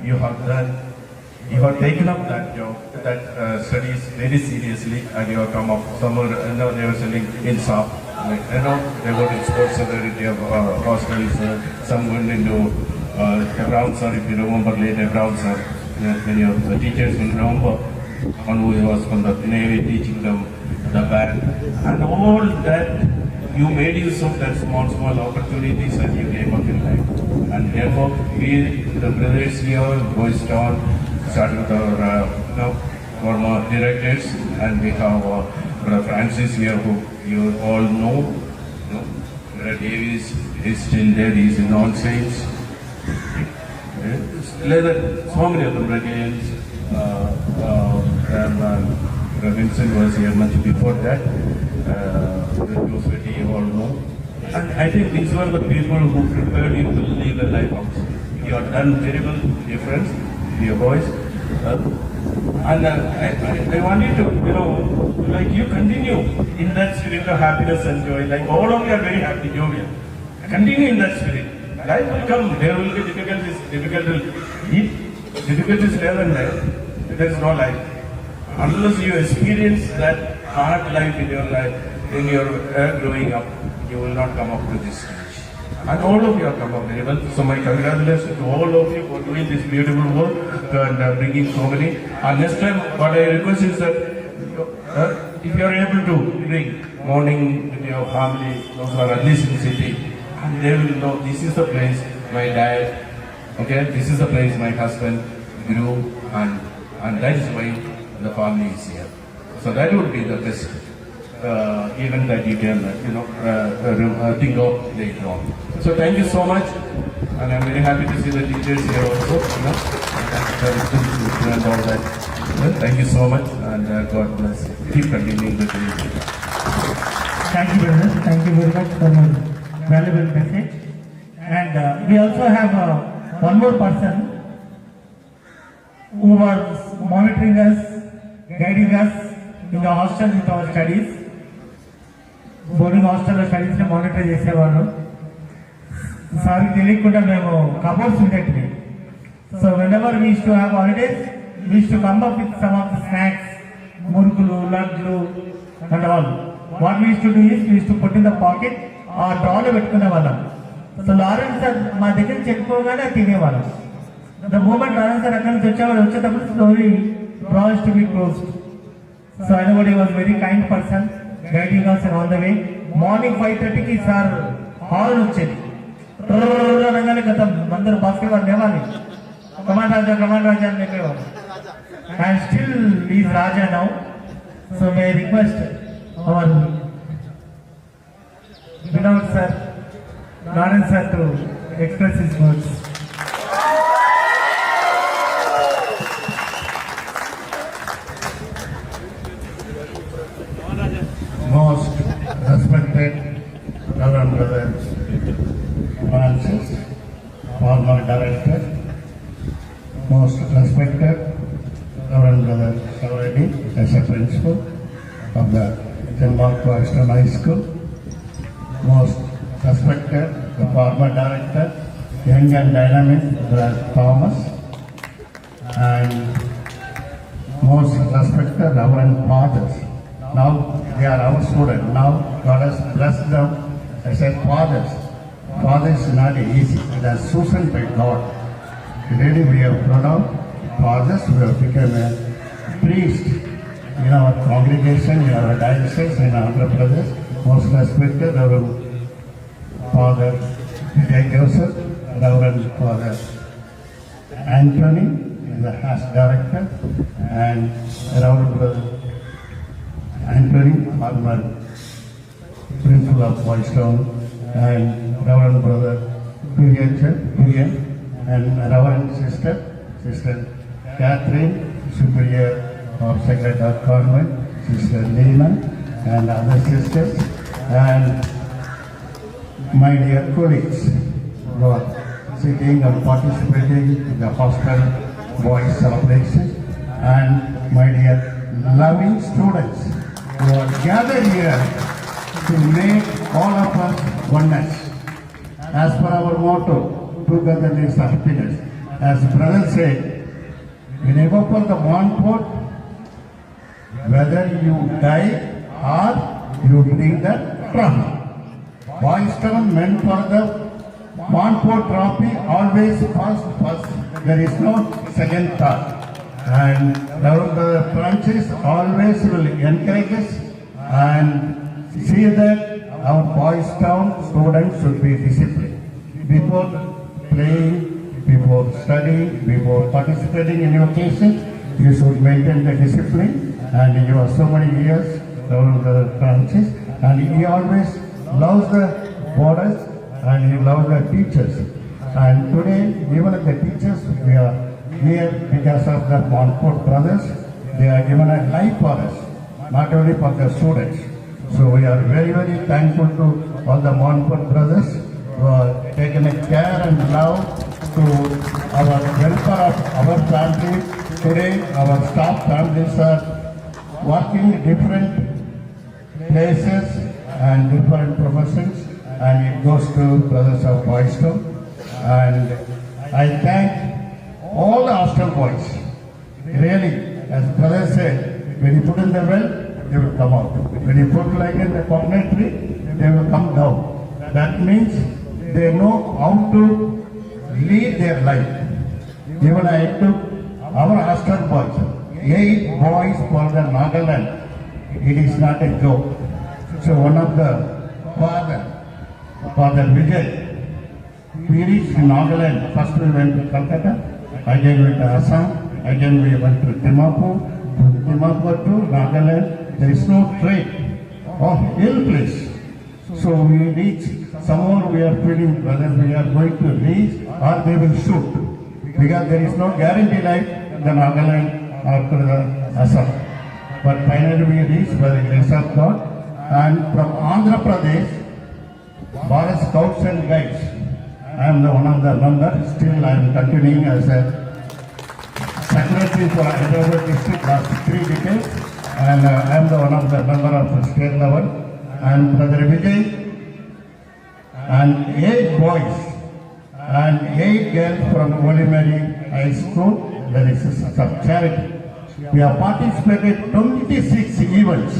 you have taken up that job, that studies very seriously, and you have come up somewhere. They were selling in shop. They got in sports society of hostels. Some went into Brown sir, if you remember later, Brown sir. Many of the teachers will remember. One who was from the Navy teaching them the band, and all that you made use of that small opportunities and you came up in life. And therefore, we, the brothers here, boys down, started with our former directors, and we have Brother Francis here, who you all know. Brother Davis is still there; he is in non-saints. So many of the brigades. And Vincent was here much before that. You all know. And I think these were the people who prepared you to live a life outside. You have done terrible difference, dear boys. And I want you to, you continue in that spirit of happiness and joy. Like all of you are very happy, jovial. Continue in that spirit. Life will come. There will be difficulties. Difficulties there and there. There is no life. Unless you experience that hard life in your life, when you are growing up, you will not come up to this stage. And all of you have come up very well. So my congratulations to all of you for doing this beautiful work and bringing so many. And next time, what I request is that if you are able to bring morning with your family, those who are at least in the city, and they will know this is the place my dad, this is the place my husband grew, and that is why the family is here. So that would be the best event that you can, think of later on. So thank you so much, and I'm very happy to see the teachers here also. And all that. Thank you so much, and God bless. Keep continuing the day. Thank you very much. Thank you very much for your valuable message. And we also have one more person who was monitoring us, guiding us in the hostel with our studies. Boarding hostel studies monitor చేసేవాళ్ళు. సార్కి తెలియకుండా మేము cupboards ఉండేటివి. So whenever we used to have holidays, we used to come up with some of the snacks, murukulu, laddu and all. What we used to do is we used to put in the pocket or drawer లో పెట్టుకునే వాళ్ళం. So Lawrence sir మా దగ్గర చెప్పుకోగానే తినేవాళ్ళం. The moment Lawrence sir అక్కడి నుంచి వచ్చేటప్పుడు slowly drawers to be closed. So anybody was very kind person, guiding us all the way. Morning 5:30 ki sir horn వచ్చేది. రంగానే గతం అందరూ బాస్కెట్బాల్ లేవాలి. కమాండ్ రాజా అని చెప్పేవారు. And still he is Raja now. So may I request our beloved sir, Lawrence sir, to express his words. Most respected Reverend Brother Francis, former director, most respected Reverend Brother Shavaredi as a principal of the St. Mark Western High School, most respected the former director, young and dynamic Brother Thomas, and most respected Reverend Fathers. Now they are our students. Now God has blessed them as a fathers. Fathers is not easy. It is chosen by God. Really we have grown up. Fathers, we have become a priest in our congregation, in our diocese, in Andhra Pradesh. Most respected our Father Vijay Joseph, Reverend Father Anthony, the Host director, and Reverend Brother Anthony, former principal of Boys Town, and Reverend Brother Purian, and Reverend Sister Catherine, Superior of Sacred Heart Convent, Sister Lena, and other sisters, and my dear colleagues who are sitting and participating in the Hostel Boys celebration, and my dear loving students who are gathered here to make all of us oneness. As per our motto, togetherness, happiness. As brother said, when you go for the Montfort, whether you die or you bring the trophy. Boys Town meant for the Montfort trophy, always first. There is no second thought. And the branches always will encourage us and see that our Boys Town students should be disciplined. Before playing, before studying, before participating in education, you should maintain the discipline. And you have so many years, the Francis, and he always loves the boarders and he loves the teachers. And today, even the teachers, we are here because of the Montfort brothers. They are given a life for us, not only for the students. So we are very, very thankful to all the Montfort brothers who are taken a care and love to our welfare of our family. Today, our staff families are working in different places and different professions, and it goes to brothers of Boys Town. And I thank all the hostel boys. Really, as brother said, when you put in the well, they will come out. When you put like in the coconut tree, they will come down. That means they know how to lead their life. Even I took our hostel boys, 8 boys for the Nagaland. It is not a joke. So one of the Father Vijay, we reached Nagaland. First we went to Calcutta, again we went to Assam, again we went to Dimapur to Nagaland. There is no train or hill place. So we reached, somewhere we are feeling whether we are going to reach or they will shoot. Because there is no guarantee like the Nagaland or to the Assam. But finally we reached by the grace of God. And from Andhra Pradesh, Bharat Scouts and Guides, I am the one of the members. Still I am continuing as a secretary for Hyderabad district last 3 decades. And I am the one of the member of the state level. And Brother Vijay, and 8 boys and 8 girls from Holy Mary High School, that is of charity. We have participated 26 events,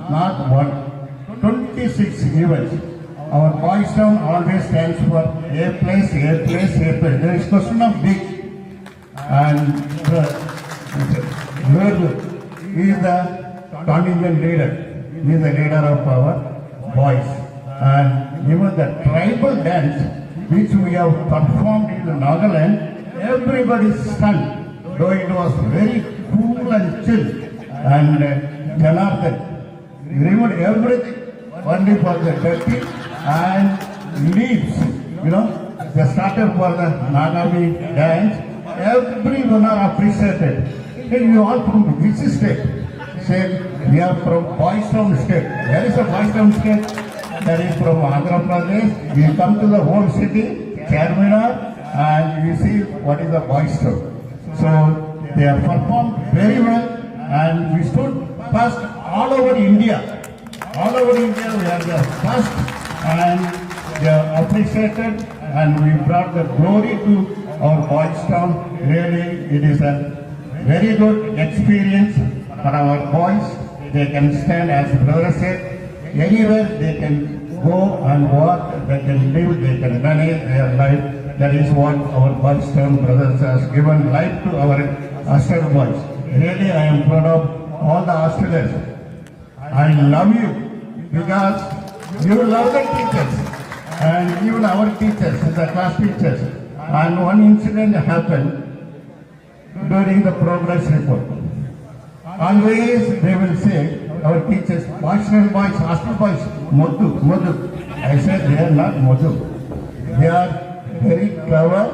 not one, 26 events. Our Boys Town always stands for A place. There is question of big. And he is the contingent leader. He is the leader of our boys. And even the tribal dance which we have performed in Nagaland, everybody stunned, though it was very cool and chill. And Janardhan removed everything only for the dirty and leaves, they started for the Nagami dance. Everyone are appreciated. Hey, you all from which state? Said, we are from Boys Town state. Where is the Boys Town state? That is from Andhra Pradesh. We come to the whole city, Charminar, and we see what is the Boys Town. So they have performed very well, and we stood first all over India. All over India we are the first, and they are appreciated, and we brought the glory to our Boys Town. Really, it is a very good experience for our boys. They can stand, as the brother said, anywhere they can go and work, they can live, they can manage their life. That is what our Boys Town brothers has given life to our hostel boys. Really, I am proud of all the hostelers. I love you because you love the teachers and even our teachers, the class teachers. And one incident happened during the progress report. Always they will say, our teachers, hostel boys, Modu. I said they are not Modu. They are very clever.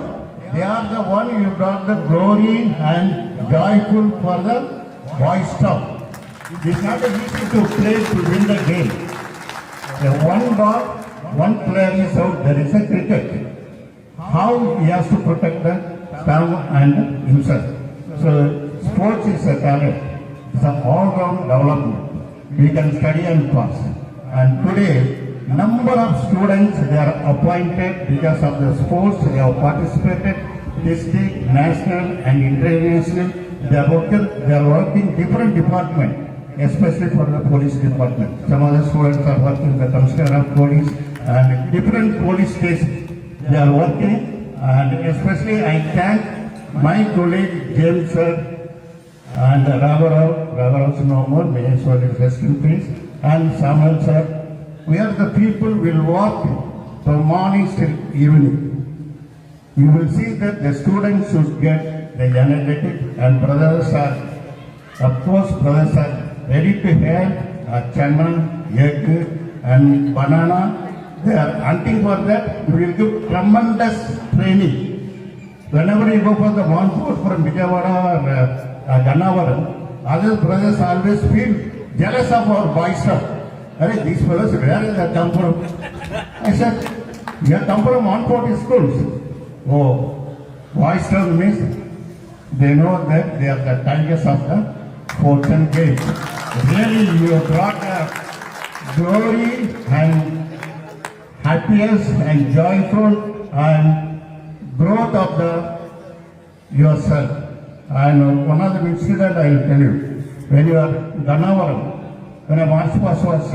They are the one you brought the glory and joyful for the Boys Town. It is not easy to play to win the game. One ball, one player is out, there is a cricket. How he has to protect the town and himself. So sports is a talent. It's an all-round development. We can study and pass. And today, number of students they are appointed because of the sports they have participated, district, national and international. They are working different departments. Especially for the police department. Some of the students are working in the commissioner of police and different police stations they are working. And especially I thank my colleague James sir and Ravarao no more, may his soul rest in peace, and Samuel sir. We are the people will work from morning till evening. You will see that the students should get the energetic, and brothers are, of course, brothers are ready to help chana, egg and banana. They are hunting for that. We will give tremendous training. Whenever you go for the Monfort from Vijayawada or Gannavaram, other brothers always feel jealous of our boys. Hey, these fellows, where is that come from? I said, you have come from Monfort schools. Oh, boys town means they know that they are the tigers of the Fortune Gate. Really, you brought glory and happiness and joyful and growth of the yourself. And one of the incident I will tell you. When you are Gannavaram, when a march past was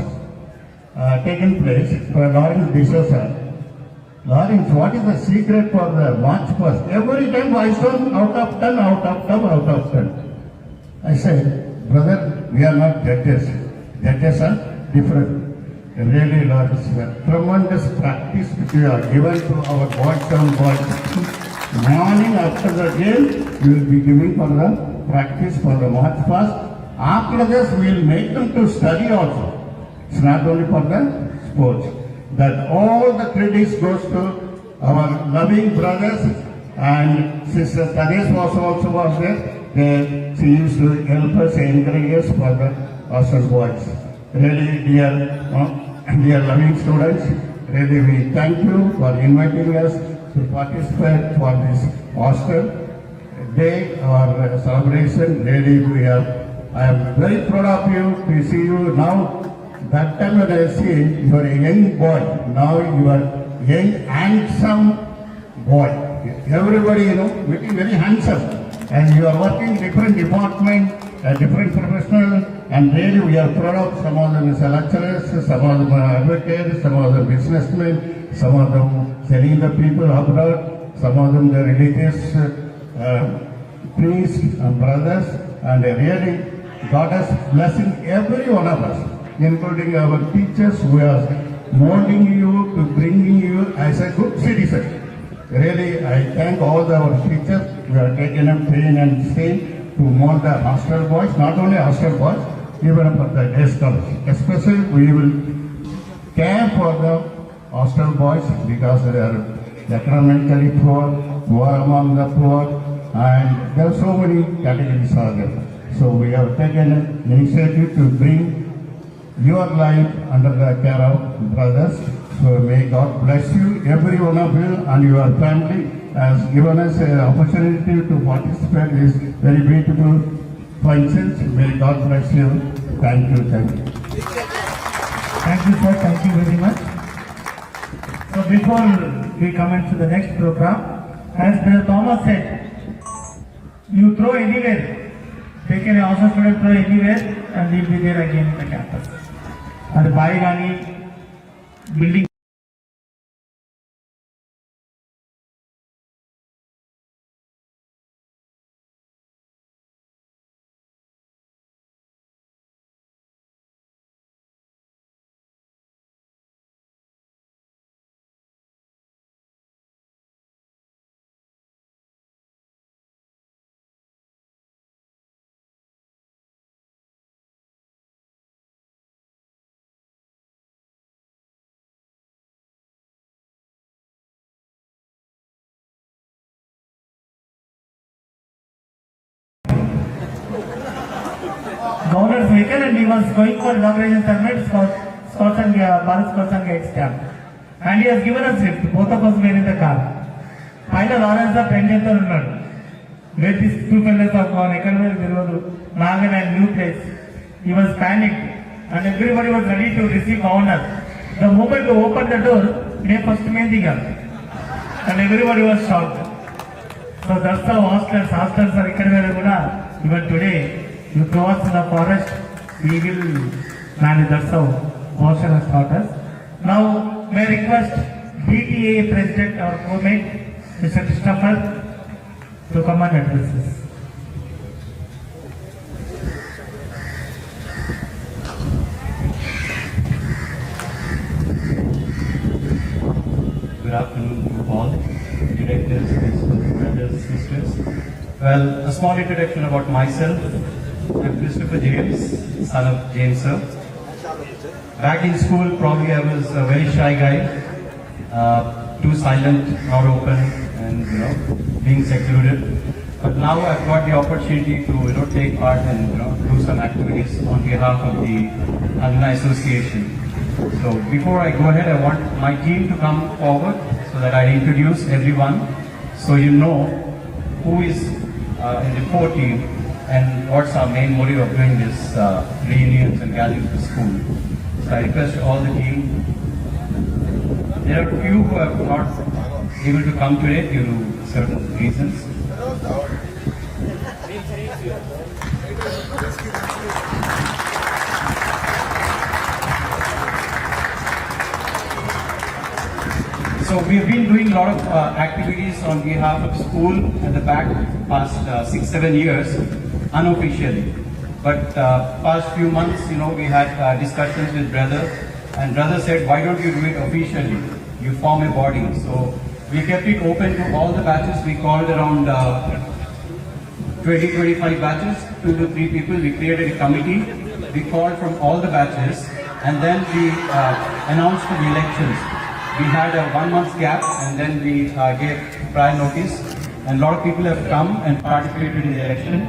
taken place for Lawrence D'Souza, Lawrence, what is the secret for the march past? Every time I saw out of 10, out of 10, out of 10. I said, brother, we are not judges. Judges are different. Really, Lord, it's a tremendous practice which you are given to our Boys Town boys. Morning after the game, we will be giving for the practice for the march past. After this, we will make them to study also. It's not only for the sports. That all the credits goes to our loving brothers, and Sister Tanis was also was there. She used to help us, encourage us for the hostel boys. Really, dear loving students, really we thank you for inviting us to participate for this hostel day or celebration. Really, I am very proud of you to see you now. That time when I see you are a young boy, now you are young, handsome boy. Everybody, very, very handsome. And you are working different department, different professional, and really we are proud of some of them as lecturers, some of them are advocates, some of them businessmen, some of them selling the people abroad, some of them the religious priests and brothers, and really God has blessing every one of us, including our teachers who are molding you to bringing you as a good citizen. Really, I thank all our teachers who are taking up pain and stay to mold the hostel boys, not only hostel boys, even for the day scholars. Especially we will care for the hostel boys because they are economically poor, poor among the poor, and there are so many categories are there. So we have taken an initiative to bring your life under the care of brothers. So may God bless you, every one of you, and your family has given us an opportunity to participate in this very beautiful functions. May God bless you. Thank you. Thank you. Thank you, sir. Thank you very much. So before we come into the next program, as Brother Thomas said, you throw anywhere. Take an hostel student, throw anywhere, and he'll be there again in the campus. And buy any building. Governor's vehicle, and he was going for inauguration ceremony, Scouts and Bharat Scouts and Guides camp. And he has given us lift. Both of us were in the car. Pilot Lawrence the friend where these two fellows have gone, Nagan and new place. He was panicked and everybody was ready to receive honor. The moment to open the door, they first made the gun. And everybody was shocked. So that's how hostels are even today. You cross the forest, we will manage. That's how Hostel has taught us. Now, may I request BTA President, our co-mate, Mr. Christopher, to come and address us. Good afternoon to all, directors, principals, brothers, sisters. Well, a small introduction about myself. I'm Christopher James, son of James sir. Back in school, probably I was a very shy guy, too silent, not open, and being secluded. But now I've got the opportunity to take part and do some activities on behalf of the Alumni Association. So before I go ahead, I want my team to come forward so that I introduce everyone, so you know who is in the core team and what's our main motive of doing this reunions and gatherings for school. So I request all the team. There are a few who are not able to come today due to certain reasons. So we've been doing a lot of activities on behalf of school at the back past 6-7 years unofficially. But past few months, we had discussions with brother, and brother said, why don't you do it officially? You form a body. So we kept it open to all the batches. We called around 20-25 batches, 2 to 3 people. We created a committee. We called from all the batches, and then we announced the elections. We had a 1 month gap, and then we gave prior notice, and a lot of people have come and participated in the election,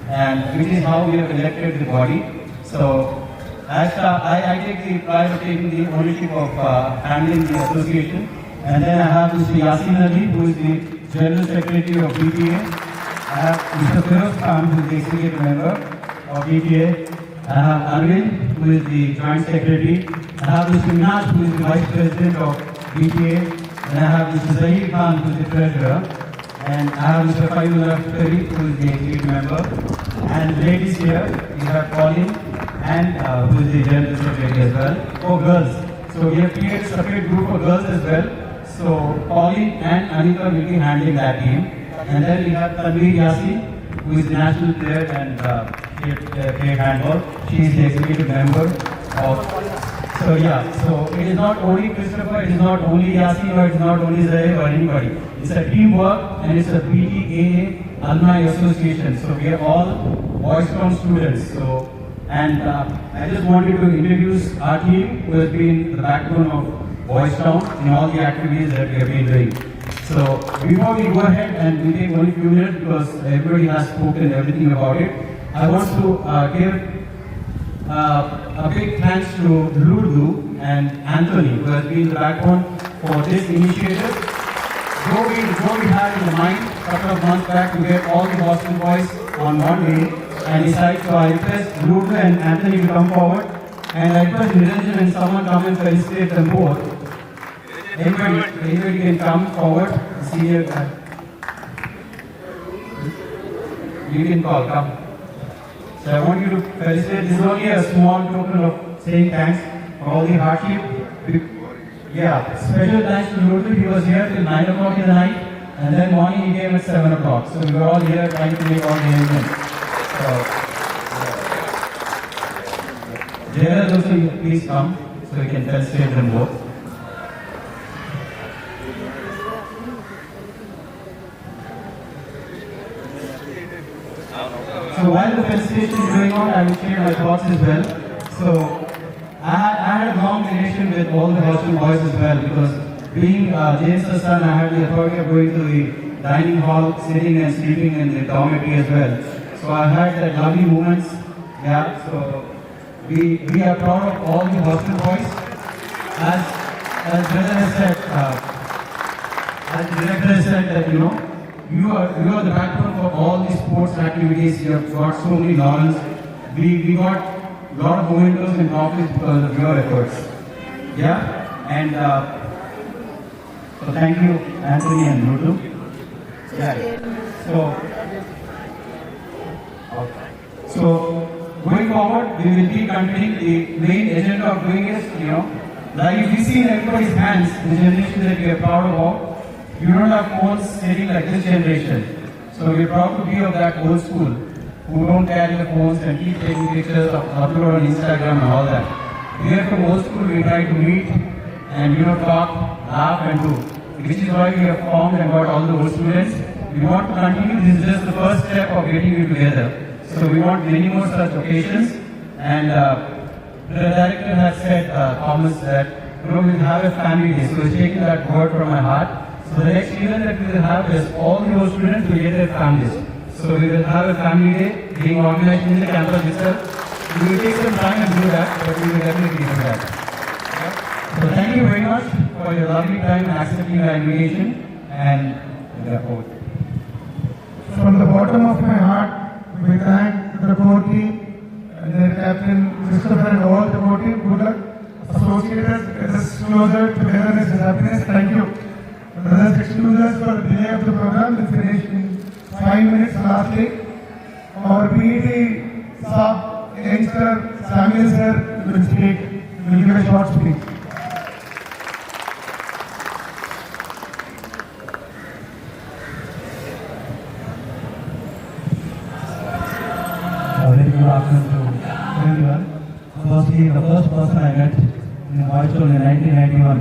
and which is how we have elected the body. So as I take the pride of taking the ownership of handling the association, and then I have Mr. Yasin Ali, who is the General Secretary of BPA. I have Mr. Feroz Khan, who is the Executive Member of BPA. I have Arvind, who is the Joint Secretary. I have Mr. Minaj, who is the Vice President of BPA. And I have Mr. Zahir Khan, who is the Treasurer. And I have Mr. Fayyullah Tariq, who is the Executive Member. And ladies here, we have Pauline, and who is the General Secretary as well, for girls. So we have created a separate group for girls as well. So Pauline and Anita will be handling that team. And then we have Tanveer Yasin, who is the national player and played handball. She is the executive member of. So yeah, so it is not only Christopher, it is not only Yasin, or it is not only Zaid or anybody. It's a teamwork, and it's a BTAA Alumni Association. So we are all Boys Town students. So and I just wanted to introduce our team, who has been the backbone of Boys Town in all the activities that we have been doing. So before we go ahead and we take only few minutes because everybody has spoken everything about it, I want to give a big thanks to Lourdes and Anthony, who has been the backbone for this initiative. Though we had in the mind a couple of months back to get all the Hostel boys on one day and decide, so I request Lourdes and Anthony to come forward, and I request Niranjan and someone come and felicitate them both. Anybody can come forward, senior guy. You can come. So I want you to felicitate. This is only a small token of saying thanks for all the hardship. Yeah, special thanks to Lourdes. He was here till 9 o'clock in the night, and then morning he came at 7 o'clock. So we were all here trying to make all the arrangements. So, Jared also, please come so we can felicitate them both. So while the felicitation is going on, I will share my thoughts as well. So I had a long relation with all the Hostel boys as well, because being James' son, I had the authority of going to the dining hall, sitting and sleeping in the dormitory as well. So I had that lovely moments. Yeah, so we are proud of all the Hostel boys. As brother has said, as the director has said that, you are the backbone for all the sports activities. You have got so many laurels. We got a lot of mementos and trophies because of your efforts. Yeah, and so thank you, Anthony and Lourdes. Yeah. So going forward, we will be continuing the main agenda of doing is, like if you see in everybody's hands, the generation that we are proud of. You don't have phones sitting like this generation. So we're proud to be of that old school, who don't carry the phones and keep taking pictures of upload on Instagram and all that. We are from old school, we try to meet and talk, laugh and do. Which is why we have formed and got all the old students. We want to continue, this is just the first step of getting you together. So we want many more such occasions. And the director has said, Thomas, that we'll have a family day. So he's taking that word from my heart. So the next event that we will have is all the old students will get their families. So we will have a family day being organized in the campus itself. We will take some time and do that, but we will definitely do that. So thank you very much for your lovely time and accepting our invitation. And from the bottom of my heart, we thank the core team, their captain Christopher and all the core team. Good luck. Associated, get us closer, togetherness and happiness. Thank you. Brothers, excuse us for the delay of the program. We'll finish in 5 minutes lastly. Our PET sub youngster Samuel sir will speak. Will give a short speech. Very good afternoon to everyone. Firstly, the first person I met in Hostel in 1991,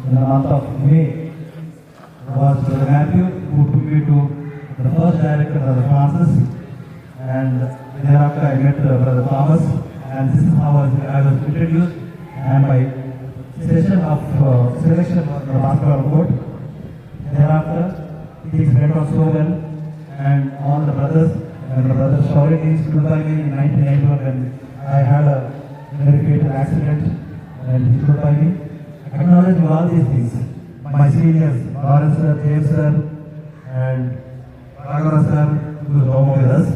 in the month of May, was Brother Matthew, who took me to the first director, Brother Francis, and thereafter I met Brother Thomas, and this is how I was introduced, and my session of selection was the basketball court. Thereafter, things went on so well, and all the brothers and the brothers Shaurity stood by me in 1991 when I had a very fatal accident, and he stood by me, acknowledging all these things. My seniors, Lawrence sir, James sir, and Raghavan sir, who is no more with us.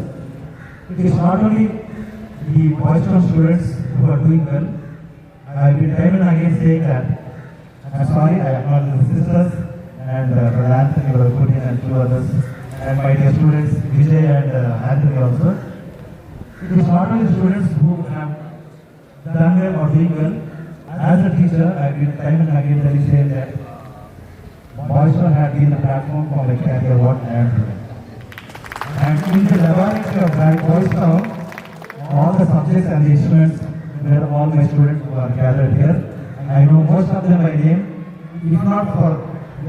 It is not only the Boyston students who are doing well. I have been time and again saying that. I am sorry, I acknowledge the sisters and Brother Anthony, Brother Putin and two others, and my dear students, Vijay and Anthony also. It is not only the students who have done well or doing well. As a teacher, I have been time and again telling saying that Boyston had been the platform for my career, what I am doing. And in the laboratory of Boyston, all the subjects and the instruments were all my students who are gathered here. I know most of them by name. If not for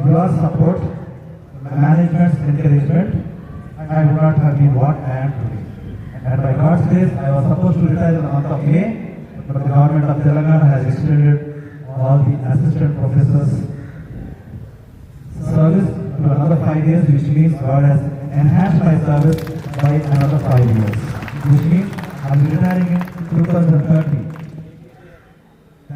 your support, management's encouragement, I would not have been what I am today. And by God's grace, I was supposed to retire in the month of May, but the government of Telangana has extended all the assistant professors' service to another 5 years, which means God has enhanced my service by another 5 years, which means I'm retiring in 2030.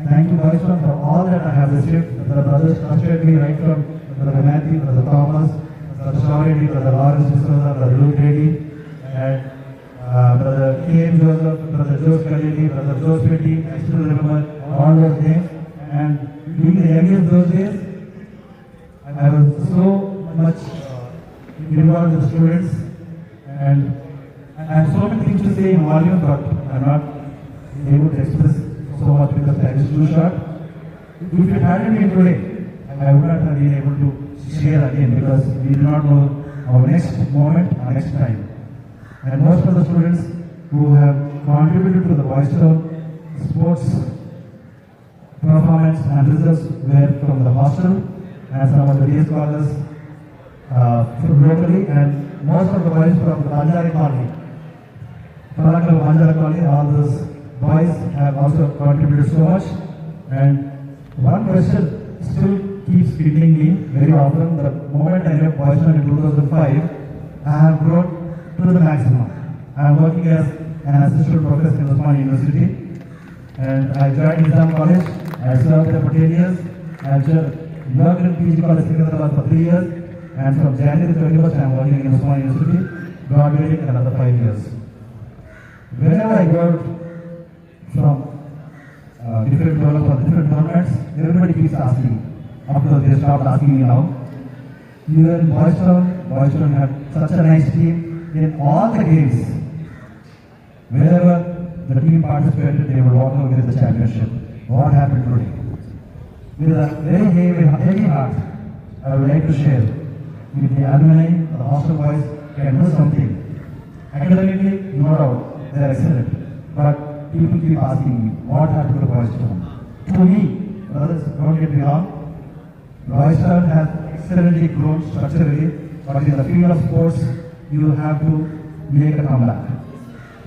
Thank you, boys, for all that I have received. The brothers trusted me right from Brother Matthew, Brother Thomas, Brother Shawnee, Brother Lawrence D'Souza, Brother Luke Reddy, and Brother K.M. Joseph, Brother Joseph Kalili, Brother Joseph Petty. I still remember all those names. And being the youngest those days, I was so much involved with the students, and I have so many things to say in volume, but I'm not able to express so much because time is too short. If it hadn't been today, I would not have been able to share again because we do not know our next moment, our next time. And most of the students who have contributed to the Boys Town sports performance and results were from the hostel and some of the day scholars locally, and most of the boys from the Banjara colony. Palakal Banjara colony, all those boys have also contributed so much. And one question still keeps hitting me very often. The moment I left Boys Town in 2005, I have grown to the maximum. I am working as an assistant professor in Osmania University, and I joined Nizam College. I served there for 10 years. I have worked in PG College Secretariat for 3 years, and from January 21st, I am working in Osmania University, God willing, another 5 years. Whenever I go from different tournaments, everybody keeps asking. Of course, they stopped asking me now. You were in Boys Town had such a nice team in all the games. Wherever the team participated, they would walk away with the championship. What happened today? With a very heavy heart, I would like to share with the alumni, the hostel boys can do something. Academically, no doubt, they are excellent. But people keep asking me, what happened to Boys Town? To me, brothers, don't get me wrong, Boys Town has excellently grown structurally, but in the field of sports, you have to make a comeback.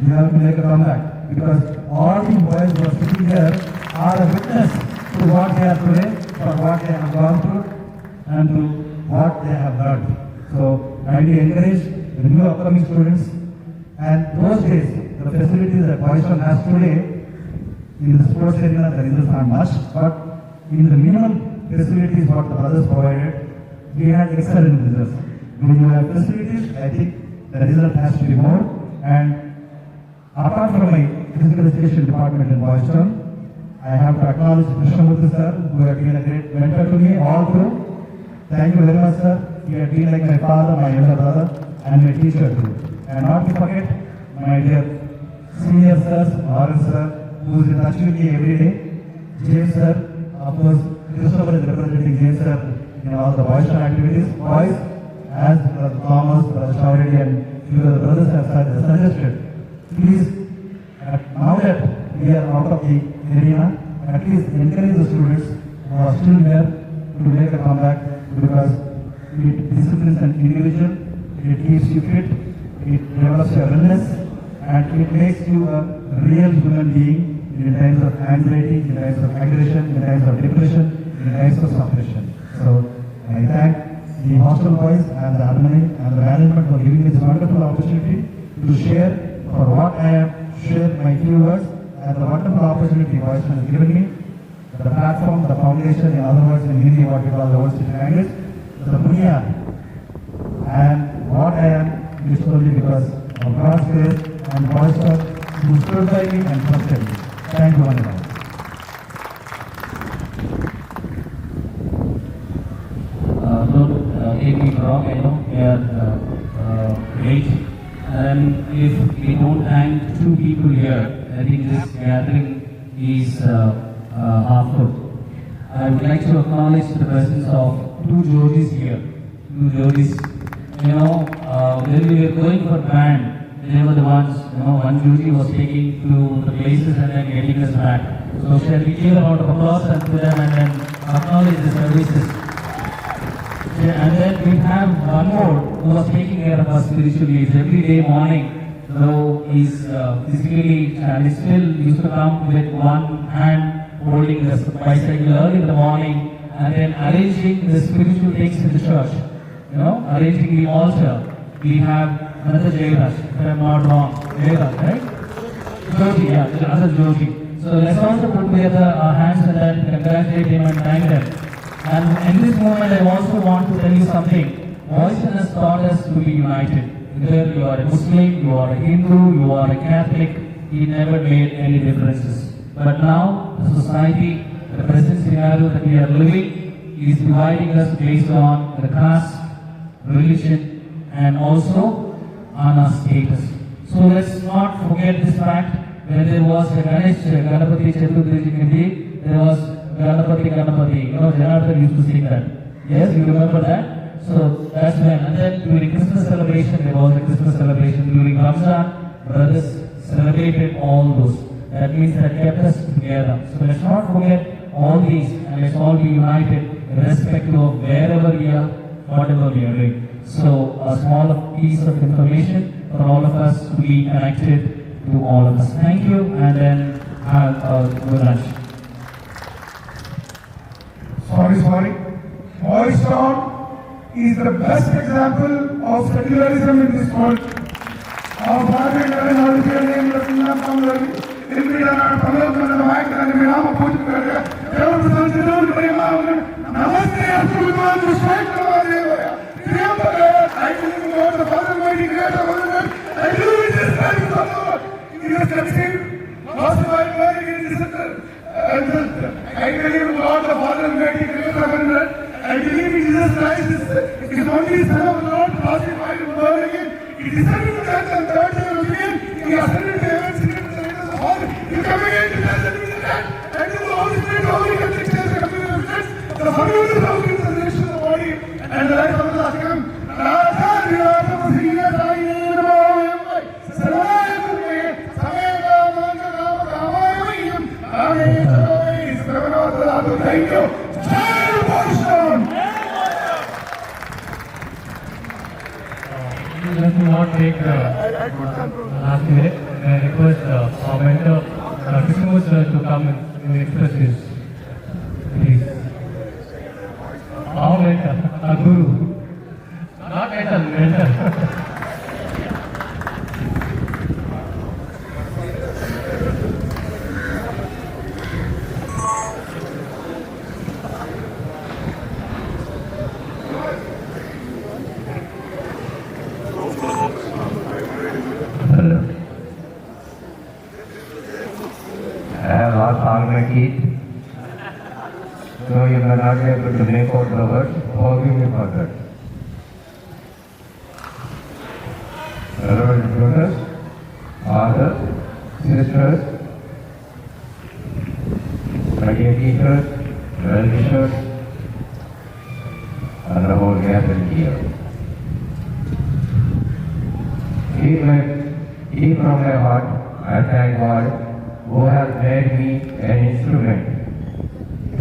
You have to make a comeback because all these boys who are sitting here are a witness to what they are today, for what they have gone through, and to what they have learned. So I will encourage the new upcoming students, and those days, the facilities that Boys Town has today, in the sports arena, the results are much, but in the minimum facilities what the brothers provided, we had excellent results. When you have facilities, I think the result has to be more. And apart from my physical education department in Boys Town, I have to acknowledge Krishnamurthy sir, who have been a great mentor to me all through. Thank you very much, sir. He had been like my father, my elder brother, and my teacher too. And not to forget my dear senior sirs, Lawrence sir, who is in touch with me every day. James sir, of course, Christopher is representing James sir in all the Boys Town activities. Boys, as Brother Thomas, Brother Shawnee, and few of the brothers have suggested, please, now that we are out of the arena, at least encourage the students who are still there to make a comeback, because it disciplines an individual, it keeps you fit, it develops your wellness, and it makes you a real human being in times of anxiety, in times of aggression, in times of depression, in times of suppression. So I thank the hostel boys and the alumni and the management for giving me this wonderful opportunity to share for what I have shared my few words, and the wonderful opportunity Boys Town has given me, the platform, the foundation, in other words in Hindi what we call the old city language, the bunyad. And what I am is only because of God's grace and Boys Town who stood by me and trusted me. Thank you, one and all. Don't take me wrong, I know we are late, and if we don't thank two people here, I think this gathering is half full. I would like to acknowledge the presence of two Jodis here. Two Jodis. When we were going for band, they were the ones, one Jodi was taking to the places and then getting us back. So shall we give a round of applause and to them and then acknowledge the services. And then we have one more who was taking care of us spiritually. Every day morning, though he's physically and he still used to come with one hand holding the bicycle early in the morning and then arranging the spiritual things in the church. arranging the altar, we have another Jairaj, if I am not wrong, Jairaj, right? Joji, yeah, the other Joji. So let's also put together our hands and then congratulate him and thank them. And in this moment, I also want to tell you something. Hostel has taught us to be united. Whether you are a Muslim, you are a Hindu, you are a Catholic, it never made any differences. But now, the society, the present scenario that we are living, is dividing us based on the caste, religion, and also on our status. So let's not forget this fact. When there was a Ganapati Chaturdashi, there was Ganapati. Janardhan used to sing that. Yes, you remember that? So that's when. And then during Christmas celebration, there was a Christmas celebration. During Ramzan, brothers celebrated all those. That means that kept us together. So let's not forget all these, and let's all be united irrespective of wherever we are, whatever we are doing. So a small piece of information for all of us to be connected to all of us. Thank you, and then have a good lunch. Sorry. Hostel is the best example of secularism in this world. Our father and our name of Namaste, I believe in God, the Father Almighty, Creator of the world. I believe in Jesus Christ, the Lord. He was conceived, lost by marriage in December. I believe in God, the Father Almighty, Creator of the world. I believe in Jesus Christ, His only Son of the Lord, crucified and born again. He descended to death and third day again. He ascended to heaven, seated at the right of the Father. He will come again to judge the living and the dead. And in the Holy Spirit, the Holy Catholic Church, the communion of saints, the fundamental doctrines of the nation of the body, and the life of the last come. Thank you. Let me not take the last minute. I request our mentor, Christmas, to come and express his, please. Our mentor, our guru. Not mentor. I have lost all my teeth, so you may not be able to make out the words. Forgive me for that. Reverend brothers, fathers, sisters, my dear teachers, well-wishers, and the whole gathering here. Deep from my heart, I thank God who has made me an instrument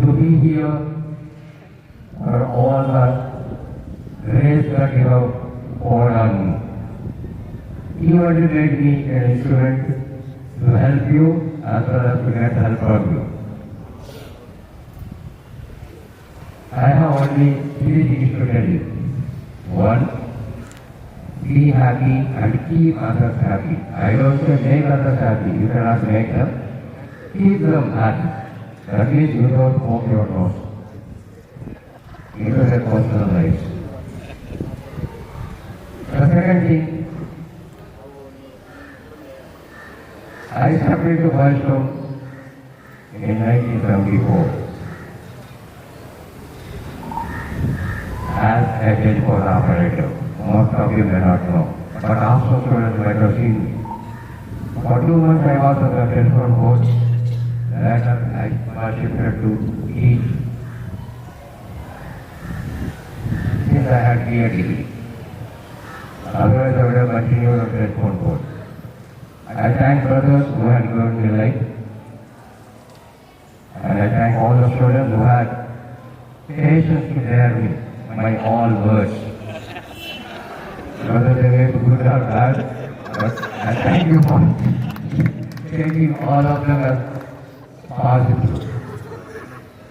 to be here for all the grace that you have poured on me. You have made me an instrument to help you as well as to get help from you. I have only 3 things to tell you. 1, be happy and keep others happy. I don't say make others happy. You cannot make them. Keep them happy. That means you don't poke your nose. It is a personal life. The second thing, I stepped into Hostel in 1974 as a telephone operator. Most of you may not know, but also students might have seen me. For 2 months I was on the telephone coach. Later I was shifted to teach since I had PhD. Otherwise I would have continued on the telephone coach. I thank brothers who had given me life, and I thank all the students who had patience to bear me my all words. Whether they were good or bad, but I thank you for taking all of them as positive.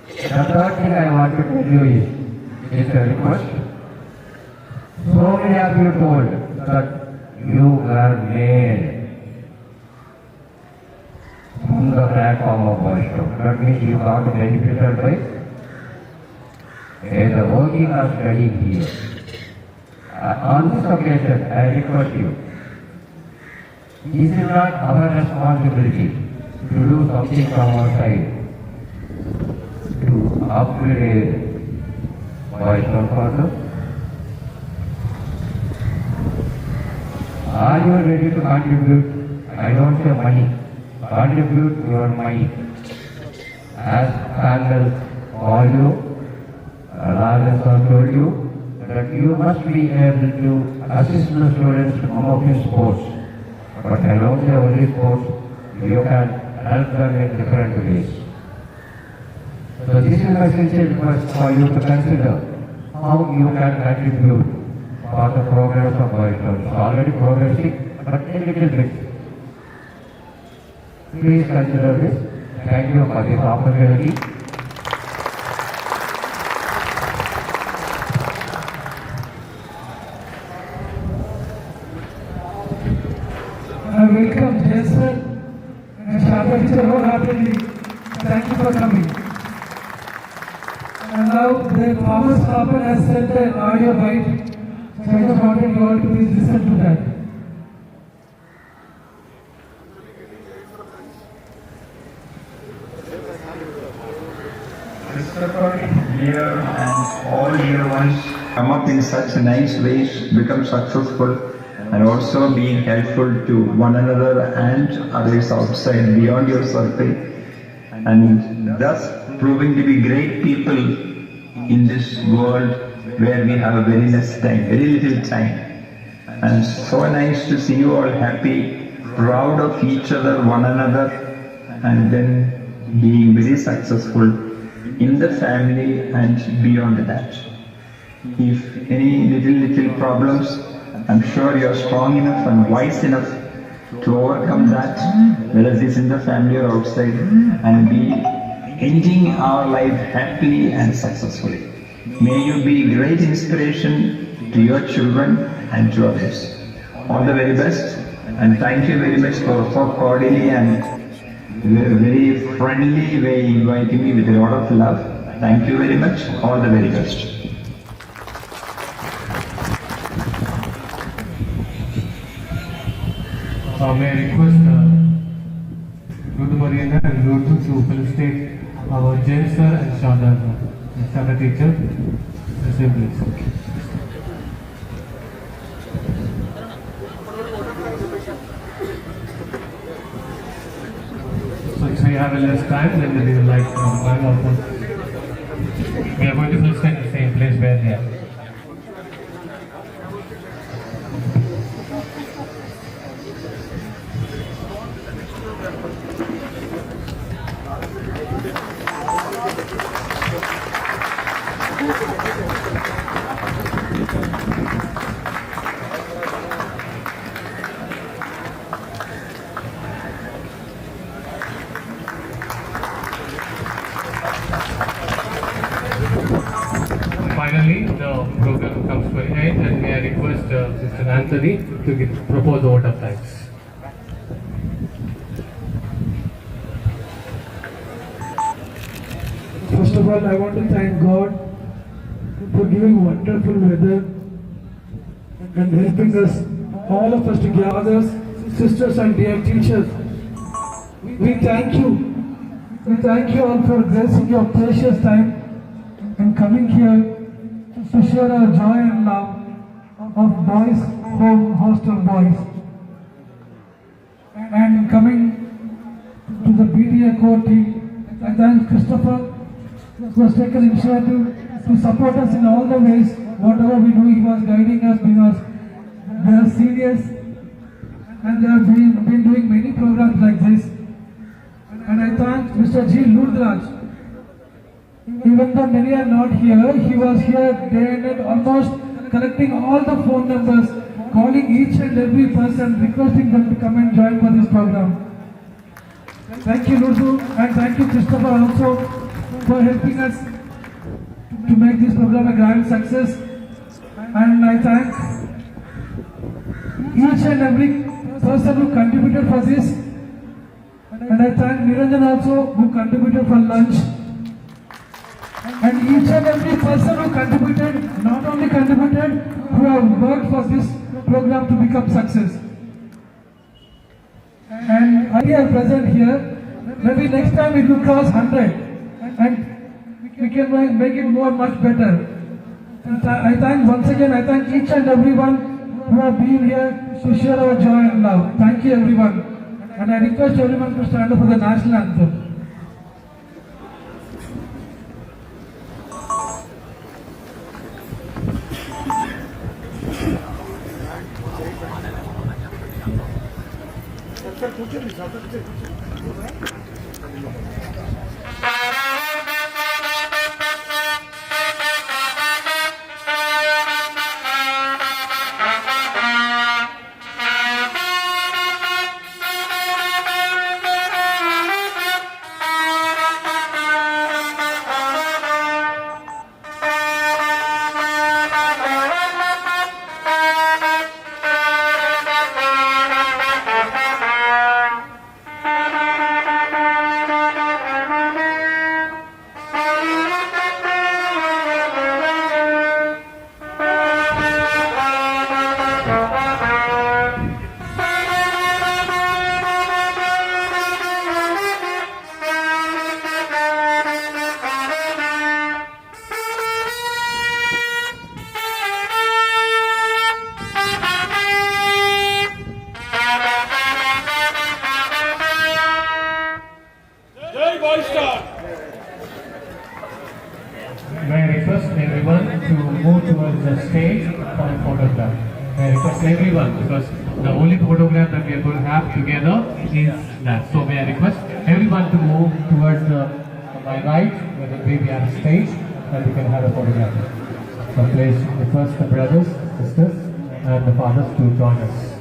The third thing I want to tell you is a request. So many of you told that you were made from the platform of worship. That means you got the beneficial by either working or studying here. On this occasion, I request you, this is not our responsibility to do something from our side to upgrade Vaishnav Father. Are you ready to contribute? I don't say money. Contribute your money. As Uncle called you, Rajan told you that you must be able to assist the students to come up in sports. But I don't say only sports. You can help them in different ways. So this is my sincere request for you to consider how you can contribute for the progress of Vaishnav. It's already progressing, but a little bit. Please consider this. Thank you for this opportunity. I welcome Jason and Shaka teacher wholeheartedly. Thank you for coming. And now the Thomas Harper has sent an audio bite. So I just wanted you all to please listen to that. Christopher here and all year ones come up in such nice ways, become successful, and also being helpful to one another and others outside beyond your circle, and thus proving to be great people in this world where we have a very less time, very little time. And so nice to see you all happy, proud of each other, one another, and then being very successful in the family and beyond that. If any little problems, I'm sure you're strong enough and wise enough to overcome that, whether it is in the family or outside, and be ending our life happily and successfully. May you be great inspiration to your children and to others. All the very best, and thank you very much for so cordially and very friendly way inviting me with a lot of love. Thank you very much. All the very best. May I request Guru Marina and Guru to felicitate our James sir and Shada teacher. The same place. So if we have a less time, then we will like we are going to felicitate the same place where they are. Finally, the program comes to an end, and may I request Mr. Anthony to propose the vote of thanks. First of all, I want to thank God for giving wonderful weather and helping us, all of us to gather, sisters and dear teachers. We thank you. We thank you all for gracing your precious time and coming here to share our joy and love of boys home hostel boys, and coming to the BTA core team. I thank Christopher who has taken initiative to support us in all the ways. Whatever we do, he was guiding us because they are seniors and they have been doing many programs like this. And I thank Mr. G. Ludraj. Even though many are not here, he was here day and night, almost collecting all the phone numbers, calling each and every person, requesting them to come and join for this program. Thank you, Lurdu, and thank you, Christopher, also for helping us to make this program a grand success. And I thank each and every person who contributed for this. And I thank Niranjan also who contributed for lunch. And each and every person who contributed, not only contributed, who have worked for this program to become success. And I are present here. Maybe next time it will cross 100 and we can make it much better. I thank once again, I thank each and everyone who have been here to share our joy and love. Thank you everyone. And I request everyone to stand up for the national anthem. May I request everyone to move towards the stage for a photograph. May I request everyone, because the only photograph that we are going to have together is that. So may I request everyone to move towards my right, where we have a stage, and we can have a photograph. So please request the brothers, sisters, and the fathers to join us.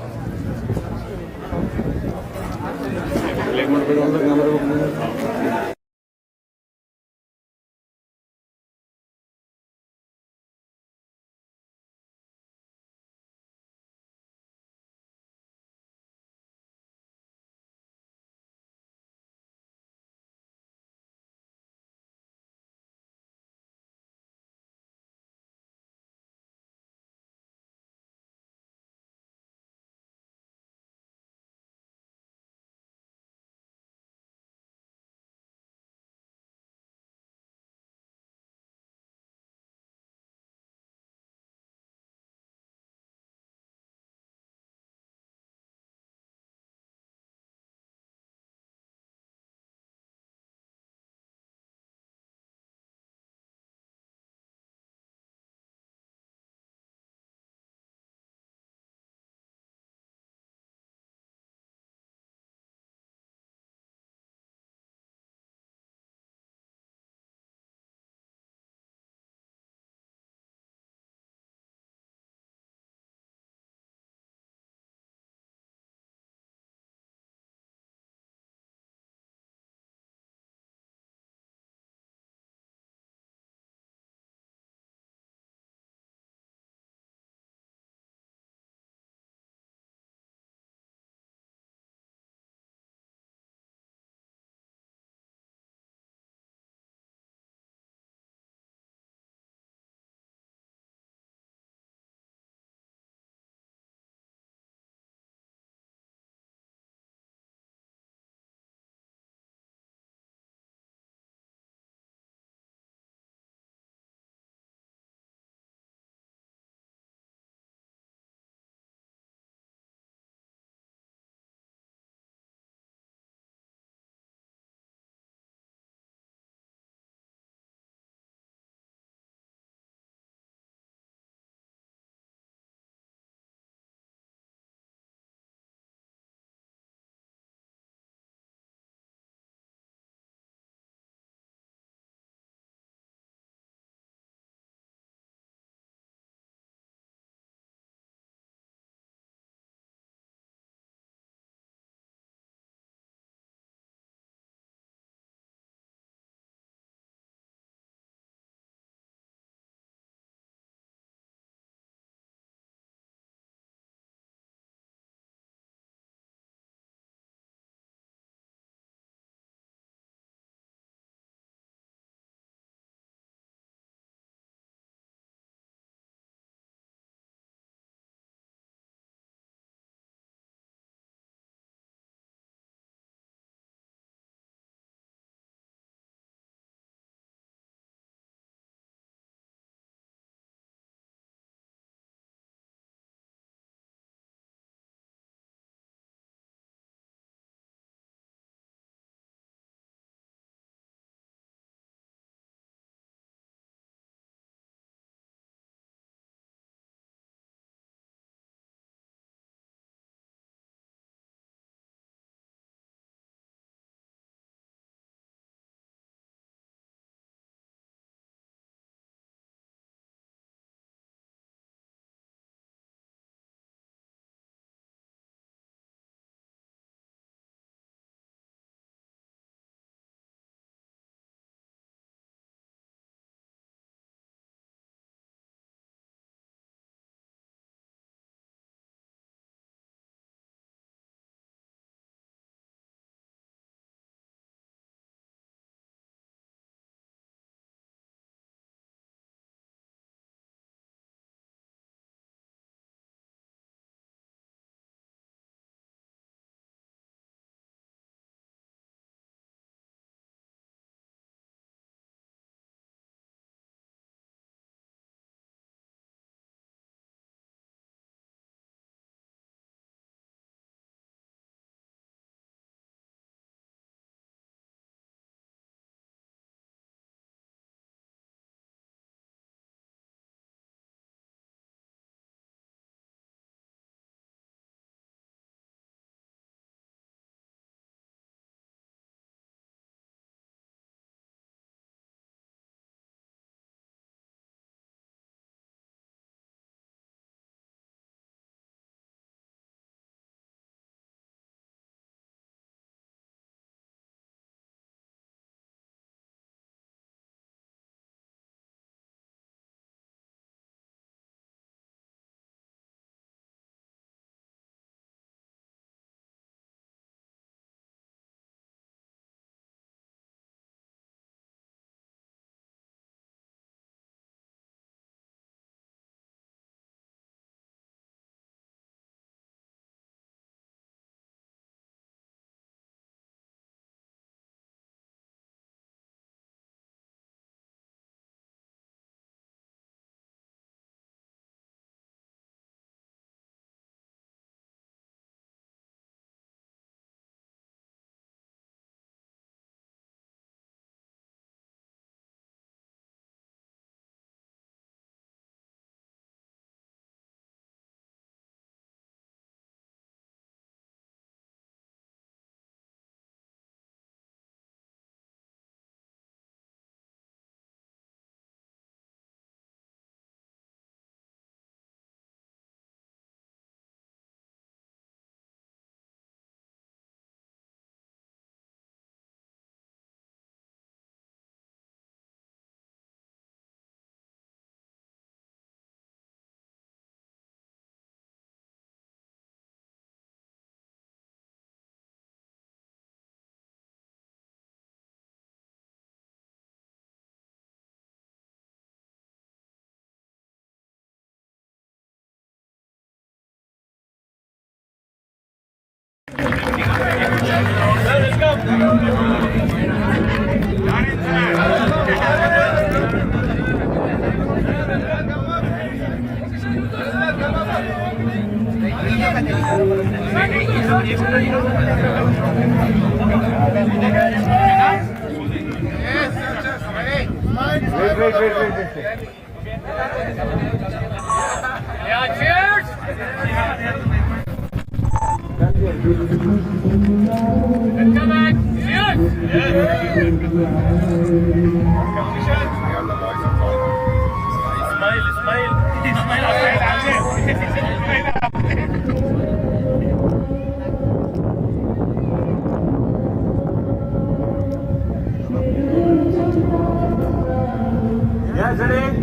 Yes, ready?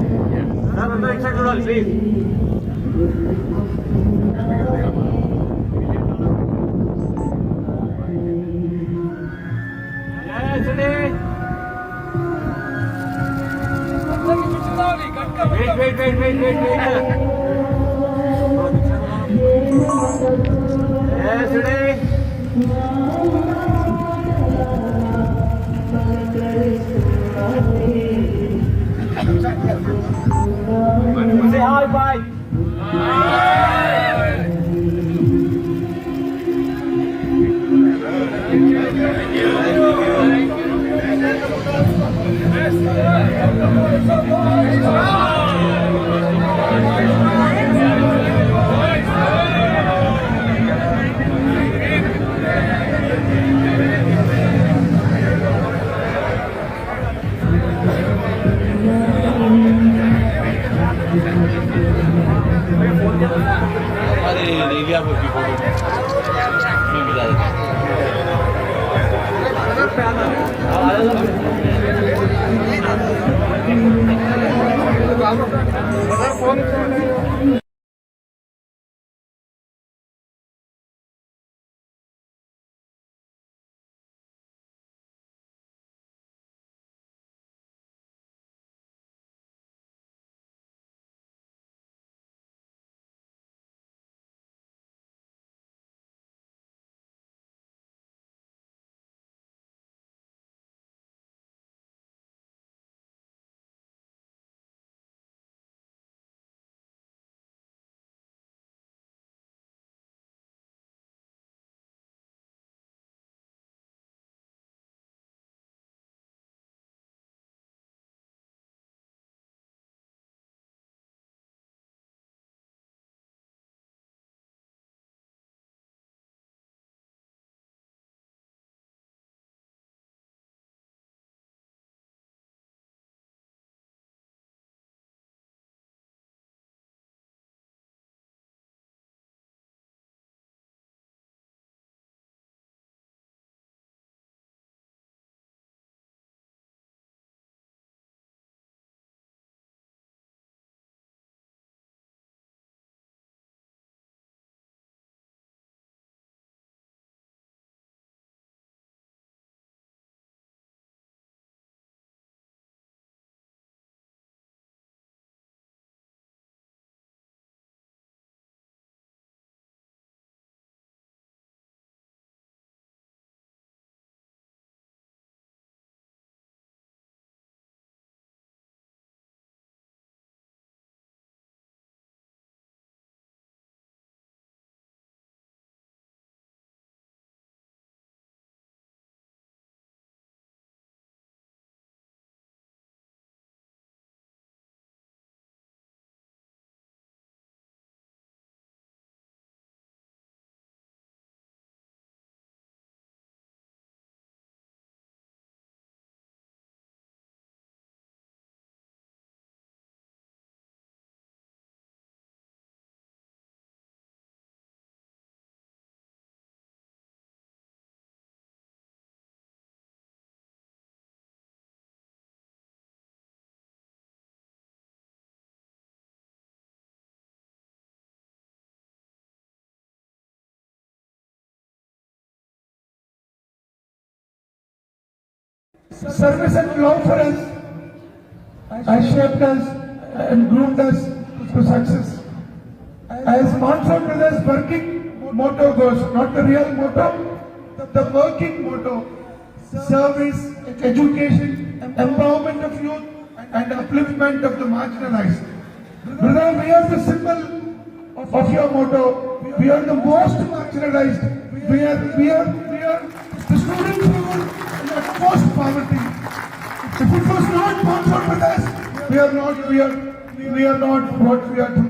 Sir, under extra roll, please. Yes, ready? Wait. Yes, ready? Say hi, bye. Service and love for us has shaped us and groomed us to success. As Manson Brothers' working motto goes, not the real motto, the working motto, service, education, empowerment of youth, and upliftment of the marginalized. Brother, we are the symbol of your motto. We are the most marginalized. We are the students who are in the most poverty. If it was not sponsored with us, we are not what we are today.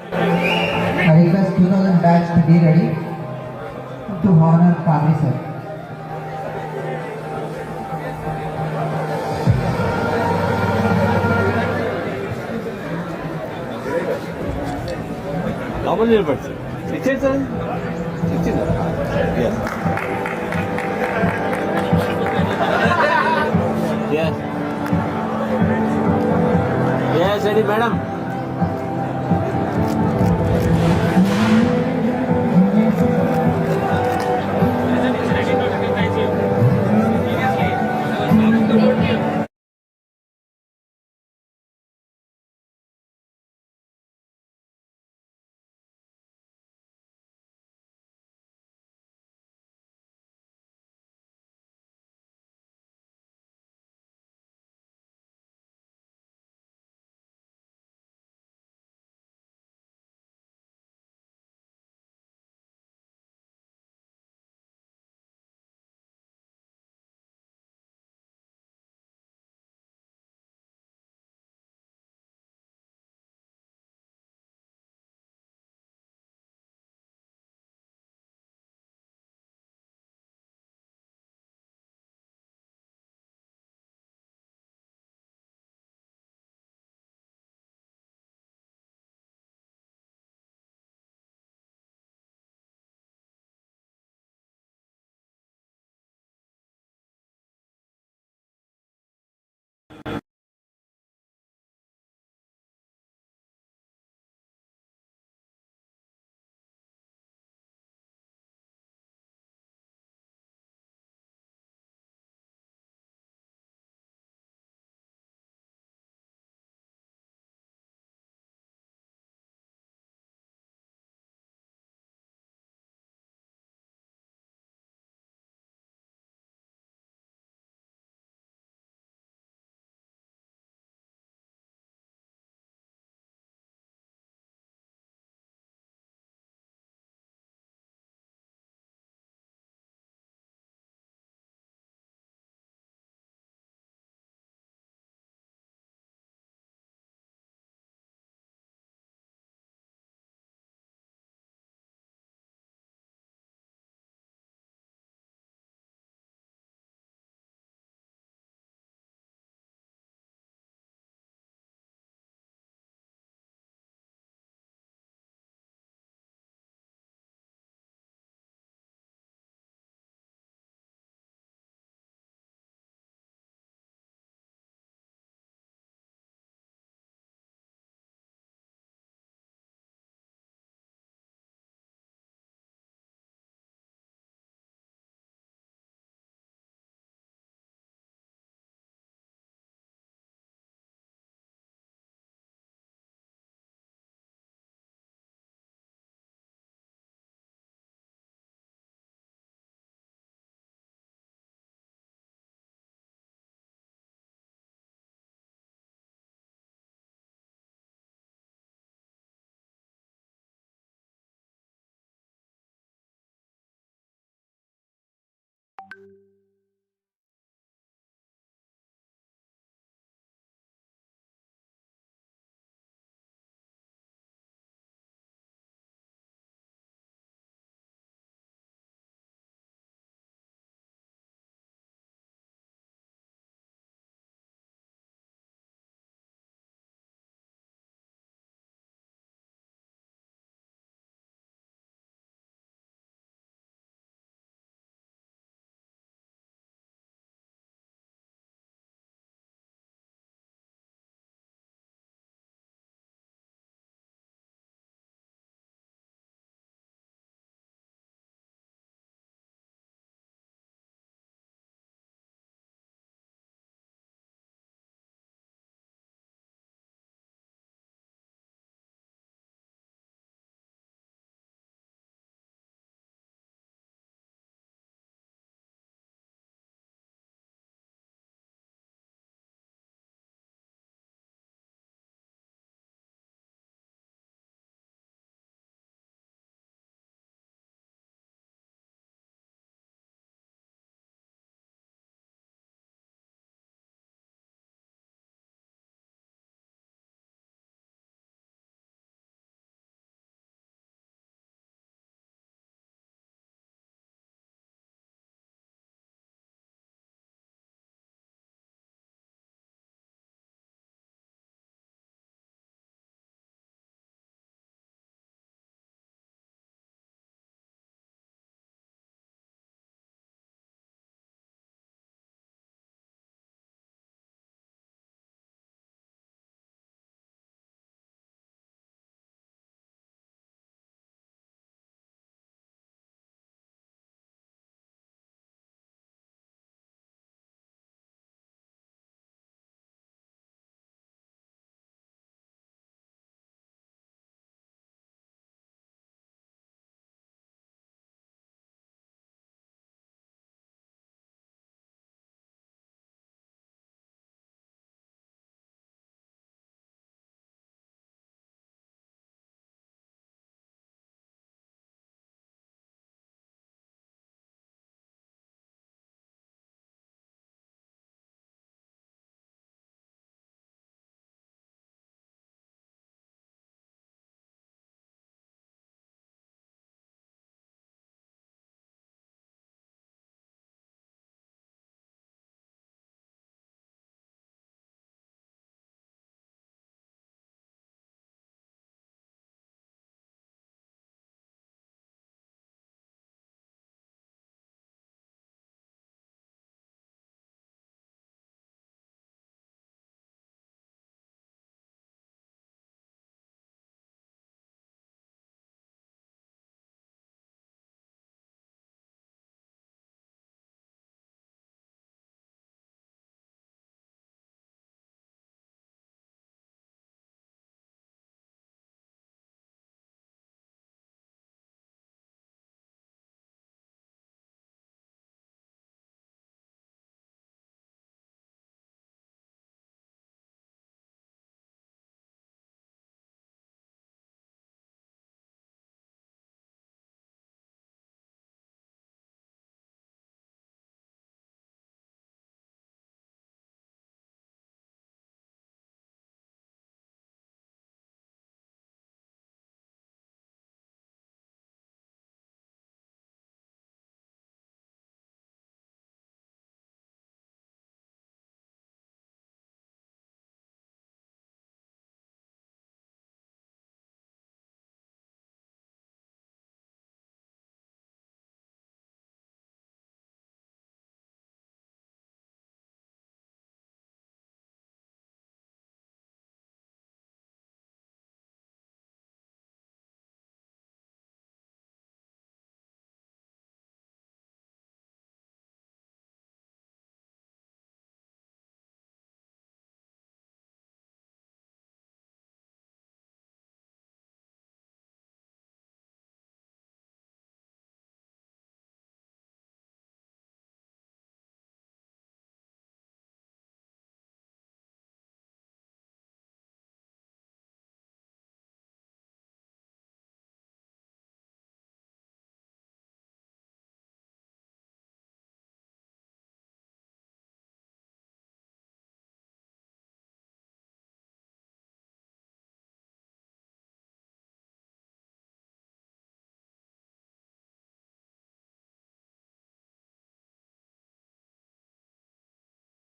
I request 2000 batch to be ready to honor Kavri sir. లోపల నిలబడి sir ఇచ్చేది sir ఇచ్చిందా yes ready madam.